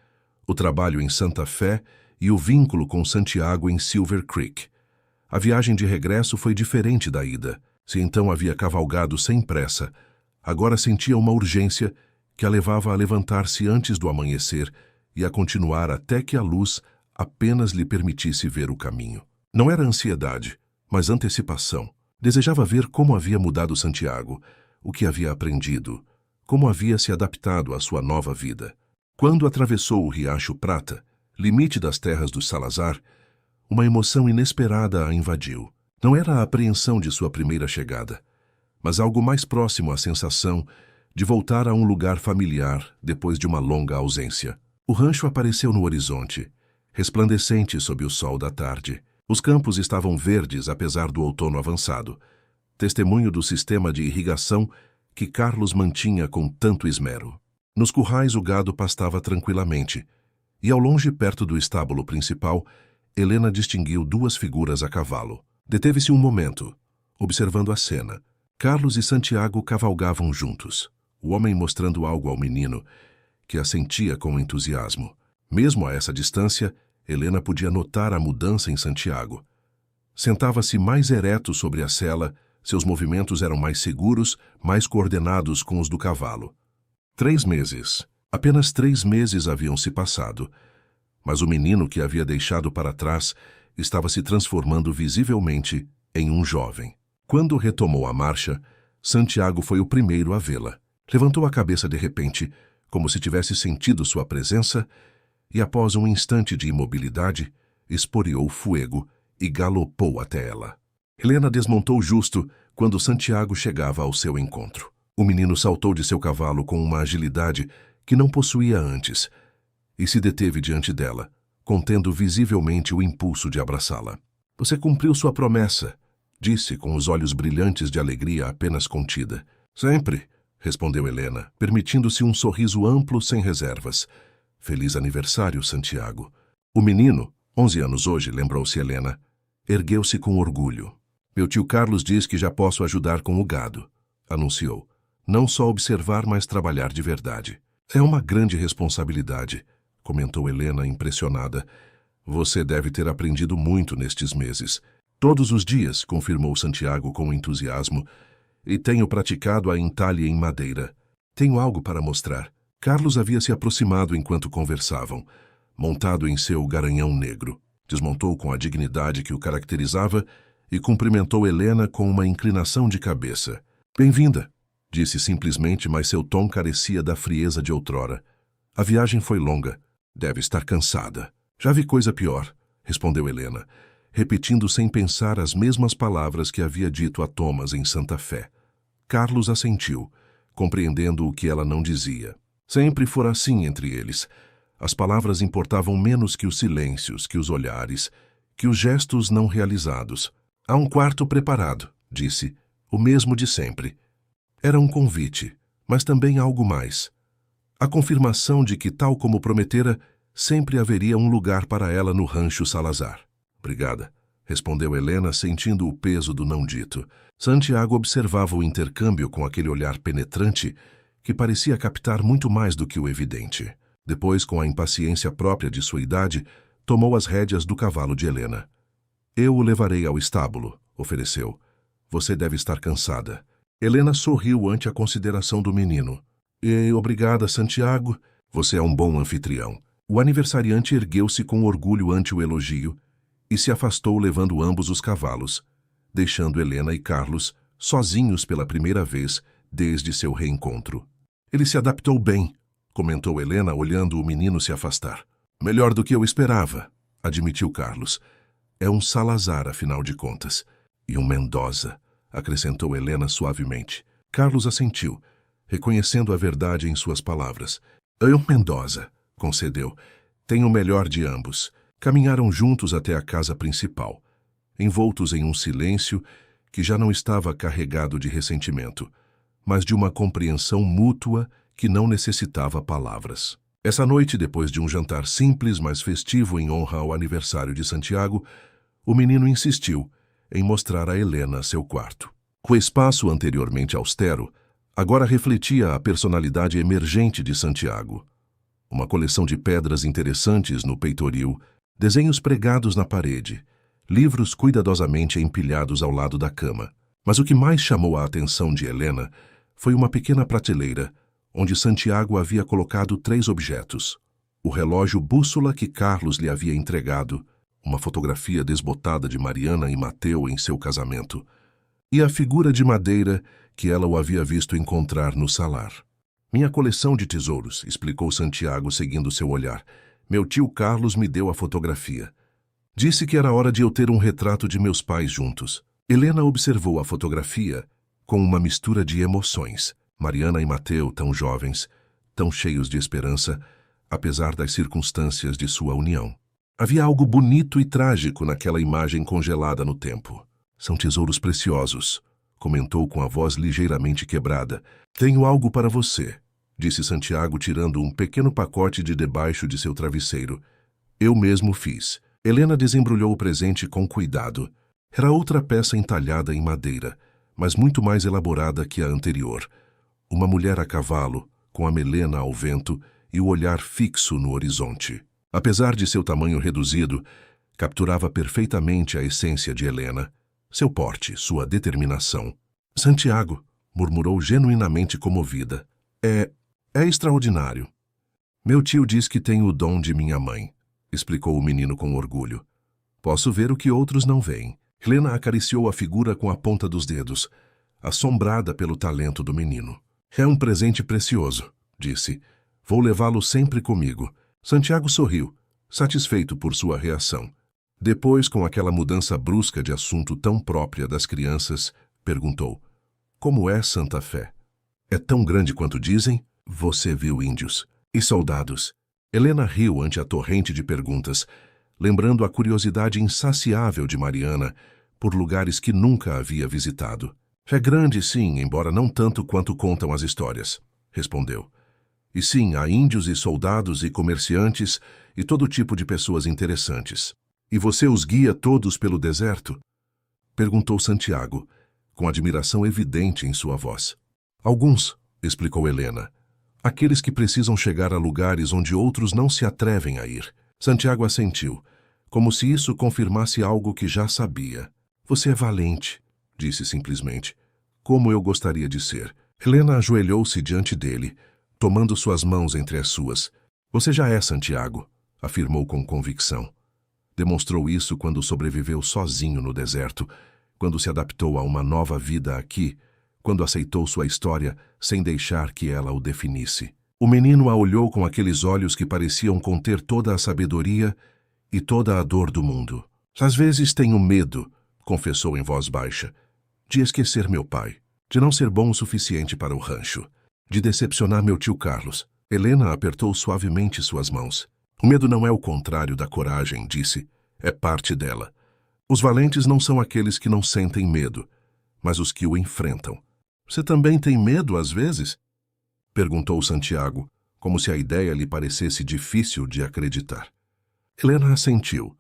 A: o trabalho em Santa Fé e o vínculo com Santiago em Silver Creek. A viagem de regresso foi diferente da ida. Se então havia cavalgado sem pressa, agora sentia uma urgência que a levava a levantar-se antes do amanhecer e a continuar até que a luz apenas lhe permitisse ver o caminho. Não era ansiedade, mas antecipação. Desejava ver como havia mudado Santiago, o que havia aprendido, como havia se adaptado à sua nova vida. Quando atravessou o Riacho Prata, limite das terras dos Salazar, uma emoção inesperada a invadiu. Não era a apreensão de sua primeira chegada, mas algo mais próximo à sensação de voltar a um lugar familiar depois de uma longa ausência. O rancho apareceu no horizonte, resplandecente sob o sol da tarde. Os campos estavam verdes apesar do outono avançado, testemunho do sistema de irrigação que Carlos mantinha com tanto esmero. Nos currais o gado pastava tranquilamente, e ao longe, perto do estábulo principal, Helena distinguiu 2 figuras a cavalo. Deteve-se um momento, observando a cena. Carlos e Santiago cavalgavam juntos, o homem mostrando algo ao menino, que assentia com entusiasmo. Mesmo a essa distância, Helena podia notar a mudança em Santiago. Sentava-se mais ereto sobre a sela, seus movimentos eram mais seguros, mais coordenados com os do cavalo. 3 meses. Apenas 3 meses haviam se passado, mas o menino que havia deixado para trás estava se transformando visivelmente em um jovem. Quando retomou a marcha, Santiago foi o primeiro a vê-la. Levantou a cabeça de repente, como se tivesse sentido sua presença, e após um instante de imobilidade, esporeou fuego e galopou até ela. Helena desmontou justo quando Santiago chegava ao seu encontro. O menino saltou de seu cavalo com uma agilidade que não possuía antes e se deteve diante dela, contendo visivelmente o impulso de abraçá-la. Você cumpriu sua promessa, disse com os olhos brilhantes de alegria apenas contida. Sempre, respondeu Helena, permitindo-se um sorriso amplo sem reservas. Feliz aniversário, Santiago. O menino, 11 anos hoje, lembrou-se Helena, ergueu-se com orgulho. Meu tio Carlos diz que já posso ajudar com o gado, anunciou. Não só observar, mas trabalhar de verdade. É uma grande responsabilidade, comentou Helena impressionada. Você deve ter aprendido muito nestes meses. Todos os dias, confirmou Santiago com entusiasmo, e tenho praticado a entalhe em madeira. Tenho algo para mostrar. Carlos havia se aproximado enquanto conversavam, montado em seu garanhão negro. Desmontou com a dignidade que o caracterizava e cumprimentou Helena com uma inclinação de cabeça. Bem-vinda, disse simplesmente, mas seu tom carecia da frieza de outrora. A viagem foi longa. Deve estar cansada. Já vi coisa pior, respondeu Helena, repetindo sem pensar as mesmas palavras que havia dito a Thomas em Santa Fé. Carlos assentiu, compreendendo o que ela não dizia. Sempre fora assim entre eles. As palavras importavam menos que os silêncios, que os olhares, que os gestos não realizados. Há um quarto preparado, disse, o mesmo de sempre. Era um convite, mas também algo mais. A confirmação de que, tal como prometera, sempre haveria um lugar para ela no rancho Salazar. Obrigada, respondeu Helena, sentindo o peso do não dito. Santiago observava o intercâmbio com aquele olhar penetrante que parecia captar muito mais do que o evidente. Depois, com a impaciência própria de sua idade, tomou as rédeas do cavalo de Helena. Eu o levarei ao estábulo, ofereceu. Você deve estar cansada. Helena sorriu ante a consideração do menino. Obrigada, Santiago. Você é um bom anfitrião. O aniversariante ergueu-se com orgulho ante o elogio e se afastou levando ambos os cavalos, deixando Helena e Carlos sozinhos pela primeira vez desde seu reencontro. Ele se adaptou bem, comentou Helena, olhando o menino se afastar. Melhor do que eu esperava, admitiu Carlos. É um Salazar, afinal de contas. E um Mendoza, acrescentou Helena suavemente. Carlos assentiu, reconhecendo a verdade em suas palavras. É um Mendoza, concedeu. Tem o melhor de ambos. Caminharam juntos até a casa principal, envoltos em um silêncio que já não estava carregado de ressentimento, mas de uma compreensão mútua que não necessitava palavras. Essa noite, depois de um jantar simples, mas festivo em honra ao aniversário de Santiago, o menino insistiu em mostrar a Helena seu quarto. O espaço anteriormente austero agora refletia a personalidade emergente de Santiago. Uma coleção de pedras interessantes no peitoril, desenhos pregados na parede, livros cuidadosamente empilhados ao lado da cama. Mas o que mais chamou a atenção de Helena foi uma pequena prateleira, onde Santiago havia colocado 3 objetos. O relógio bússola que Carlos lhe havia entregado, uma fotografia desbotada de Mariana e Mateu em seu casamento, e a figura de madeira que ela o havia visto encontrar no salar. Minha coleção de tesouros, explicou Santiago seguindo seu olhar. Meu tio Carlos me deu a fotografia. Disse que era hora de eu ter um retrato de meus pais juntos. Helena observou a fotografia com uma mistura de emoções. Mariana e Mateu, tão jovens, tão cheios de esperança, apesar das circunstâncias de sua união. Havia algo bonito e trágico naquela imagem congelada no tempo. São tesouros preciosos, comentou com a voz ligeiramente quebrada. Tenho algo para você, disse Santiago, tirando um pequeno pacote de debaixo de seu travesseiro. Eu mesmo fiz. Helena desembrulhou o presente com cuidado. Era outra peça entalhada em madeira, mas muito mais elaborada que a anterior. Uma mulher a cavalo, com a melena ao vento e o olhar fixo no horizonte. Apesar de seu tamanho reduzido, capturava perfeitamente a essência de Helena, seu porte, sua determinação. Santiago, murmurou genuinamente comovida. É extraordinário. Meu tio diz que tem o dom de minha mãe, explicou o menino com orgulho. Posso ver o que outros não veem. Helena acariciou a figura com a ponta dos dedos, assombrada pelo talento do menino. É um presente precioso, disse. Vou levá-lo sempre comigo. Santiago sorriu, satisfeito por sua reação. Depois, com aquela mudança brusca de assunto tão própria das crianças, perguntou: Como é Santa Fé? É tão grande quanto dizem? Você viu índios e soldados? Helena riu ante a torrente de perguntas, lembrando a curiosidade insaciável de Mariana por lugares que nunca havia visitado. É grande, sim, embora não tanto quanto contam as histórias, respondeu. E sim, há índios e soldados e comerciantes e todo tipo de pessoas interessantes. E você os guia todos pelo deserto? Perguntou Santiago, com admiração evidente em sua voz. Alguns, explicou Helena. Aqueles que precisam chegar a lugares onde outros não se atrevem a ir. Santiago assentiu, como se isso confirmasse algo que já sabia. Você é valente, disse simplesmente. Como eu gostaria de ser. Helena ajoelhou-se diante dele, tomando suas mãos entre as suas. Você já é Santiago, afirmou com convicção. Demonstrou isso quando sobreviveu sozinho no deserto, quando se adaptou a uma nova vida aqui, quando aceitou sua história sem deixar que ela o definisse. O menino a olhou com aqueles olhos que pareciam conter toda a sabedoria e toda a dor do mundo. Às vezes tenho medo, confessou em voz baixa, de esquecer meu pai, de não ser bom o suficiente para o rancho, de decepcionar meu tio Carlos. Helena apertou suavemente suas mãos. O medo não é o contrário da coragem, disse. É parte dela. Os valentes não são aqueles que não sentem medo, mas os que o enfrentam. Você também tem medo às vezes? Perguntou Santiago, como se a ideia lhe parecesse difícil de acreditar. Helena assentiu,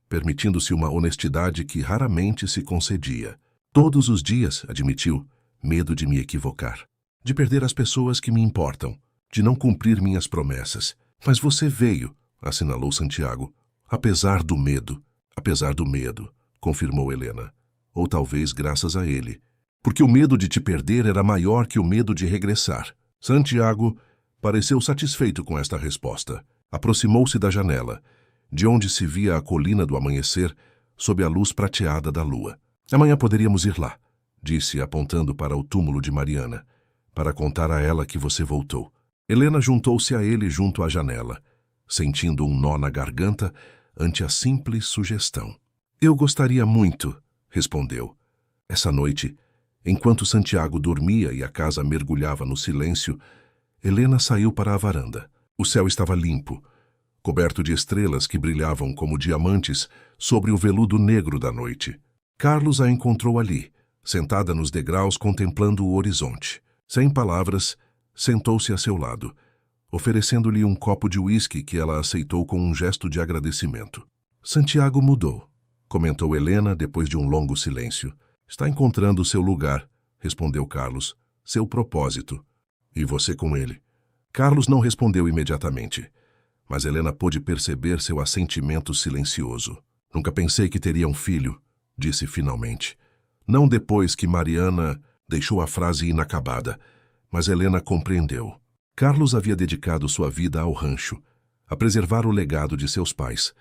A: permitindo-se uma honestidade que raramente se concedia. Todos os dias, admitiu, medo de me equivocar, de perder as pessoas que me importam, de não cumprir minhas promessas. Mas você veio, assinalou Santiago, apesar do medo, confirmou Helena. Ou talvez graças a ele. Porque o medo de te perder era maior que o medo de regressar. Santiago pareceu satisfeito com esta resposta. Aproximou-se da janela, de onde se via a colina do amanhecer sob a luz prateada da lua. Amanhã poderíamos ir lá, disse, apontando para o túmulo de Mariana, para contar a ela que você voltou. Helena juntou-se a ele junto à janela, sentindo um nó na garganta ante a simples sugestão. Eu gostaria muito, respondeu. Essa noite, enquanto Santiago dormia e a casa mergulhava no silêncio, Helena saiu para a varanda. O céu estava limpo, coberto de estrelas que brilhavam como diamantes sobre o veludo negro da noite. Carlos a encontrou ali, sentada nos degraus contemplando o horizonte. Sem palavras, sentou-se a seu lado, oferecendo-lhe um copo de uísque que ela aceitou com um gesto de agradecimento. Santiago mudou, comentou Helena depois de um longo silêncio. Está encontrando seu lugar, respondeu Carlos, seu propósito. E você com ele? Carlos não respondeu imediatamente, mas Helena pôde perceber seu assentimento silencioso. Nunca pensei que teria um filho, disse finalmente. Não depois que Mariana deixou a frase inacabada, mas Helena compreendeu. Carlos havia dedicado sua vida ao rancho, a preservar o legado de seus pais,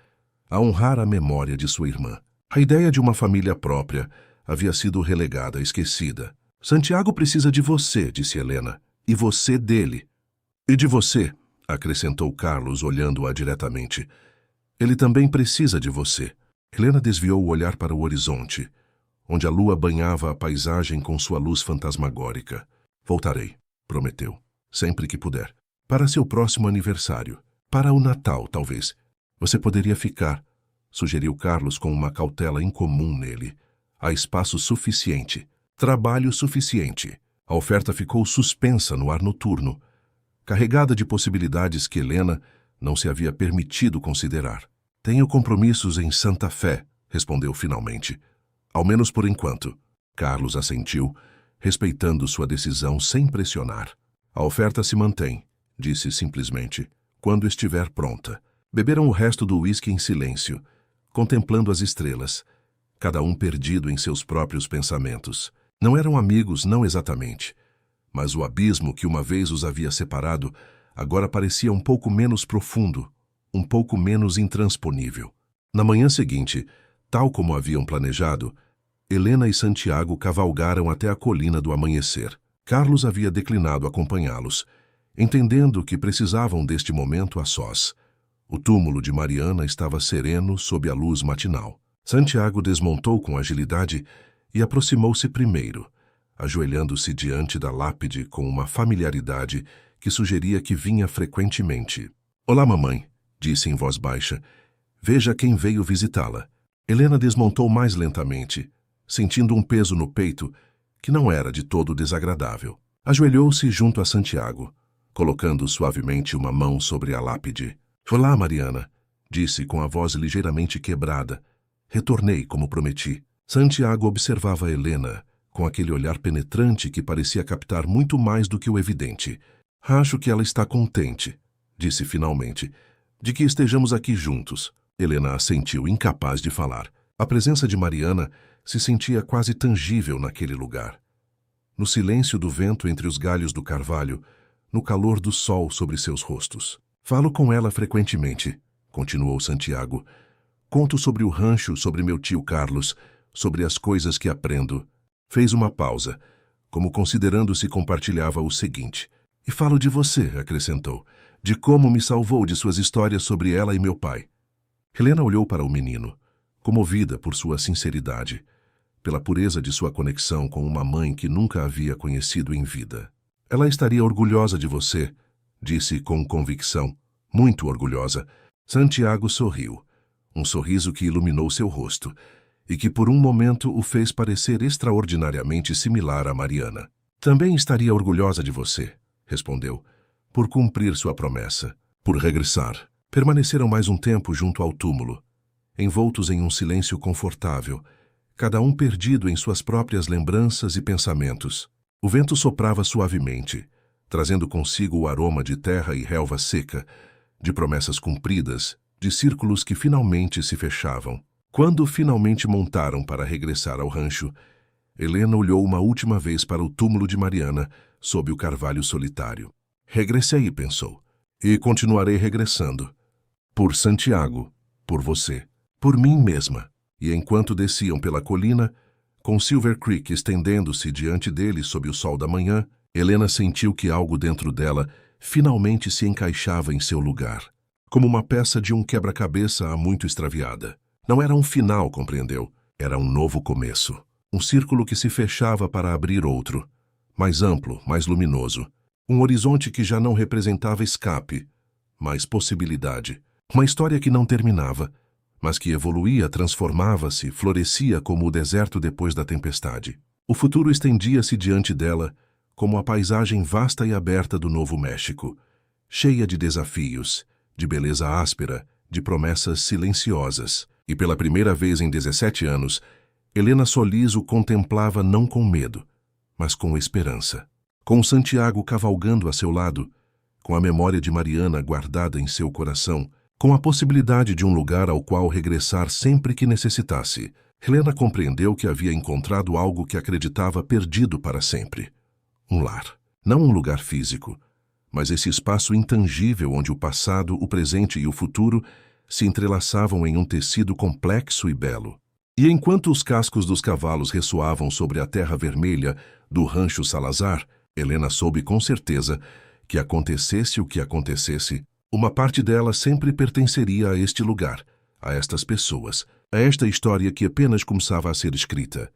A: a honrar a memória de sua irmã. A ideia de uma família própria havia sido relegada, esquecida. Santiago precisa de você, disse Helena, e você dele. E de você, acrescentou Carlos, olhando-a diretamente. Ele também precisa de você. Helena desviou o olhar para o horizonte, onde a lua banhava a paisagem com sua luz fantasmagórica. Voltarei, prometeu, sempre que puder. Para seu próximo aniversário. Para o Natal, talvez. Você poderia ficar, sugeriu Carlos com uma cautela incomum nele. Há espaço suficiente. Trabalho suficiente. A oferta ficou suspensa no ar noturno, carregada de possibilidades que Helena não se havia permitido considerar. Tenho compromissos em Santa Fé, respondeu finalmente. Ao menos por enquanto. Carlos assentiu, respeitando sua decisão sem pressionar. A oferta se mantém, disse simplesmente, quando estiver pronta. Beberam o resto do uísque em silêncio, contemplando as estrelas, cada um perdido em seus próprios pensamentos. Não eram amigos, não exatamente, mas o abismo que uma vez os havia separado agora parecia um pouco menos profundo, um pouco menos intransponível. Na manhã seguinte, tal como haviam planejado, Helena e Santiago cavalgaram até a colina do amanhecer. Carlos havia declinado acompanhá-los, entendendo que precisavam deste momento a sós. O túmulo de Mariana estava sereno sob a luz matinal. Santiago desmontou com agilidade e aproximou-se primeiro, ajoelhando-se diante da lápide com uma familiaridade que sugeria que vinha frequentemente. Olá, mamãe, disse em voz baixa. Veja quem veio visitá-la. Helena desmontou mais lentamente, sentindo um peso no peito que não era de todo desagradável. Ajoelhou-se junto a Santiago, colocando suavemente uma mão sobre a lápide. Olá, Mariana, disse com a voz ligeiramente quebrada. Retornei, como prometi. Santiago observava Helena com aquele olhar penetrante que parecia captar muito mais do que o evidente. Acho que ela está contente, disse finalmente, de que estejamos aqui juntos. Helena assentiu, incapaz de falar. A presença de Mariana se sentia quase tangível naquele lugar. No silêncio do vento entre os galhos do carvalho, no calor do sol sobre seus rostos. Falo com ela frequentemente, continuou Santiago. Conto sobre o rancho, sobre meu tio Carlos, sobre as coisas que aprendo. Fez uma pausa, como considerando se compartilhava o seguinte. E falo de você, acrescentou, de como me salvou de suas histórias sobre ela e meu pai. Helena olhou para o menino, comovida por sua sinceridade, pela pureza de sua conexão com uma mãe que nunca havia conhecido em vida. Ela estaria orgulhosa de você, disse com convicção, muito orgulhosa. Santiago sorriu, um sorriso que iluminou seu rosto e que por um momento o fez parecer extraordinariamente similar a Mariana. Também estaria orgulhosa de você, respondeu, por cumprir sua promessa, por regressar. Permaneceram mais um tempo junto ao túmulo, envoltos em um silêncio confortável, cada um perdido em suas próprias lembranças e pensamentos. O vento soprava suavemente, trazendo consigo o aroma de terra e relva seca, de promessas cumpridas, de círculos que finalmente se fechavam. Quando finalmente montaram para regressar ao rancho, Helena olhou uma última vez para o túmulo de Mariana, sob o carvalho solitário. Regressei, pensou, e continuarei regressando. Por Santiago, por você, por mim mesma. E enquanto desciam pela colina, Com Silver Creek estendendo-se diante dele sob o sol da manhã, Helena sentiu que algo dentro dela finalmente se encaixava em seu lugar, como uma peça de um quebra-cabeça há muito extraviada. Não era um final, compreendeu? Era um novo começo. Um círculo que se fechava para abrir outro, mais amplo, mais luminoso. Um horizonte que já não representava escape, mas possibilidade. Uma história que não terminava, mas que evoluía, transformava-se, florescia como o deserto depois da tempestade. O futuro estendia-se diante dela, como a paisagem vasta e aberta do Novo México, cheia de desafios, de beleza áspera, de promessas silenciosas. E pela primeira vez em 17 anos, Helena Solis o contemplava não com medo, mas com esperança. Com Santiago cavalgando a seu lado, com a memória de Mariana guardada em seu coração, com a possibilidade de um lugar ao qual regressar sempre que necessitasse, Helena compreendeu que havia encontrado algo que acreditava perdido para sempre. Um lar. Não um lugar físico, mas esse espaço intangível onde o passado, o presente e o futuro se entrelaçavam em um tecido complexo e belo. E enquanto os cascos dos cavalos ressoavam sobre a terra vermelha do rancho Salazar, Helena soube com certeza que acontecesse o que acontecesse, uma parte dela sempre pertenceria a este lugar, a estas pessoas, a esta história que apenas começava a ser escrita.